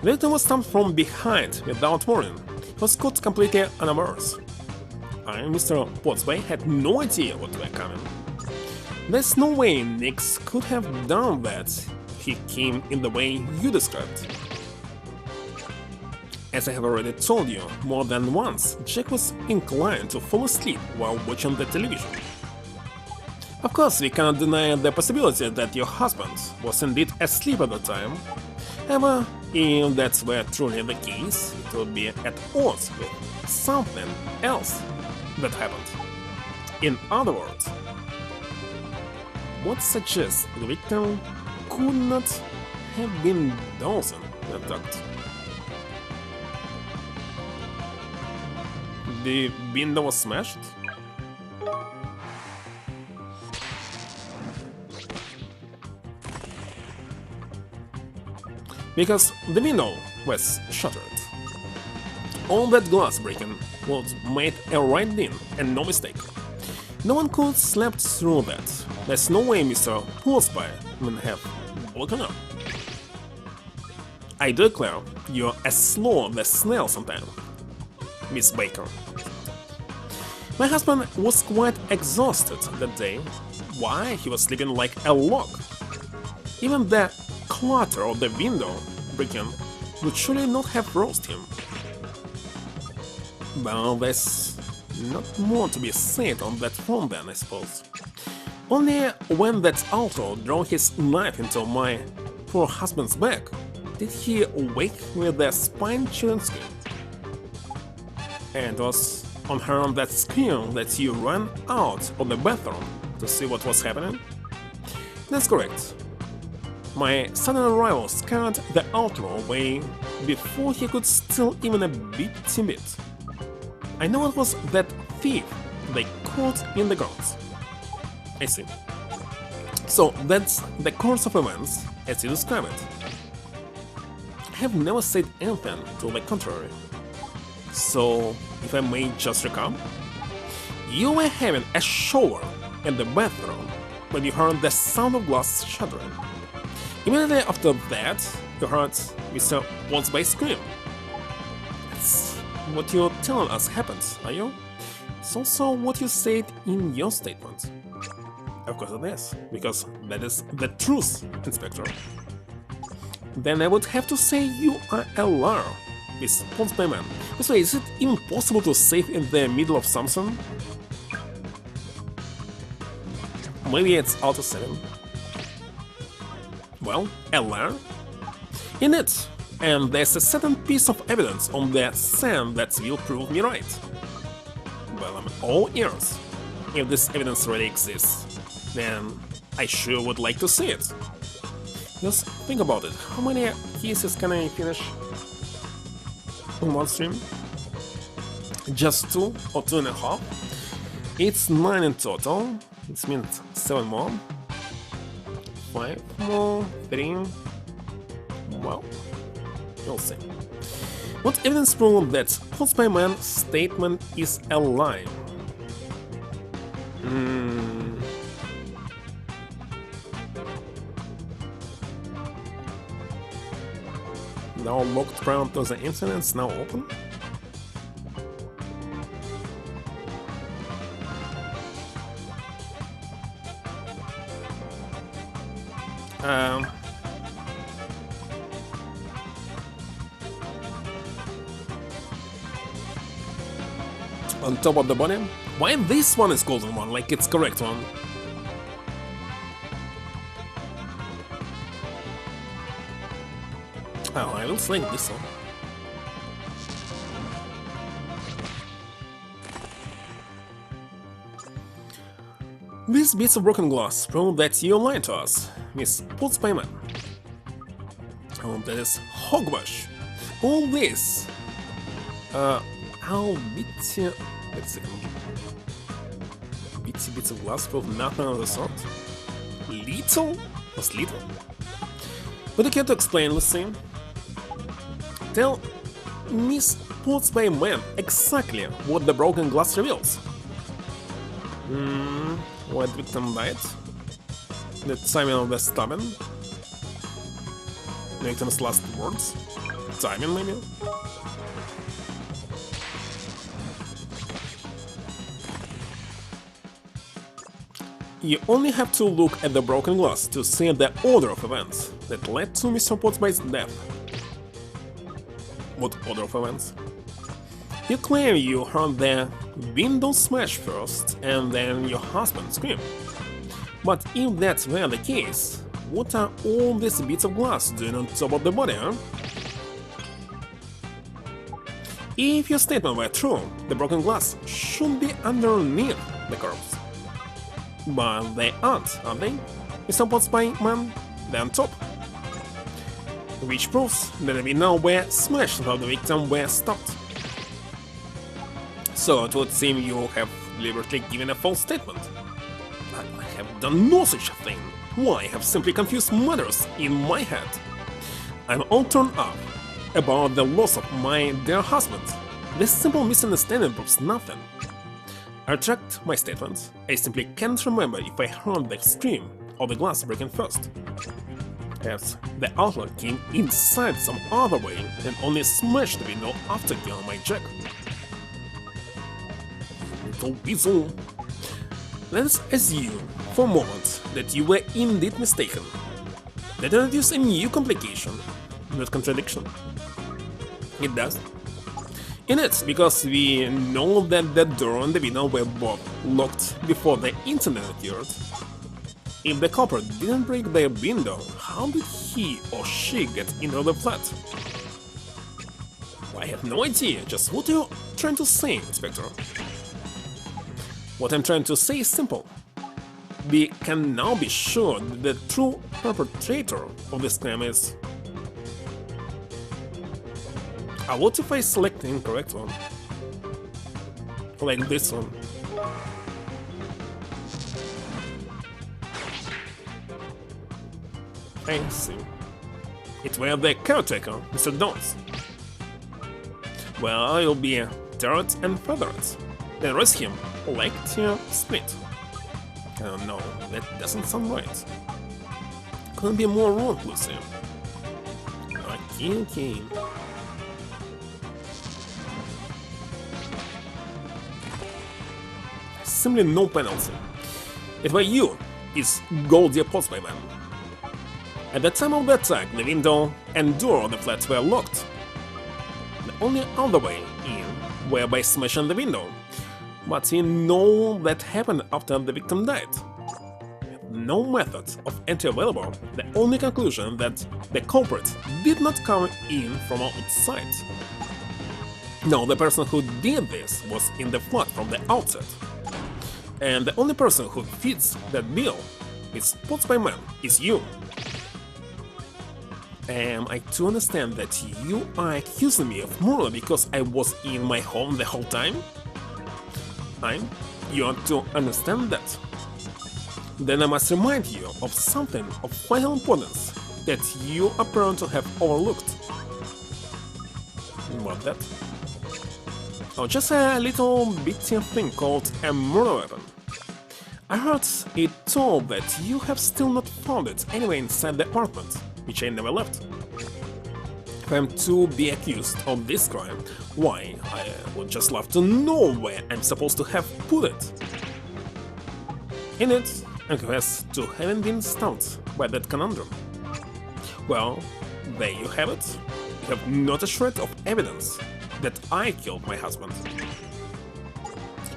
The victim was stabbed from behind without warning. He was caught completely unawares. I, Mr. Pottsbay, had no idea what were coming. There's no way Nix could have done that if he came in the way you described. As I have already told you more than once, Jack was inclined to fall asleep while watching the television. Of course, we cannot deny the possibility that your husband was indeed asleep at the time. However, if that were truly the case, it would be at odds with something else that happened. In other words, what suggests the victim could not have been Dawson attacked? The window was smashed? Because the window was shattered. All that glass breaking was made a right in and no mistake. No one could slap through that. There's no way Mr. Pottsbay would have woken up. I declare you're as slow as snail sometimes, Miss Baker. My husband was quite exhausted that day. Why, he was sleeping like a log. Even the clatter of the window breaking would surely not have roused him. Well, there's not more to be said on that front then, I suppose. Only when that outlaw drove his knife into my poor husband's back did he wake with a spine-chilling scream. And it was on hearing that scream that you ran out of the bathroom to see what was happening? That's correct. My sudden arrival scared the outlaw away before he could steal even a bitty bit. I know it was that thief they caught in the grounds. I see. So that's the course of events as you describe it. I have never said anything to the contrary. So, if I may just recap, you were having a shower in the bathroom when you heard the sound of glass shattering. Immediately after that, you heard Mr. Pottsbay scream. That's what you're telling us happened, are you? It's also what you said in your statement. Of course it is, because that is the truth, Inspector. Then I would have to say you are a liar, Miss Pottsbayman. This way, is it even possible to save in the middle of something? Maybe it's Auto 7. Well, a liar? In it, and there's a certain piece of evidence on the sand that will prove me right. Well, I'm all ears. If this evidence really exists, then I sure would like to see it. Just think about it, how many cases can I finish in one stream? Just 2 or 2.5? It's 9 in total, it means 7 more. 5 more, 3... well, we'll see. What evidence proves that Pottsbayman's statement is a lie? Now locked round to the incidents now open? on top of the body. Why this one is golden one, like it's correct one? Oh, I will select this one. These bits of broken glass prove that you lied to us, Miss Putzpayman. Oh, that is hogwash. All this. I'll bitty. Wait a second. Bitty bits of glass prove nothing of the sort. Little? Was little? Would you care to explain, Lucy? Tell Miss Putzpayman exactly what the broken glass reveals. What victim died? The timing of the stabbing? The victim's last words? Timing, maybe? You only have to look at the broken glass to see the order of events that led to Mr. Putzpay's death. What order of events? You claim you heard the window smash first and then your husband scream. But if that were the case, what are all these bits of glass doing on top of the body, huh? If your statement were true, the broken glass should be underneath the corpse. But they aren't, are they? Mr. Putzpayman, they're on top. Which proves that the window were smashed while the victim were stopped. So it would seem you have deliberately given a false statement. I have done no such a thing. Why, I have simply confused matters in my head. I'm all turned up about the loss of my dear husband. This simple misunderstanding proves nothing. I retract my statement. I simply can't remember if I heard the scream or the glass breaking first. Perhaps the outlet came inside some other way and only smashed the window after killing my Jack. Little weasel. Let's assume for a moment that you were indeed mistaken. That introduces a new complication, not contradiction. It does. In it, because we know that the door and the window were both locked before the incident occurred. If the culprit didn't break the window, how did he or she get into the flat? I have no idea, just what are you trying to say, Inspector? What I'm trying to say is simple. We can now be sure that the true perpetrator of this crime is... what if I select the incorrect one? Like this one. I see. It were the caretaker, Mr. Dawes. Well, I'll be tarred and feathered. Then raise him, like to split. No, that doesn't sound right. Couldn't be more wrong, Lucy. Okay. Simply no penalty. If were you, it's Goldie Putzpayman. At the time of the attack, the window and door of the flat were locked. The only other way in were by smashing the window. But we know that happened after the victim died. No method of entry available, the only conclusion that the culprit did not come in from outside. No, the person who did this was in the flat from the outset. And the only person who fits that bill is Putzpayman, is you. Am I to understand that you are accusing me of murder because I was in my home the whole time? You are to understand that? Then I must remind you of something of vital importance that you appear to have overlooked. What that? Oh, just a little bitty thing called a murder weapon. I heard it told that you have still not found it anywhere inside the apartment, which I never left. If I'm to be accused of this crime, why, I would just love to know where I'm supposed to have put it. In it, I confess to having been stumped by that conundrum. Well, there you have it. You have not a shred of evidence that I killed my husband.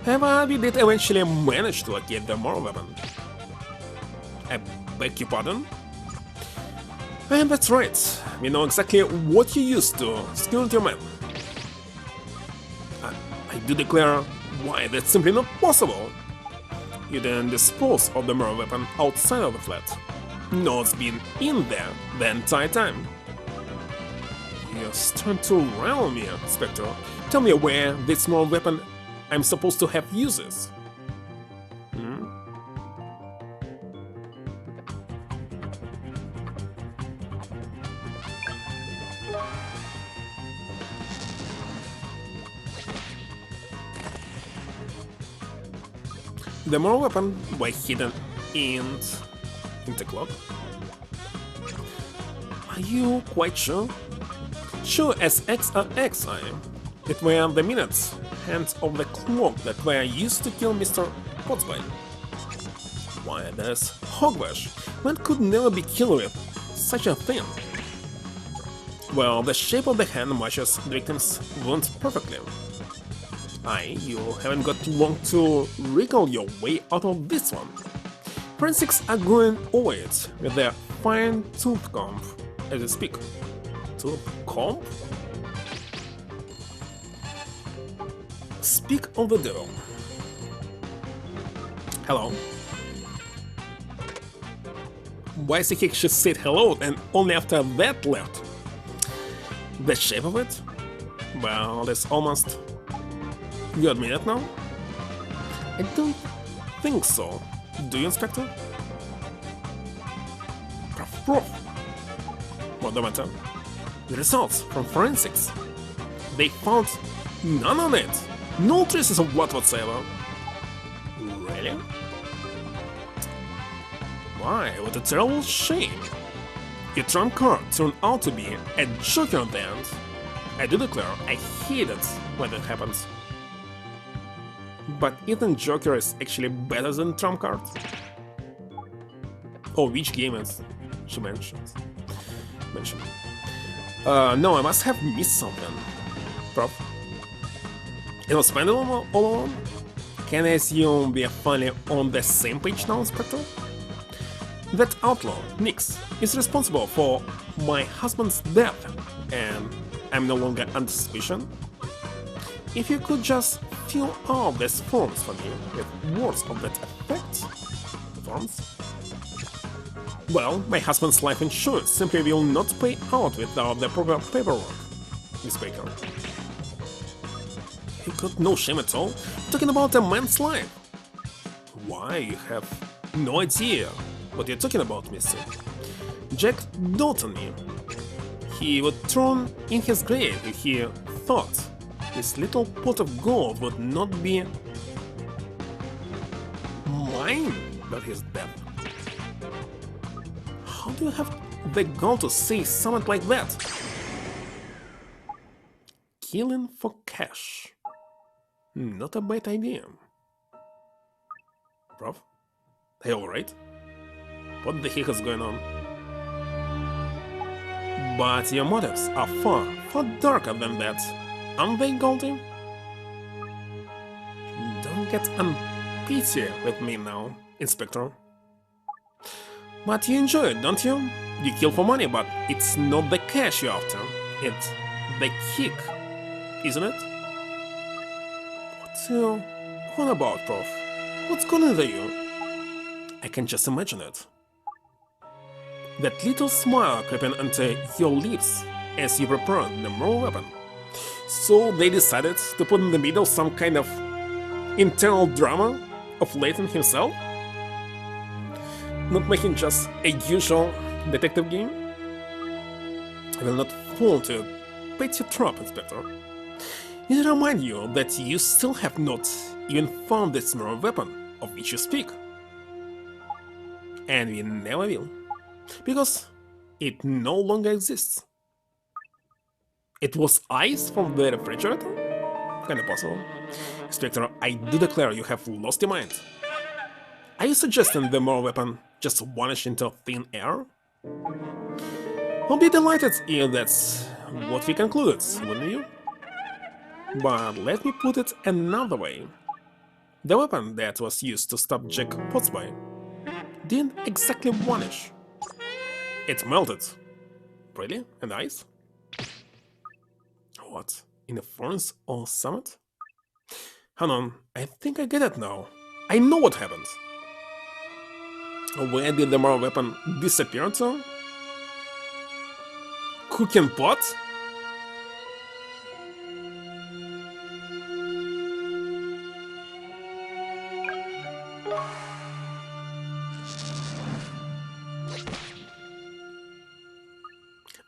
However, we did eventually manage to locate the moral weapon. I beg your pardon? And that's right, we know exactly what you used to security man. I do declare, why that's simply not possible. You then dispose of the moral weapon outside of the flat. No, it's been in there the entire time. You're starting to rile me, Spectre. Tell me where this moral weapon I'm supposed to have uses. The moral weapon was hidden in the clock. Are you quite sure? Sure as X are X, I am. It were the minutes hands of the clock that were used to kill Mr. Pottsville. Why, there's hogwash. Man could never be killed with such a thing. Well, the shape of the hand matches the victim's wounds perfectly. You haven't got long to wriggle your way out of this one. Forensics are going over it with their fine tooth comb as they speak. Tooth comb? Speak of the devil. Hello. Why is he should said hello and only after that left? The shape of it? Well, that's almost... You admit it now? I don't think so. Do you, Inspector? Prof. What the matter? The results from forensics. They found none on it. No traces of blood whatsoever. Really? Why, what a terrible shame. Your trump card turned out to be a joker at the end. I do declare I hate it when that happens. But isn't Joker is actually better than trump card? Oh, which game is she mentioned? No, I must have missed something. Prof. It was spent all along? Can I assume we are finally on the same page now, Inspector? That outlaw, Nix, is responsible for my husband's death, and I'm no longer under suspicion. If you could just fill out these forms for me with words of that effect. Forms? Well, my husband's life insurance simply will not pay out without the proper paperwork, Miss Baker. You got no shame at all, talking about a man's life. Why, you have no idea what you're talking about, mister. Jack doted me. He would turn in his grave if he thought this little pot of gold would not be mine about his death. How do you have the gall to say something like that? Killing for cash. Not a bad idea. Prof? Are you alright? What the heck is going on? But your motives are far, far darker than that. Aren't they, Goldie? Don't get unpity with me now, Inspector. But you enjoy it, don't you? You kill for money, but it's not the cash you're after. It's the kick, isn't it? What about, Prof? What's going on with you? I can just imagine it. That little smile creeping onto your lips as you prepared the moral weapon. So they decided to put in the middle some kind of internal drama of Layton himself? Not making just a usual detective game? I will not fall into a petty trap, Inspector. Need to remind you that you still have not even found this moral weapon of which you speak. And we never will. Because it no longer exists. It was ice from the refrigerator? Kinda possible. Inspector, I do declare you have lost your mind. Are you suggesting the moral weapon just vanished into thin air? I'll be delighted if that's what we concluded, wouldn't you? But let me put it another way. The weapon that was used to stop Jack Potsby didn't exactly vanish. It melted. Really? And ice? What? In a furnace or summit? Hang on, I think I get it now. I know what happened. Where did the Mara weapon disappear to? Cooking pot?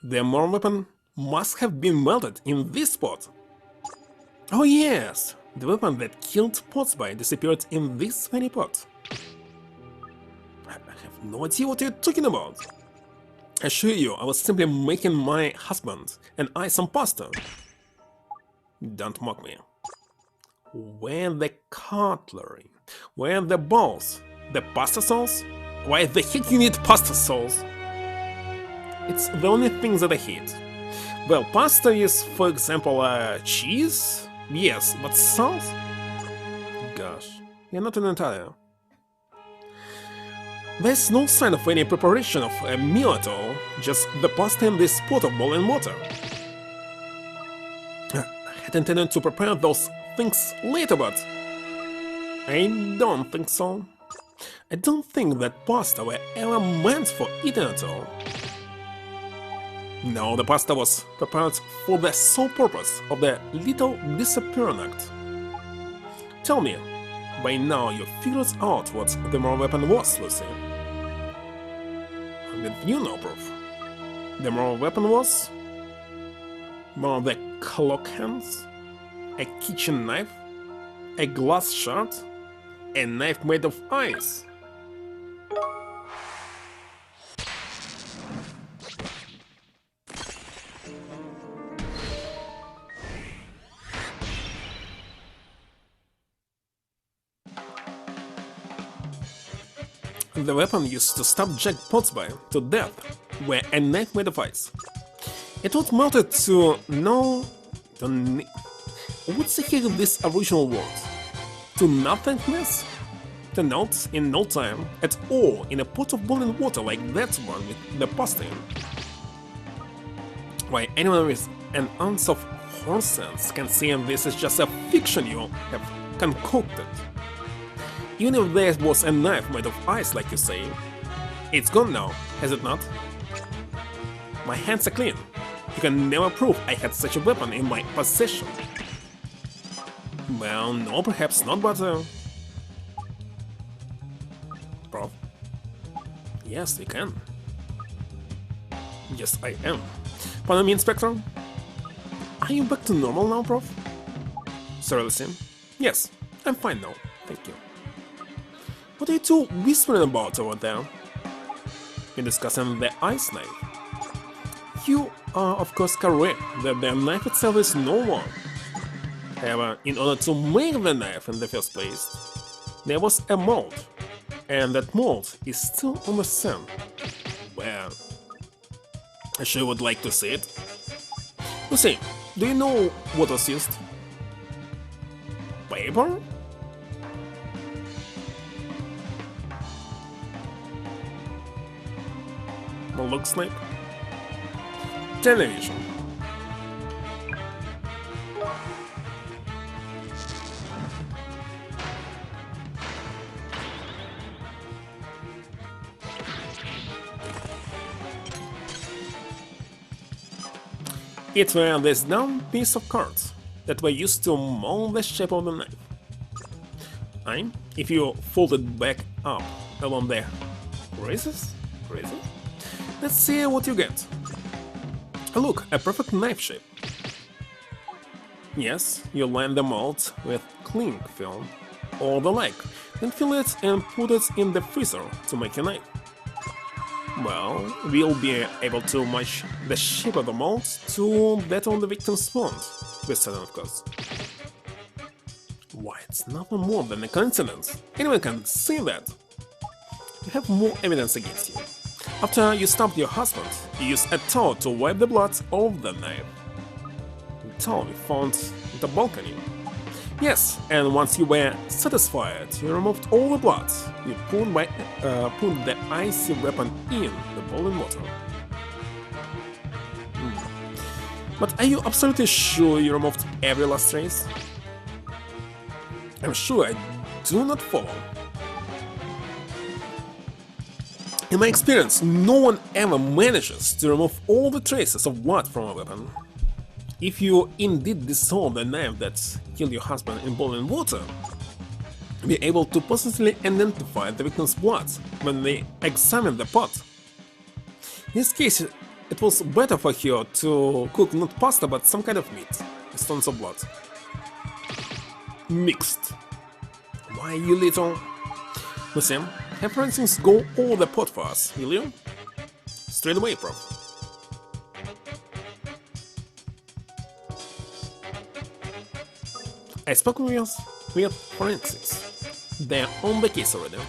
The Mara weapon must have been melted in this spot. Oh yes, the weapon that killed Potsby disappeared in this very pot. I have no idea what you're talking about. I assure you, I was simply making my husband and I some pasta. Don't mock me. Where the cutlery? Where the bowls? The pasta sauce? Why the heck you need pasta sauce? It's the only thing that I hate. Well, pasta is, for example, cheese? Yes, but sauce? Gosh, you're not an Italian. There's no sign of any preparation of a meal at all, just the pasta in this pot of boiling water. I had intended to prepare those things later, but I don't think so. I don't think that pasta were ever meant for eating at all. No, the pasta was prepared for the sole purpose of the little disappearing act. Tell me, by now you figured out what the Mara weapon was, Lucy. With you no proof. The Mara weapon was one of the clock hands, a kitchen knife, a glass shard, a knife made of ice. The weapon used to stab Jack Potsby to death were a knife made of ice. It was melted to what's the heck of this original word? To nothingness? To not in no time at all in a pot of boiling water like that one with the pasta in. Why anyone with an ounce of horse sense can say this is just a fiction you have concocted. Even if there was a knife made of ice, like you say, it's gone now, has it not? My hands are clean. You can never prove I had such a weapon in my possession. Well, no, perhaps not, but... Prof? Yes, you can. Yes, I am. Pardon me, Inspector? Are you back to normal now, Prof? Seriously? Yes, I'm fine now, thank you. What are you two whispering about over there? We're discussing the ice knife. You are of course correct that the knife itself is no one. However, in order to make the knife in the first place, there was a mold, and that mold is still on the sand. Well, I sure would like to see it. Lucy, do you know what was used? Paper? Looks like television. It were this dumb piece of cards that were used to mold the shape of the knife. And if you fold it back up along the creases? Let's see what you get. Look, a perfect knife shape. Yes, you line the mold with cling film or the like, then fill it and put it in the freezer to make a knife. Well, we'll be able to match the shape of the mold to that on the victim's wound, with certain of course. Why, it's nothing more than a coincidence. Anyone can see that. You have more evidence against you. After you stabbed your husband, you used a towel to wipe the blood off the knife. The towel we found on the balcony. Yes, and once you were satisfied, you removed all the blood. You put the icy weapon in the boiling water. But are you absolutely sure you removed every last trace? I'm sure I do not follow. In my experience, no one ever manages to remove all the traces of blood from a weapon. If you indeed dissolve the knife that killed your husband in boiling water, be able to positively identify the victim's blood when they examine the pot. In this case, it was better for her to cook not pasta but some kind of meat, with tons of blood. Mixed. Why, you little... Listen, have for instance go over the pot for us, will you? Straight away, bro. I spoke with forensics. They're on the case already.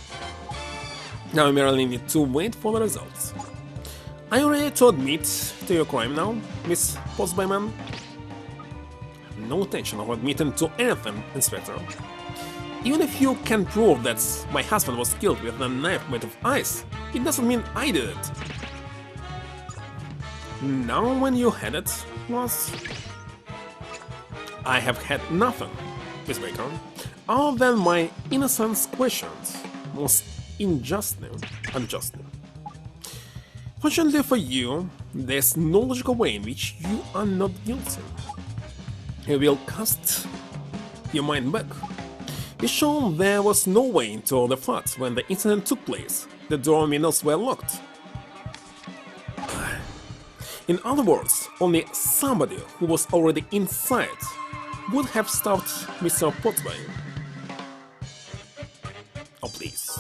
Now we merely need to wait for the results. Are you ready to admit to your crime now, Miss Postbyman? No intention of admitting to anything, Inspector. Even if you can prove that my husband was killed with a knife made of ice, it doesn't mean I did it. Now when you had it, was... I have had nothing, Miss Baker, other than my innocence questioned, most unjustly. Fortunately for you, there's no logical way in which you are not guilty. You will cast your mind back. You show there was no way into the flat when the incident took place. The door and windows were locked. In other words, only somebody who was already inside would have stopped Mr. Pottsville. Oh, please.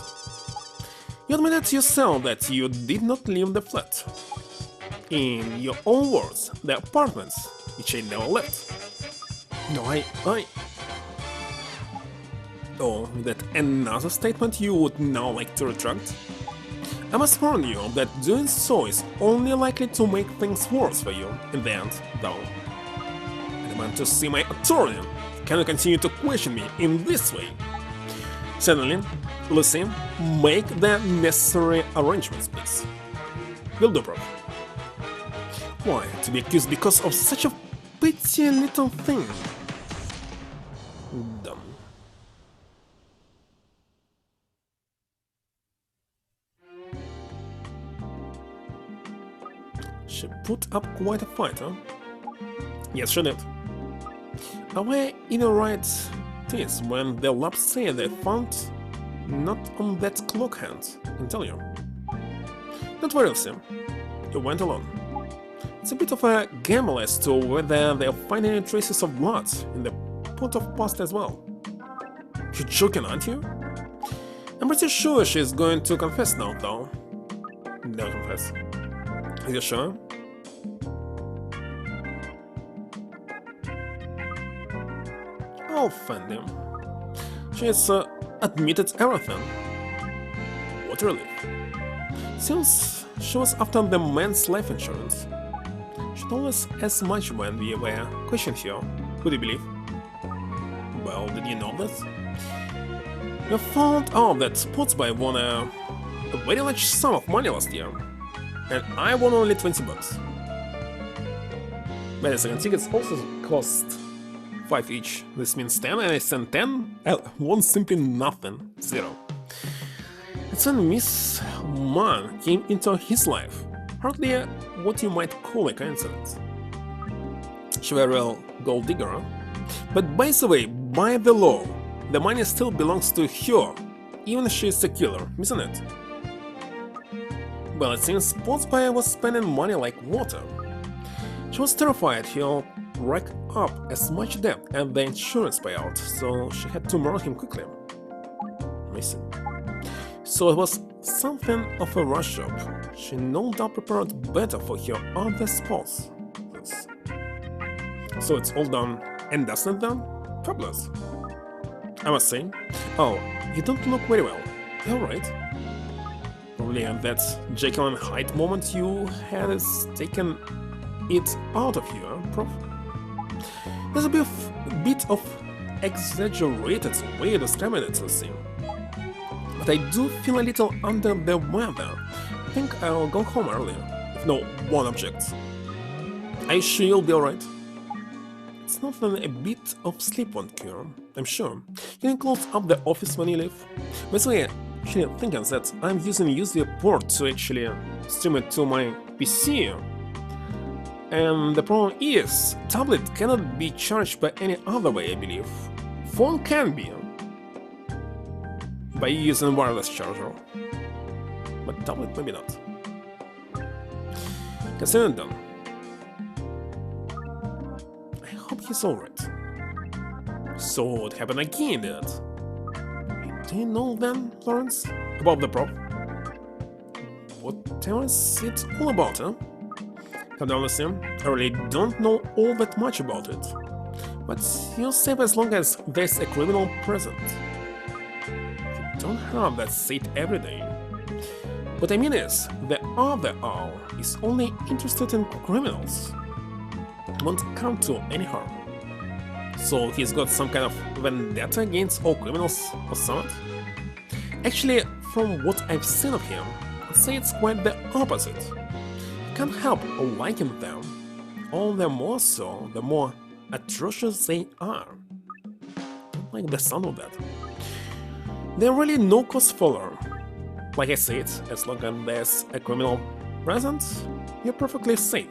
You admitted yourself that you did not leave the flat. In your own words, the apartments, which I never left. No, Oh, that another statement you would now like to retract? I must warn you that doing so is only likely to make things worse for you in the end, though. I demand to see my attorney. Can you continue to question me in this way? Certainly, Lucy, make the necessary arrangements, please. Will do, Prof. Why, to be accused because of such a petty little thing? Dumb. She put up quite a fight, huh? Yes, she did. Are we in the right place when the lab said they found not on that clock hand? I can tell you. Don't worry, Lucy. You went alone. It's a bit of a gamble as to whether they'll find any traces of blood in the pot of pasta as well. You're joking, aren't you? I'm pretty sure she's going to confess now, though. Don't confess. Are you sure? I'll find him. She's admitted everything. What a relief. Since she was after the man's life insurance, she told us as much when we were questioning her. Would you believe? Well, did you know this? We found out that Sportsby won a very large sum of money last year, and I won only 20 bucks. Wait a second, tickets also cost 5 each. This means 10, and I sent 10? I won simply nothing. 0. It's when Miss Man came into his life. Hardly what you might call a coincidence. She was a real gold digger, huh? But by the way, by the law, the money still belongs to her, even if she is a killer, isn't it? Well, it seems Sportsby was spending money like water. She was terrified he'll rack up as much debt as the insurance payout, so she had to murder him quickly. I see. So it was something of a rush job. She no doubt prepared better for her other spouse. Yes. So it's all done and dusted done? Fabulous. I must say. Oh, you don't look very well. You're right. Probably that Jekyll and Hyde moment you had is taken it out of you, huh, Prof? There's a bit of exaggerated way to describe it, let's see. But I do feel a little under the weather. I think I'll go home early. If no one objects. Are you sure you'll be alright? It's not than a bit of sleep won't cure, I'm sure. You can close up the office when you leave. By the way, actually thinking that I'm using USB port to actually stream it to my PC. And the problem is, tablet cannot be charged by any other way, I believe. Phone can be, by using wireless charger. But tablet maybe not. Consider it done. I hope he's alright. So what happened again, did? Do you know then, Lawrence? About the prop? What else it's all about, huh? Come down, listen. I really don't know all that much about it. But you're safe as long as there's a criminal present. You don't have that seat every day. What I mean is, the other owl is only interested in criminals. Won't come to any harm. So he's got some kind of vendetta against all criminals or something? Actually, from what I've seen of him, I'd say it's quite the opposite. You can't help liking them. All the more so, the more atrocious they are. Don't like the sound of that. They're really no cause follower. Like I said, as long as there's a criminal present, you're perfectly safe.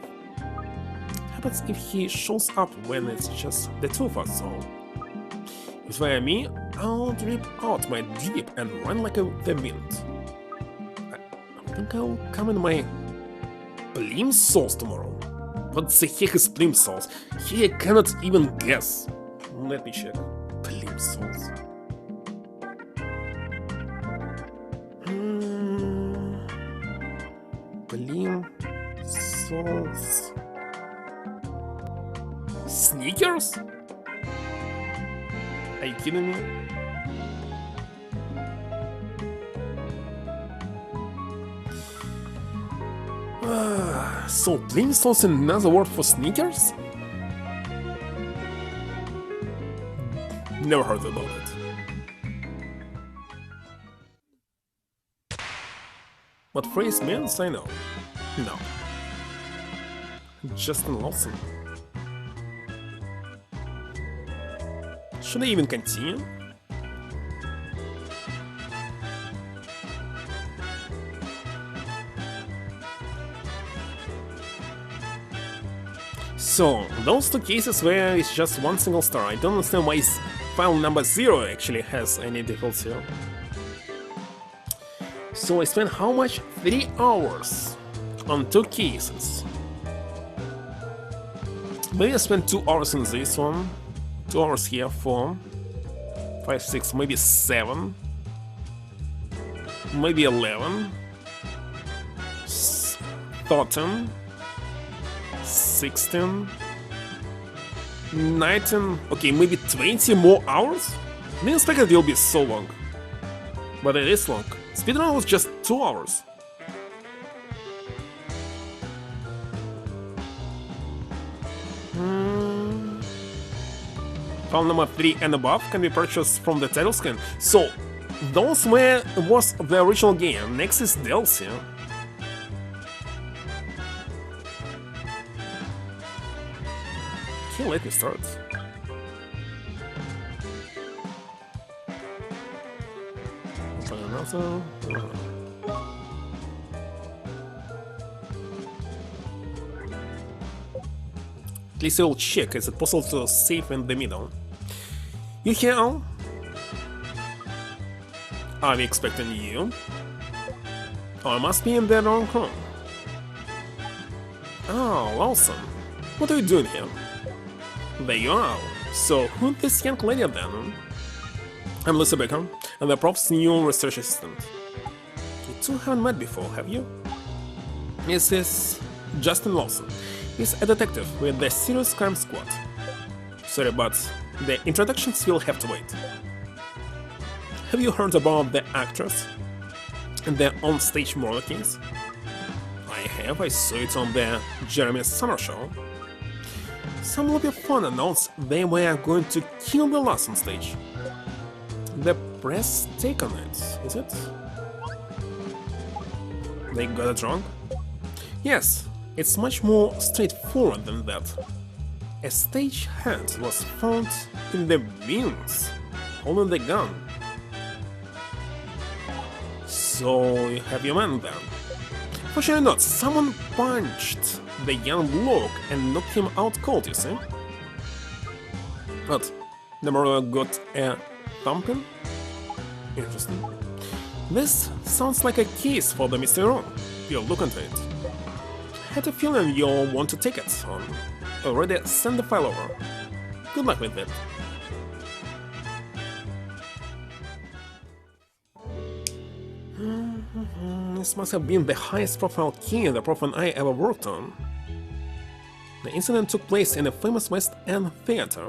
Happens if he shows up when it's just the two of us, so... If it were me, I'll rip out my Jeep and run like the wind. I think I'll come in my Plim sauce tomorrow. What the heck is Plim sauce? Here I cannot even guess. Let me check. Plim sauce. Plim sauce. Sneakers? Are you kidding me? So Plim sauce is another word for sneakers? Never heard about it. What phrase means, I know. No. Justin Lawson. Should I even continue? So, those two cases where it's just one single star, I don't understand why file number 0 actually has any difficulty. So I spent how much? 3 hours on 2 cases. Maybe I spent 2 hours on this one, 2 hours here, 4, 5, 6, maybe 7, maybe 11, 13, 16, 19, okay, maybe 20 more hours? I didn't expect it will be so long. But it is long. Speedrun was just 2 hours. File number 3 and above can be purchased from the title screen. So, those was the original game. Next is DLC. Okay, let me start. Open another. At least I will check, is it possible to save in the middle? You here, Al? Are we expecting you? Oh, I must be in the wrong room. Oh, awesome. What are you doing here? There you are. So, who's this young lady then? I'm Lucy Baker, and the Prof's new research assistant. You two haven't met before, have you? This is Justin Lawson. He's a detective with the Serious Crime Squad. Sorry, but the introductions will have to wait. Have you heard about the actors and their on-stage murder case? I have, I saw it on the Jeremy Summer show. some lobby fan announced they were going to kill the last on stage. The press take on it, is it? They got it wrong? Yes, it's much more straightforward than that. A stage hand was found in the wings, holding the gun. So you have your man then. Fortunately not, someone punched the young bloke and knocked him out cold, you see? But the murderer got a thumping? Interesting. This sounds like a case for the mystery room. You'll look into it. Had a feeling you'll want to take it on. Already send the file over. Good luck with it. This must have been the highest profile killing the Profan I ever worked on. The incident took place in a famous West End theater.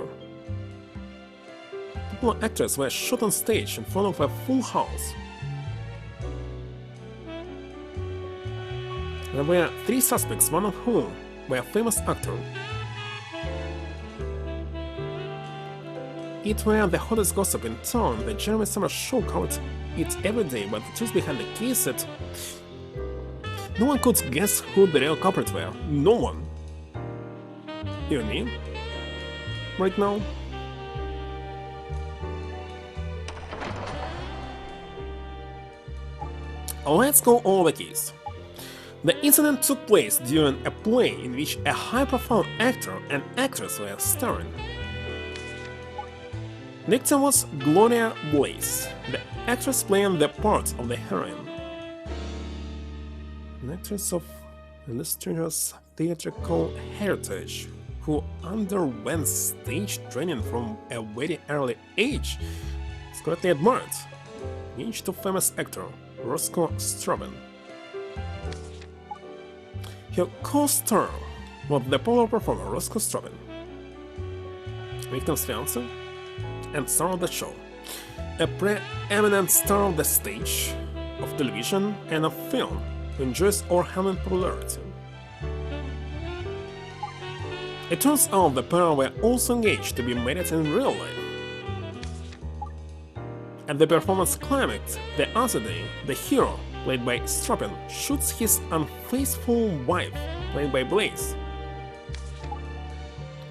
Popular actors were shot on stage in front of a full house. There were 3 suspects, one of whom were a famous actor. It were the hottest gossip in town. The Jeremy Summer Show covered it every day, but the truth behind the case that no one could guess who the real culprit were. No one. Even me? Right now? Let's go over the case. The incident took place during a play in which a high-profile actor and actress were starring. The victim was Gloria Blaze, the actress playing the part of the heroine. An actress of illustrious theatrical heritage who underwent stage training from a very early age is greatly admired, engaged to famous actor Roscoe Strobin. Her co-star was the popular performer Roscoe Strobin, victim's fiancé and star of the show, a preeminent star of the stage, of television and of film, who enjoys overwhelming popularity. It turns out the pair were also engaged to be married in real life. At the performance climax, the other day, the hero, played by Strobin, shoots his unfaithful wife, played by Blaze.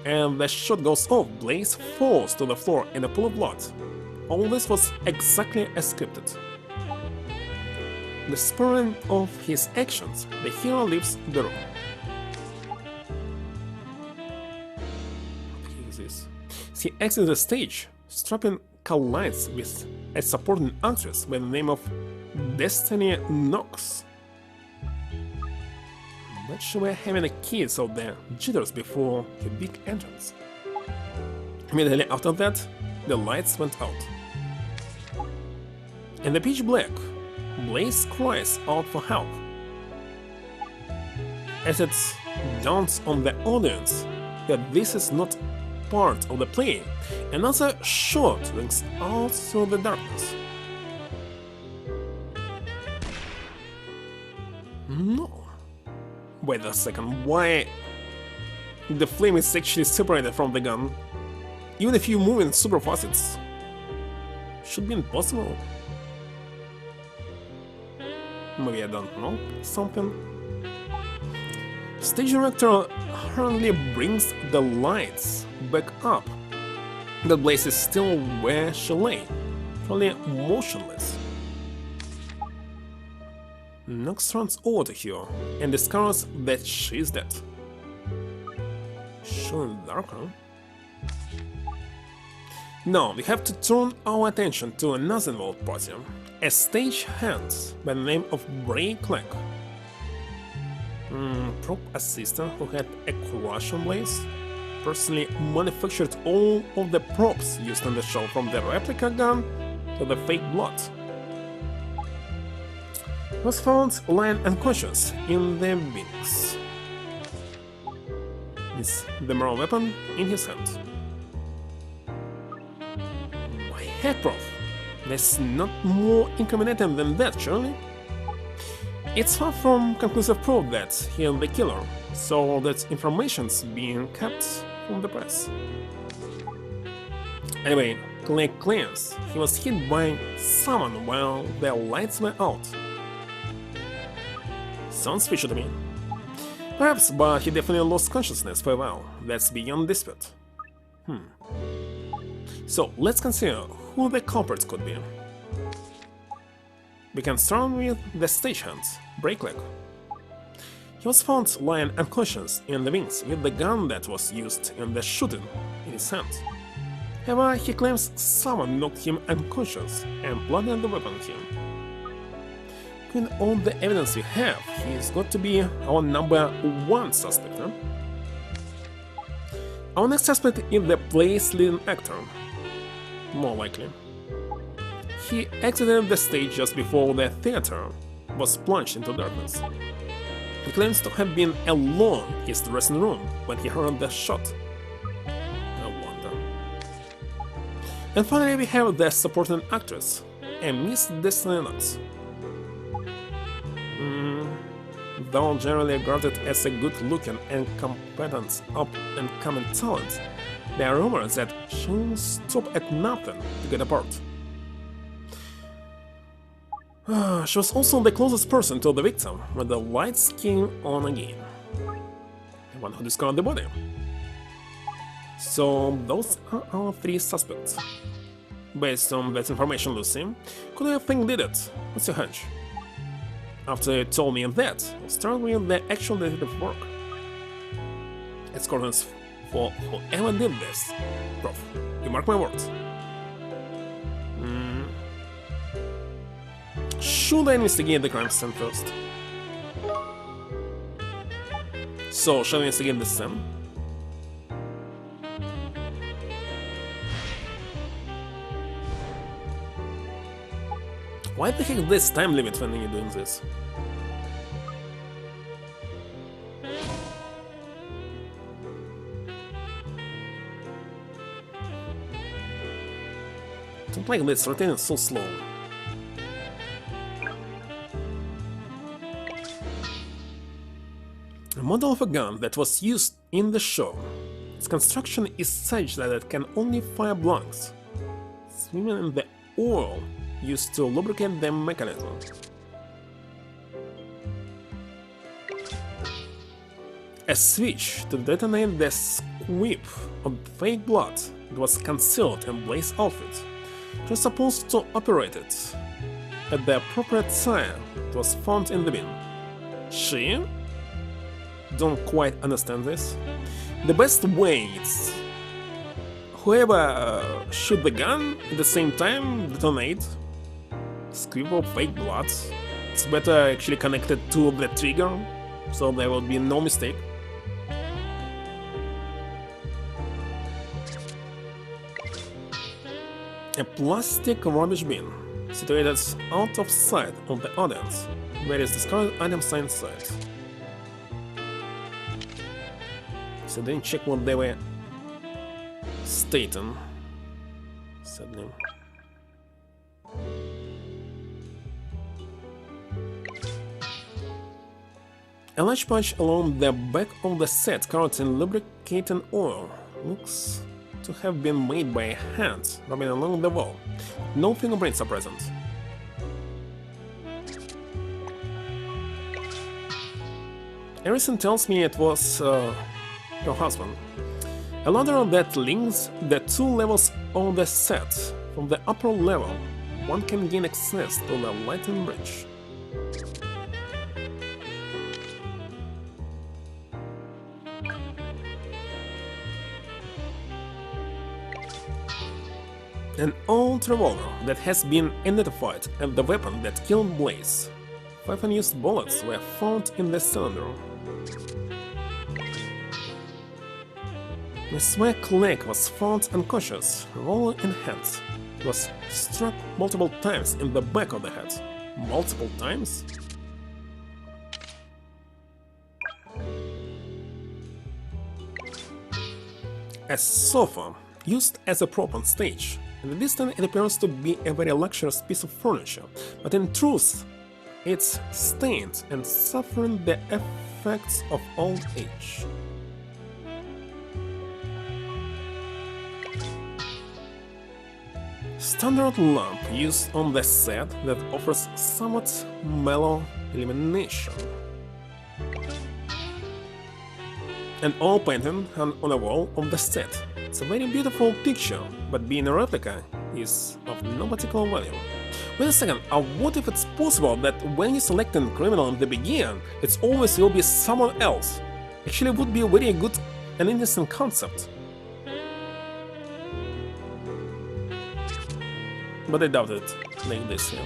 And the shot goes off, Blaze falls to the floor in a pool of blood. All this was exactly as scripted. Despairing of his actions, the hero leaves the room. What is this? As he exits the stage, Strobin collides with a supporting actress by the name of Destiny Knox. But she were having a kiss of the jitters before her big entrance. Immediately after that, the lights went out. In the pitch black, Blaze cries out for help. As it dawns on the audience that this is not part of the play, another shot rings out through the darkness. No. Wait a second, why? The flame is actually separated from the gun. Even if you move in super fast, it should be impossible. Maybe I don't know something. Stage director hurriedly brings the lights back up. The Blaze is still where she lay, totally motionless. Knox runs over to her and discovers that she is dead. Showing darker. Now we have to turn our attention to another involved party, a stagehand by the name of Bray Clark. Prop assistant who had a crush on Blaze, personally manufactured all of the props used on the show, from the replica gun to the fake blood. Was found lying unconscious in the wings, with the murder weapon in his hand. My head, prof, there's not more incriminating than that, surely? It's far from conclusive proof that he is the killer, so that information's being kept from the press. Anyway, Clay claims he was hit by someone while the lights were out. Sounds fishy to me. Perhaps, but he definitely lost consciousness for a while. That's beyond dispute. So, let's consider who the culprits could be. We can start with the stagehand, Breakleg. He was found lying unconscious in the wings with the gun that was used in the shooting in his hand. However, he claims someone knocked him unconscious and planted the weapon on him. Given all the evidence we have, he's got to be our number one suspect, huh? Our next suspect is the play's leading actor. More likely. He exited the stage just before the theater was plunged into darkness. He claims to have been alone in his dressing room when he heard the shot. I wonder. And finally we have the supporting actress, a Miss Destiny Knox. Though generally regarded as a good-looking and competent up-and-coming talent, there are rumors that she'll stop at nothing to get a part. She was also the closest person to the victim when the lights came on again. The one who discovered the body. So those are our three suspects. Based on that information, Lucy, could you think did it? What's your hunch? After you told me that, we'll start with the actual detective work. It's coordinates for whoever did this. Prof, you mark my words. Should I investigate the crime scene first? So, shall we investigate the scene? Why the heck is this time limit when you're doing this? Don't like this, rotating so slow. A model of a gun that was used in the show. Its construction is such that it can only fire blanks, swimming in the oil used to lubricate the mechanism. A switch to detonate the squib of fake blood that was concealed in Blaze's outfit. It was supposed to operate it. At the appropriate time, it was found in the bin. She? Don't quite understand this. The best way is whoever shoot the gun at the same time detonate. Squib of fake blood. It's better actually connected to the trigger, so there will be no mistake. A plastic rubbish bin, situated out of sight of the audience, where is discarded item sign site. So I didn't check what they were stating, sadly. A large patch along the back of the set covered in lubricating oil looks to have been made by a hand rubbing along the wall. No fingerprints are present. Everything tells me it was your husband. A ladder that links the two levels of the set. From the upper level, one can gain access to the Layton bridge. An old revolver that has been identified as the weapon that killed Blaze. 5 unused bullets were found in the cylinder. Miss Clay was found unconscious, revolver in hand. He was struck multiple times in the back of the head. Multiple times? A sofa used as a prop on stage. In the distance it appears to be a very luxurious piece of furniture, but in truth it's stained and suffering the effects of old age. standard lamp used on the set that offers somewhat mellow illumination. An oil painting hung on a wall of the set. It's a very beautiful picture, but being a replica is of no particular value. Wait a second, what if it's possible that when you select a criminal in the beginning, it's always will be someone else? Actually, it would be a very good and interesting concept. But I doubt it, like this here.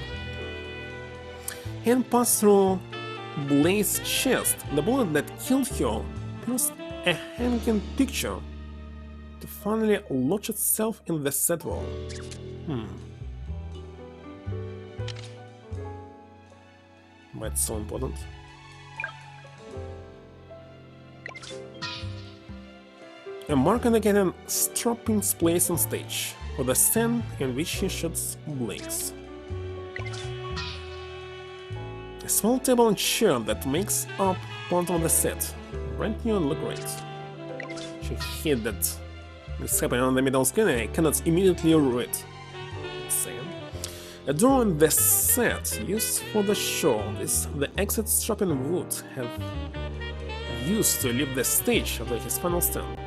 Hand passed through Blaze's chest. The bullet that killed her pierced a hanging picture to finally lodge itself in the set wall. Why it's so important? A mark indicating Stropping's place on stage, for the scene in which he shoots Blaze. A small table and chair that makes up part of the set. Brand new and look great. She hid that it's happening on the middle screen and I cannot immediately read. A door in the set used for the show is the exit Stropping would have used to leave the stage after his final stand.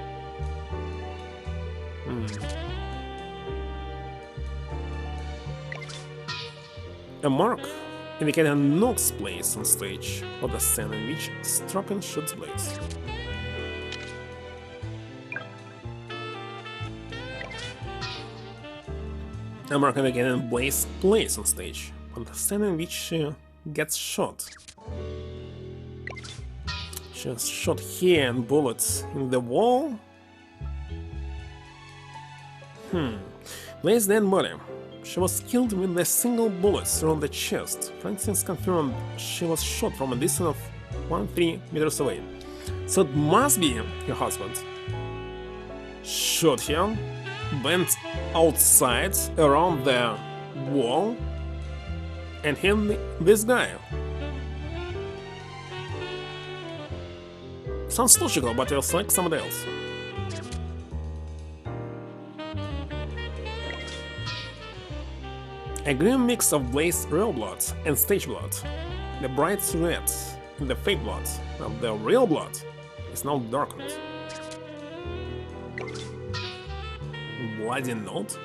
A mark indicating Nox's place on stage for the scene in which Stropping shoots Blaze. A mark indicating Blaze's place on stage for the scene in which she gets shot. She's shot here and bullets in the wall. Blaze's dead body. She was killed with a single bullet through the chest. Francis confirmed she was shot from a distance of 1-3 meters away. So it must be her husband. Shot him, went outside around the wall, and hit this guy. Sounds logical, but it's like somebody else. A green mix of Blaze's real blood and stage blood. The bright red in the fake blood of the real blood is now darkened. Bloody note?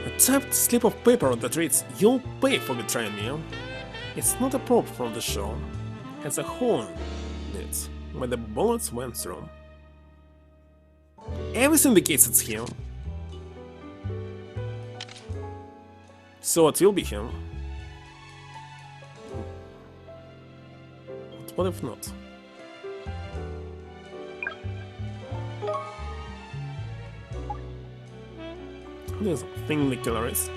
A typed slip of paper that reads, "You'll pay for betraying me." It's not a prop from the show. It has a hole in it where the bullets went through. Everything indicates it's him. So it will be him. But what if not? Who does think the killer is?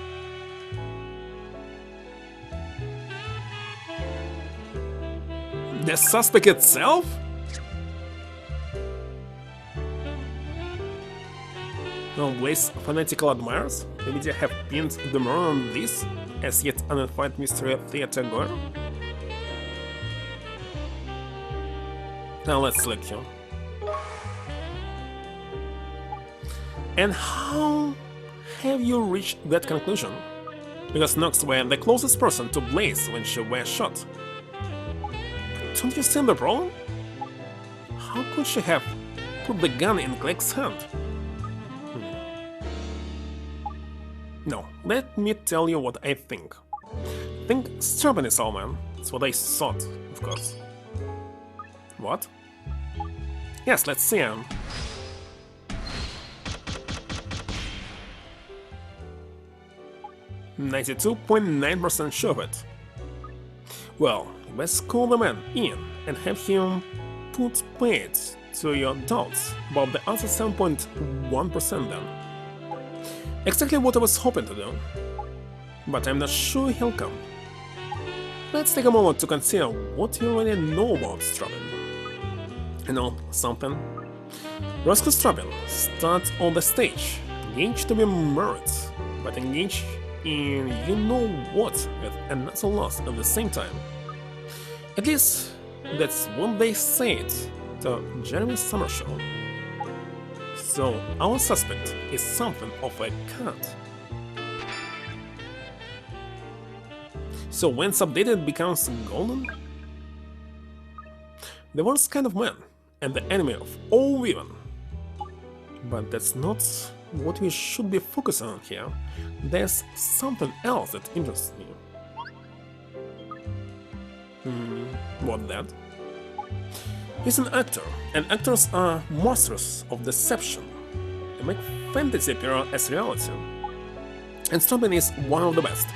The suspect itself? No, Blaze fanatical admirers? The media have pinned the murder on this as yet unidentified mystery theater goer? Now let's select him. And how have you reached that conclusion? Because Nox were the closest person to Blaze when she was shot. Don't you see the problem? How could she have put the gun in Clegg's hand? No, let me tell you what I think. I think Stropping is all man. That's what I thought, of course. What? Yes, let's see him. .9% sure of it. Well, let's call the man in and have him put paid to your doubts about the other 7.1% then. Exactly what I was hoping to do, but I'm not sure he'll come. Let's take a moment to consider what you already know about Stropping. You know something? Roscoe Stropping starts on the stage, engaged to be married, but engaged in you-know-what with another loss at the same time. At least, that's what they said to Jeremy Summershow. So, our suspect is something of a cunt. So once updated it becomes golden? The worst kind of man, and the enemy of all women. But that's not what we should be focusing on here. There's something else that interests me. What that? He's an actor, and actors are masters of deception. They make fantasy appear as reality. And Strobin is one of the best.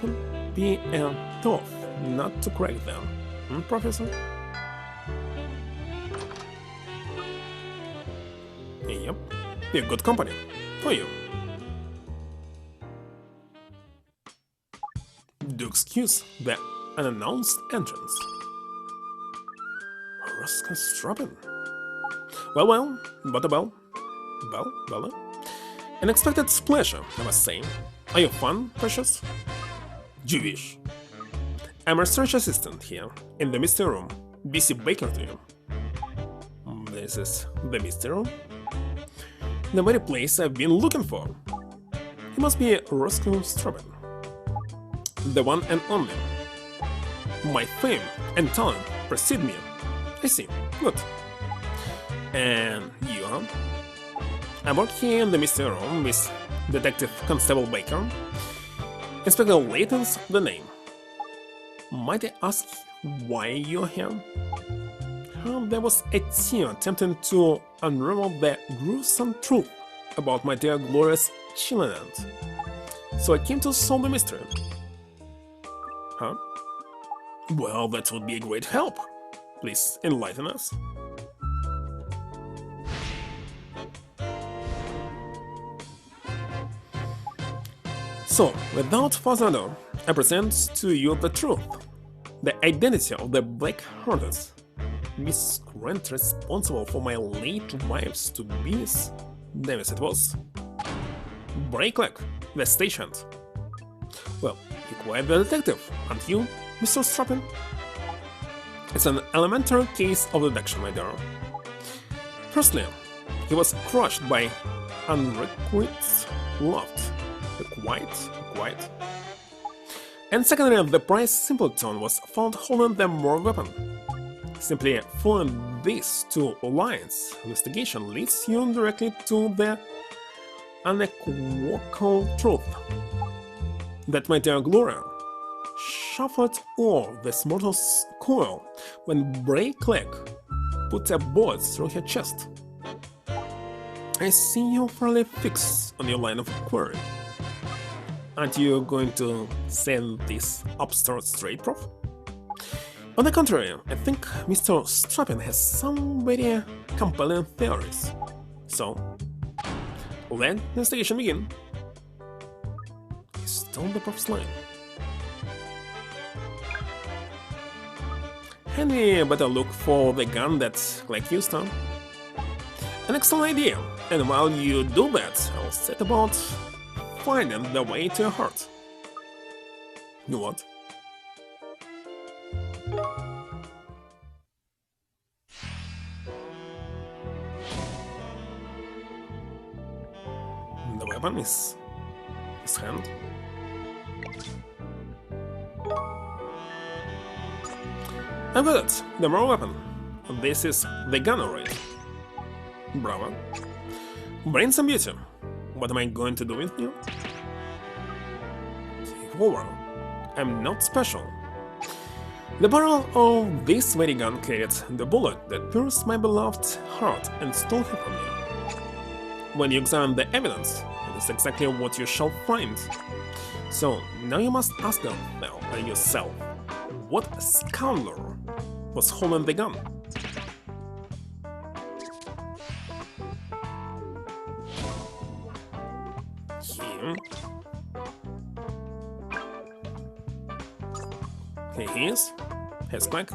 Could be a tough not to crack them, Professor? Yep, be a good company for you. Do excuse the unannounced entrance. Roscoe Strobin. Well, Bella. An expected pleasure, I must say. Are you fun, precious? Jewish. I'm a research assistant here, in the mystery room. BC Baker to you. This is the mystery room? The very place I've been looking for. He must be Roscoe Strobin. The one and only. My fame and talent precede me. I see. Good. And you, huh? I work here in the mystery room with Detective Constable Baker. Inspector Layton's the name. Might I ask why you're here? There was a team attempting to unravel the gruesome truth about my dear Gloria's chilling aunt. So I came to solve the mystery. Huh? Well, that would be a great help. Please enlighten us. So, without further ado, I present to you the truth. The identity of the Black-Hearted miscreant responsible for my late wife's to-be's Davis it was. Brayclack, the stagehand. Well, you're quite the detective, aren't you, Mr. Strobin? It's an elementary case of deduction, my dear. Firstly, he was crushed by unrequited love. Quite. And secondly, the prize simpleton was found holding the more weapon. Simply following these two lines, investigation leads you directly to the unequivocal truth that my dear Gloria shuffled all this mortal coil when Brayclack put a bullet through her chest. I see you're fairly fixed on your line of inquiry. Aren't you going to send this upstart straight, Prof? On the contrary, I think Mr. Strobin has some very compelling theories. So, let the investigation begin. He stole the Prof's line. And we better look for the gun that Clack used, huh? An excellent idea, and while you do that, I'll set about finding the way to your heart. You what? The weapon is his hand. I've got it, the raw weapon. This is the gun, alright. Bravo. Brains and beauty. What am I going to do with you? Over. I'm not special. The barrel of this very gun carried the bullet that pierced my beloved heart and stole her from me. When you examine the evidence, it is exactly what you shall find. So now you must ask yourself, what scoundrel was holding the gun? Here he is, his Clack.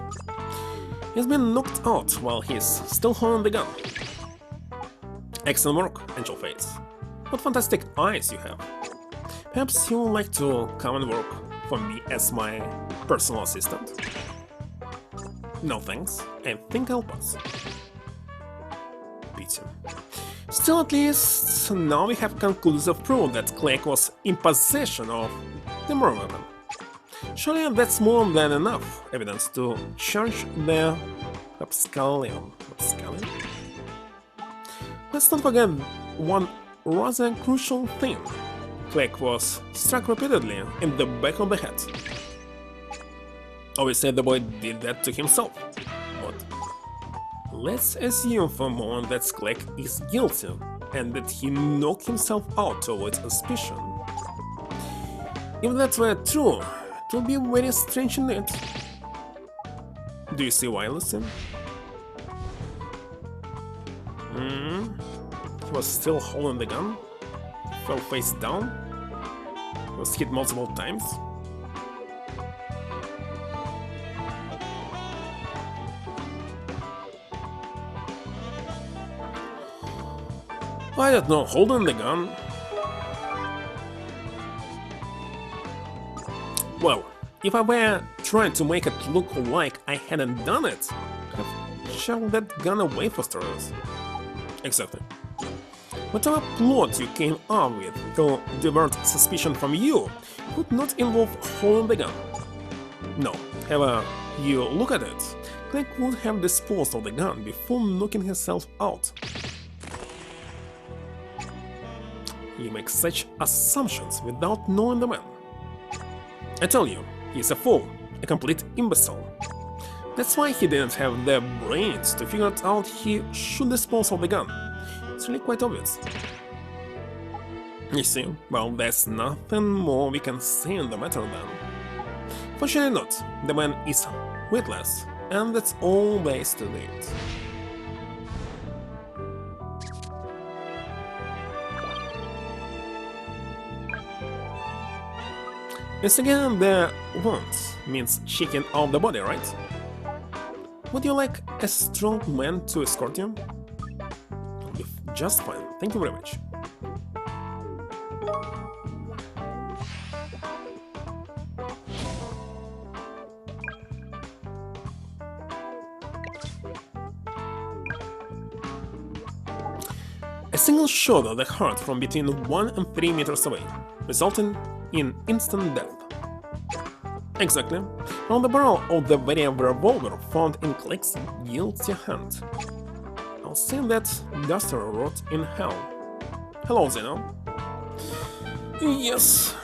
He's been knocked out while he's still holding the gun. Excellent work, Angel Face. What fantastic eyes you have. Perhaps you would like to come and work for me as my personal assistant? No thanks, I think I'll pass. Pity. Still, at least, now we have conclusive proof that Clack was in possession of the murder weapon. Surely that's more than enough evidence to charge the rapscallion. Let's not forget one rather crucial thing. Clegg was struck repeatedly in the back of the head. Obviously the boy did that to himself, but let's assume for a moment that Clegg is guilty and that he knocked himself out to avoid suspicion. If that were true, it would be very strange indeed. Do you see why, Lucy? He was still holding the gun, fell face down, was hit multiple times. I don't know, holding the gun. Well, if I were trying to make it look like I hadn't done it, I'd have shoved that gun away for starters. Exactly. Whatever plot you came up with to divert suspicion from you would not involve holding the gun. No, however you look at it, Clegg would have disposed of the gun before knocking himself out. You make such assumptions without knowing the man. I tell you, he's a fool, a complete imbecile. That's why he didn't have the brains to figure out he should dispose of the gun. It's really quite obvious. You see, well, there's nothing more we can say in the matter then. Fortunately not, the man is witless, and that's all there is to it. Yes, again, the once means shaking off the body, right? Would you like a strong man to escort you? Just fine, thank you very much. A single shot of the heart from between 1 and 3 meters away, resulting in instant death. Exactly, on the barrel of the very revolver found in Clegg's guilty hand. I'll say that Duster wrote in hell. Hello, Zeno. Yes,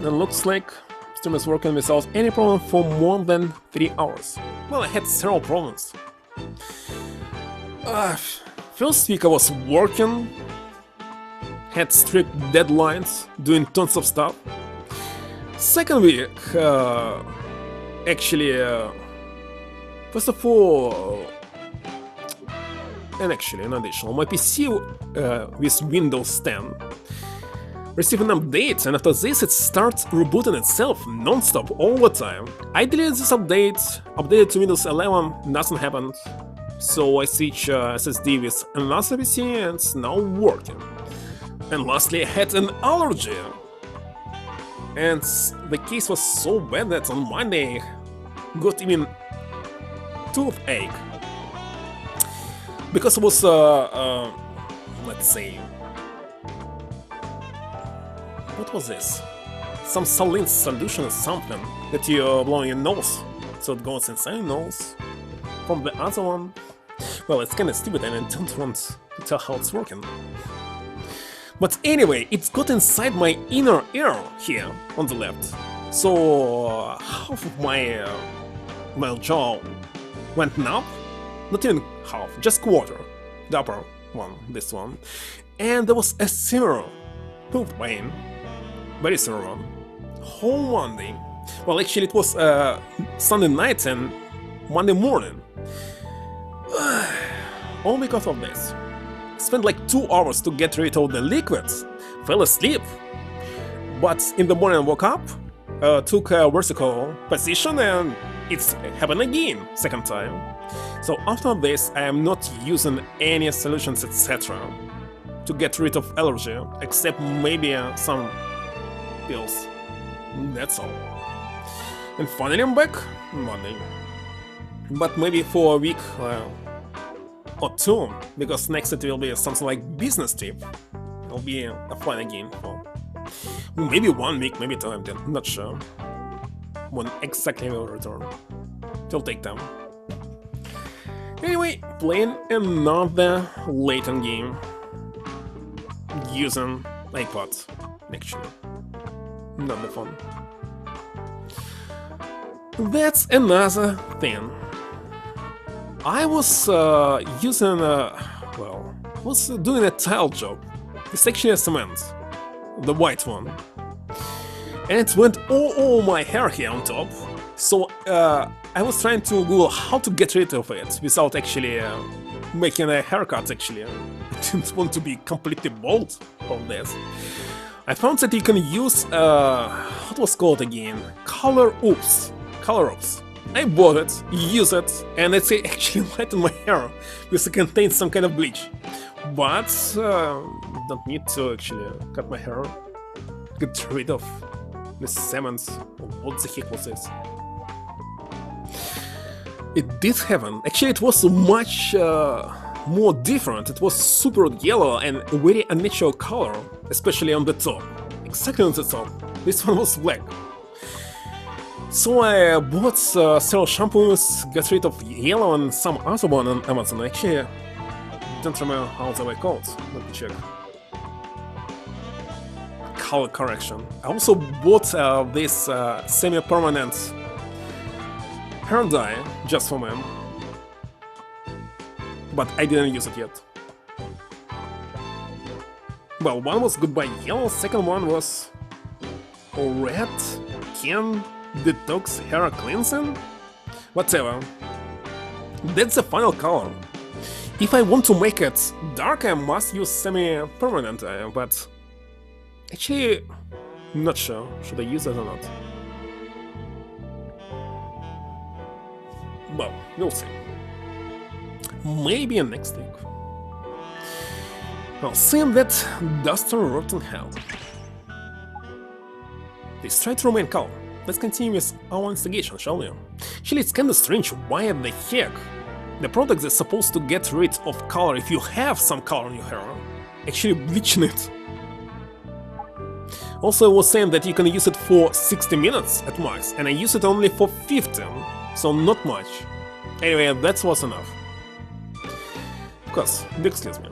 it looks like Steam is working without any problem for more than 3 hours. Well, I had several problems. First week I was working, had strict deadlines, doing tons of stuff. Second week, first of all, and actually in addition, my PC with Windows 10 received an update, and after this it starts rebooting itself non-stop all the time. I deleted this update, updated to Windows 11, nothing happened. So I switched SSD with another PC and it's now working. And lastly, I had an allergy. And the case was so bad that on Monday I got even toothache. Because it was, let's see, what was this? Some saline solution or something that you blow in your nose, so it goes inside your nose. From the other one, well, it's kinda stupid and I don't want to tell how it's working. But anyway, it's got inside my inner ear here, on the left. So half of my jaw went numb. Not even half, just quarter. The upper one, this one. And there was a severe tooth pain. Very severe one. Whole Monday. Well, actually it was Sunday night and Monday morning. All because of this. Spent like 2 hours to get rid of the liquids. Fell asleep. But in the morning I woke up, took a vertical position and it's happened again, second time. So after this I am not using any solutions etc. to get rid of allergy, except maybe some pills. That's all. And finally I'm back Monday. But maybe for a week or two, because next it will be something like business trip. It'll be a fun again for maybe 1 week, maybe 2, I'm not sure. when exactly will return. It'll take time. Anyway, playing another Layton game using iPod, actually. Not the phone. That's another thing. I was using was doing a tile job. It's actually a cement, the white one, and it went all my hair here on top. So I was trying to Google how to get rid of it without actually making a haircut. Actually, I didn't want to be completely bald on this. I found that you can use what was called again? Color Oops. I bought it, use it, and it's actually lightened my hair because it contains some kind of bleach. But don't need to actually cut my hair. Get rid of the cement. What the heck was this? It did happen. Actually, it was much more different. It was super yellow and a very unnatural color, especially on the top. Exactly on the top. This one was black. So I bought several shampoos, got rid of yellow and some other one on Amazon. Actually, I don't remember how they were called. Let me check. Color correction. I also bought this semi-permanent hair dye just for men, but I didn't use it yet. Well, one was Goodbye Yellow, second one was Red Can Detox Hair Cleansing? Whatever. That's the final color. If I want to make it dark, I must use semi-permanent, but actually, I'm not sure. Should I use it or not? Well, we'll see. Maybe next week. Well, seeing that duster rotten hell. Please try to remain calm. Let's continue with our investigation, shall we? Actually, it's kinda strange. Why the heck the product is supposed to get rid of color if you have some color in your hair? Actually bleaching it. Also, I was saying that you can use it for 60 minutes at max, and I use it only for 15, so not much. Anyway, that was enough. Of course, excuse me.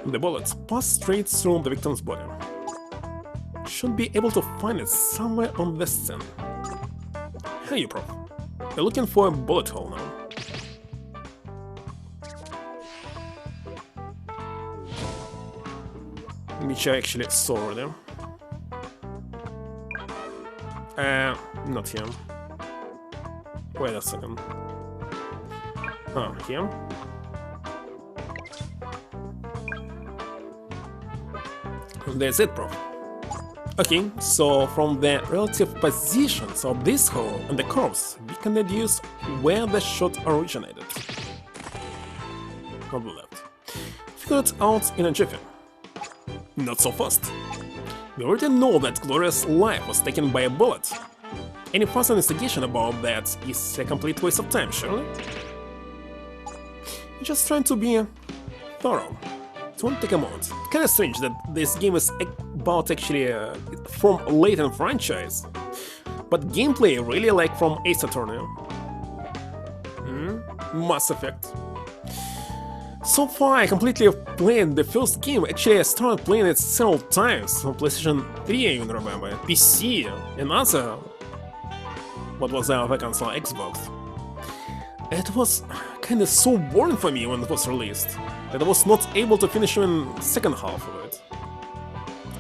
The bullets pass straight through the victim's body. Should be able to find it somewhere on the scene. Hey, you prof. You're looking for a bullet hole now. Which I actually saw already. Not here. Wait a second. Oh, here? That's it, prof. Okay, so from the relative positions of this hole and the corpse, we can deduce where the shot originated. On the left. Figure it out in a jiffy. Not so fast. We already know that Gloria's life was taken by a bullet. Any further investigation about that is a complete waste of time, surely? You're just trying to be thorough. It won't take a moment. Kinda strange that this game is about actually from Layton franchise, but gameplay really like from Ace Attorney. Mass Effect. So far I completely played the first game. Actually I started playing it several times on PlayStation 3, I even remember, PC, and other... what was the other console, Xbox. It was kinda so boring for me when it was released, that I was not able to finish even the second half of it.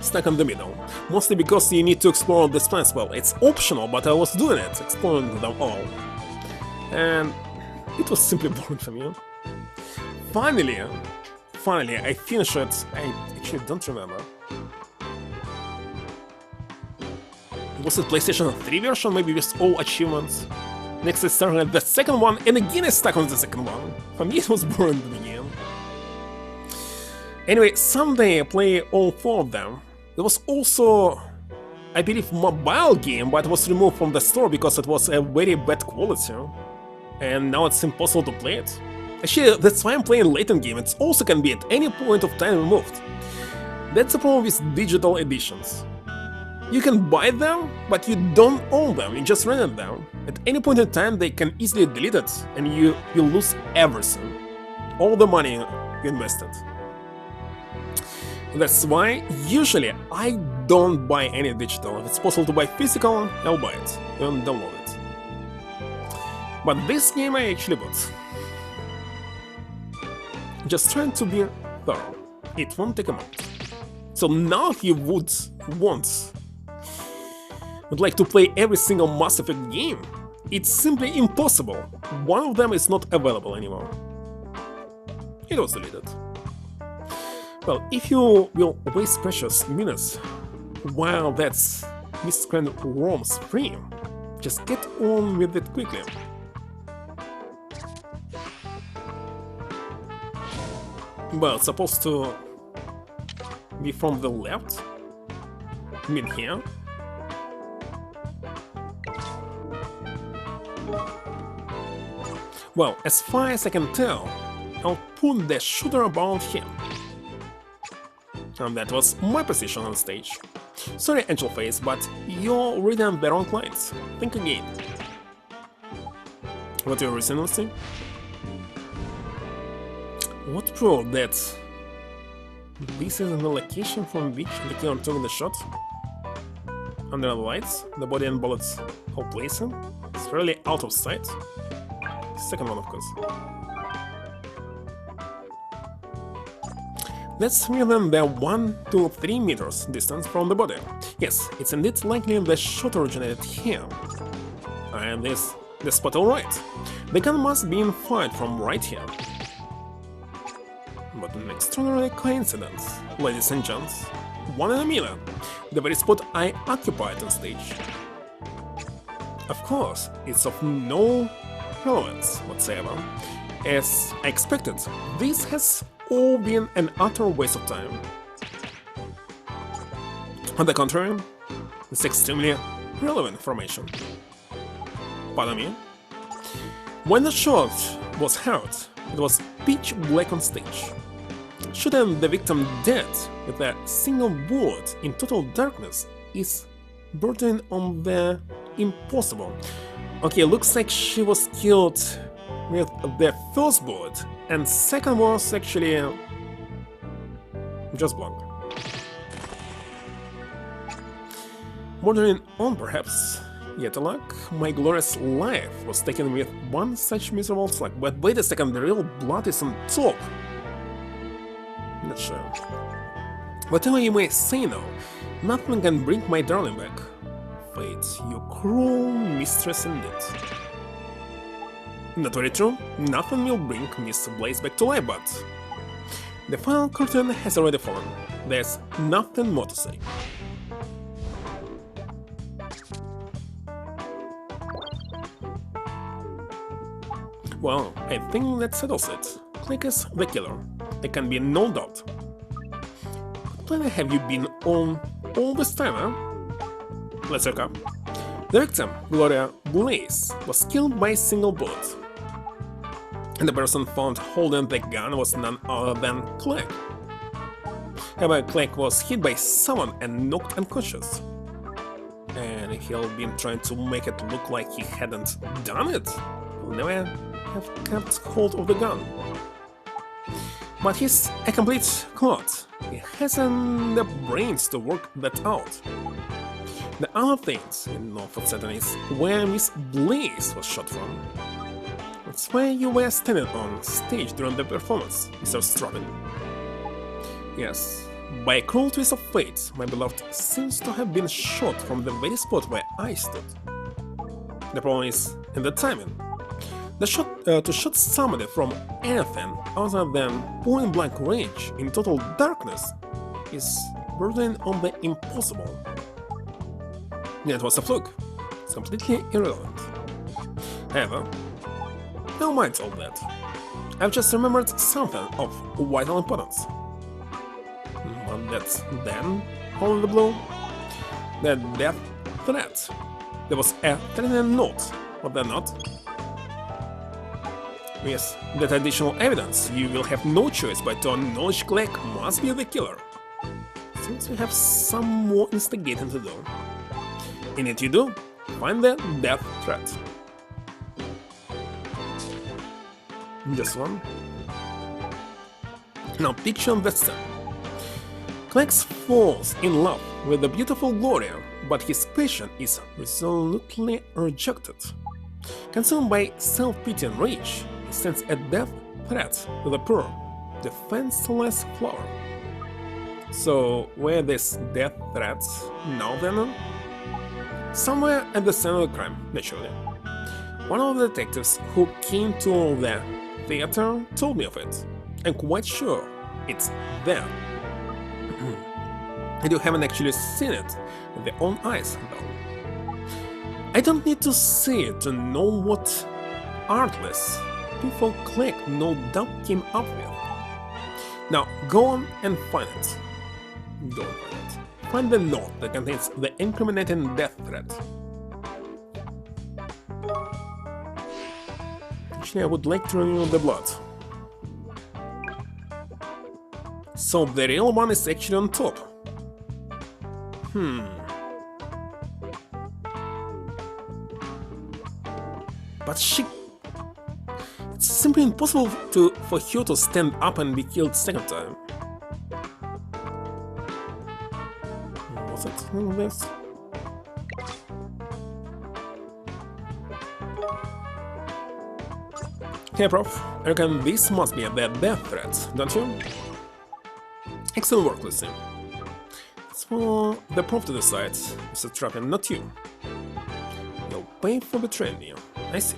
Stuck in the middle, mostly because you need to explore the plans. Well, it's optional, but I was doing it, exploring them all. And it was simply boring for me. Finally, I finished it. I actually don't remember. Was it PlayStation 3 version, maybe with all achievements? Next I started the second one, and again I stuck on the second one. For me it was boring in the beginning. Anyway, someday I play all four of them. There was also, I believe, mobile game, but it was removed from the store because it was a very bad quality. And now it's impossible to play it. Actually, that's why I'm playing Layton game. It also can be at any point of time removed. That's the problem with digital editions. You can buy them, but you don't own them, you just rent them. At any point in time they can easily delete it and you lose everything. All the money you invested. That's why usually I don't buy any digital. If it's possible to buy physical, I'll buy it and download it. But this game I actually bought. Just trying to be thorough. It won't take a month. So now if you would like to play every single Mass Effect game, it's simply impossible. One of them is not available anymore. It was deleted. Well, if you will waste precious minutes while that's miscreant ROMs free, just get on with it quickly. Well, it's supposed to be from the left. I mean here. Well, as far as I can tell, I'll put the shooter about him. And that was my position on stage. Sorry, Angel Face, but you're reading the wrong lines. Think again. What do you recently see? What proved that this is the location from which the killer took the shot? Under the lights, the body and bullets all placing. It's really out of sight. Second one, of course. That's within the 1 to 3 meters distance from the body. Yes, it's indeed likely the shot originated here. And this spot alright. The gun must be fired from right here. But an extraordinary coincidence, ladies and gents. 1 in a million. The very spot I occupied on stage. Of course, it's of no relevance whatsoever. As I expected, this has all been an utter waste of time. On the contrary, it's extremely relevant information. Pardon me? When the shot was heard, it was pitch black on stage. Shooting the victim dead with a single bullet in total darkness is bordering on the impossible. Okay, looks like she was killed with the first bullet, and second was actually just blank. Bordering on perhaps, yet luck, my glorious life was taken with one such miserable slug. But wait a second, the real blood is on top. Not sure. Whatever you may say now, nothing can bring my darling back. Fate, you cruel mistress indeed. Not very true, nothing will bring Miss Blaze back to life, but the final curtain has already fallen. There's nothing more to say. Well, I think that settles it. Click is the killer. There can be no doubt. But where have you been on all this time, huh? Let's recap. The victim, Gloria Blaze, was killed by a single bullet. And the person found holding the gun was none other than Clegg. However, Clegg was hit by someone and knocked unconscious. And if he'll been trying to make it look like he hadn't done it, he'll never have kept hold of the gun. But he's a complete clot. He hasn't the brains to work that out. The other things in Norfolk Saturn is where Miss Blaze was shot from. That's where you were standing on stage during the performance, Mr. Strobin. Yes, by a cruel twist of fate, my beloved seems to have been shot from the very spot where I stood. The problem is in the timing. The shot to shoot somebody from anything other than point-blank range in total darkness is bordering on the impossible. It was a fluke. It's completely irrelevant. However, never mind all that. I've just remembered something of vital importance. But that's then, out of the blue, the death threat. There was a threatening note, was there not? With that additional evidence, you will have no choice but to acknowledge Clegg must be the killer. Seems we have some more instigating to do. And if you do, find the death threat. This one. Now picture this scene. Clegg falls in love with the beautiful Gloria, but his passion is resolutely rejected. Consumed by self-pity and rage, he sends a death threat to the poor, defenseless flower. So, where this death threat now then? Somewhere at the scene of the crime, naturally. One of the detectives who came to the theater told me of it. I'm quite sure it's there. And you haven't actually seen it with your own eyes, though. I don't need to see it to know what artless people Clegg no doubt came up with. Now go on and find it. Don't find it. Find the note that contains the incriminating death threat. Actually, I would like to remove the blood. So the real one is actually on top. But it's simply impossible for her to stand up and be killed second time. Was it like this? Hey Prof, I reckon this must be a bad death threat, don't you? Excellent work, Lucy. It's for the Prof to decide, Mr. Trappin, not you. You'll pay for betraying me. I see.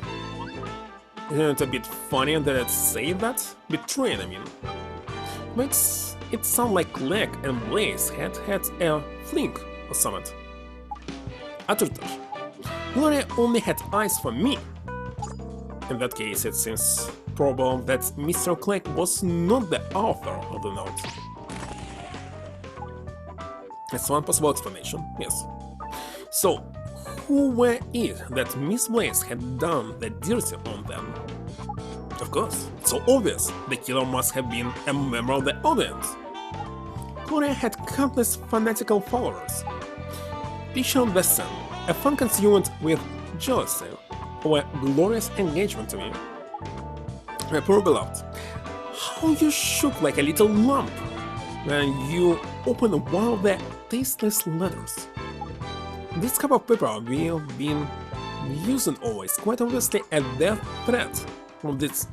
Isn't it a bit funny that I'd say that? Betraying, I mean. Makes it sound like Clegg and Blaze had a fling or something. Atterter. Gloria only had eyes for me. In that case, it seems probable that Mr. Clegg was not the author of the note. That's one possible explanation, yes. So, who were it that Miss Blaze had done the dirty on them? Of course, it's so obvious, the killer must have been a member of the audience. Gloria had countless fanatical followers. Picture the scene, a fan consumed with jealousy or a glorious engagement to me. My poor beloved, how you shook like a little lump when you opened one of the tasteless letters. This cup of paper we've been using always, quite obviously a death threat from this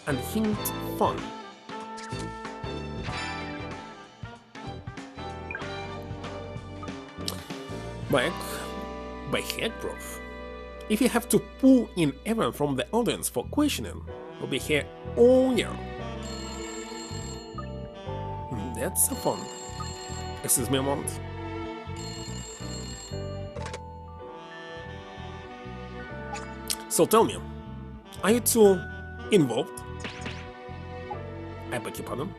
unhinged fun. By heck, Prof. If you have to pull in everyone from the audience for questioning, we'll be here all year. That's so fun. Excuse me a moment. So tell me, are you two involved? I beg your pardon?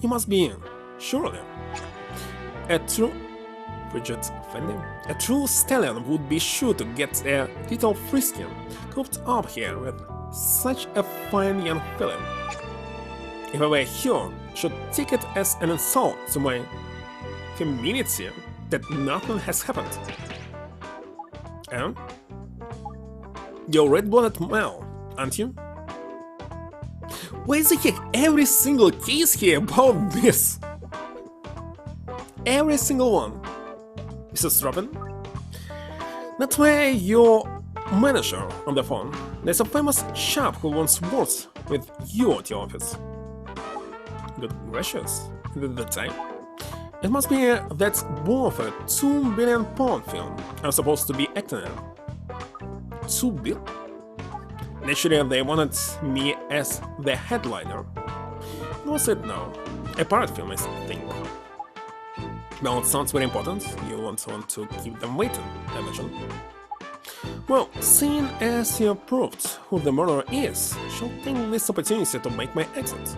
You must be, surely. A true stallion would be sure to get a little frisky, cooped up here with such a fine young fellow. If I were here, should take it as an insult to my femininity that nothing has happened. And you're red-blooded male, aren't you? Why is the heck every single case here about this? Every single one. Mr. Strappen? That's why your manager on the phone. There's a famous chap who once worked with you at your office. Good gracious, the time. It must be that's both a £2 billion film I'm supposed to be acting in. 2 billion? Naturally, they wanted me as the headliner. What's it now? A pirate film, I think. Well, it sounds very important. You want to keep them waiting, I imagine. Well, seeing as you proved who the murderer is, shall take this opportunity to make my exit.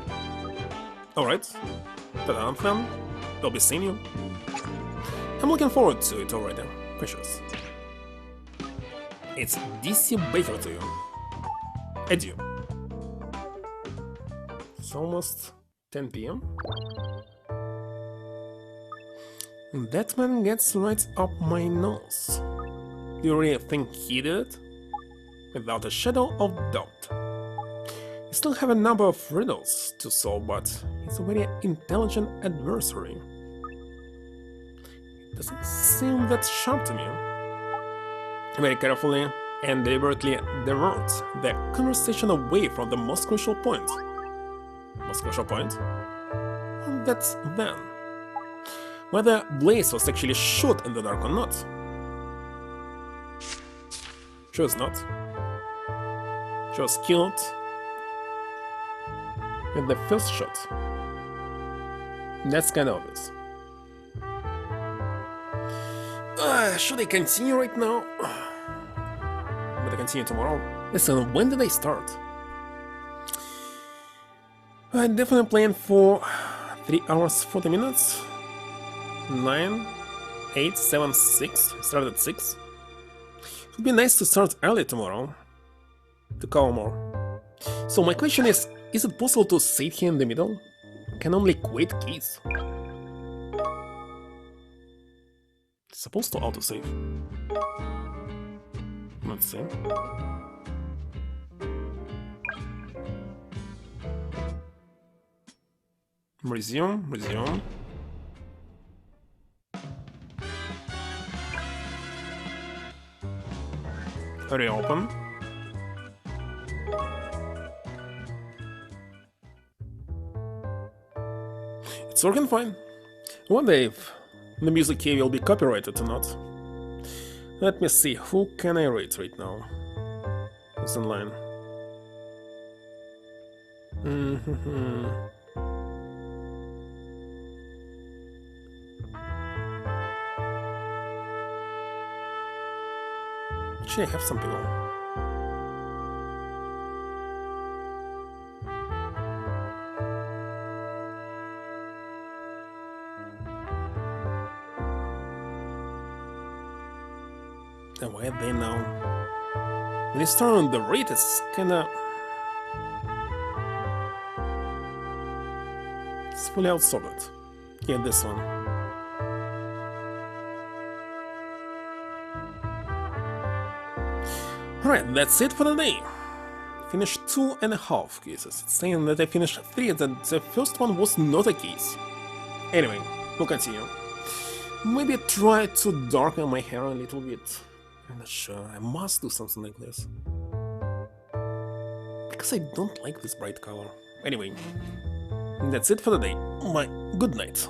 Alright, ta-da, then. I'll be seeing you. I'm looking forward to it already, precious. It's DC Baker to you. Adieu. It's almost 10 PM. That man gets right up my nose. Do you really think he did it? Without a shadow of doubt. You still have a number of riddles to solve, but he's a very intelligent adversary. It doesn't seem that sharp to me. Very carefully and deliberately divert the conversation away from the most crucial point. Most crucial point? And that's then. Whether Blaze was actually shot in the dark or not. She was not. She was killed with the first shot. That's kind of obvious. Should I continue right now? But I continue tomorrow. Listen, when did I start? I definitely planned for 3 hours 40 minutes. 9, 8, 7, 6. Started at 6. It would be nice to start early tomorrow to cover more. So my question is it possible to save here in the middle? I can only quit keys. It's supposed to autosave. Let's see. Resume, resume. Reopen. It's working fine. I wonder if the music key will be copyrighted or not. Let me see, who can I rate right now? Who's in line? Actually, I have some people. And why are they now? When you start on the rate, it's kinda... It's fully outsorted. Yeah, this one. Alright, that's it for the day. Finished 2.5 cases. It's saying that I finished 3, that the first one was not a case. Anyway, we'll continue. Maybe try to darken my hair a little bit. I'm not sure, I must do something like this. Because I don't like this bright color. Anyway, that's it for the day. Good night.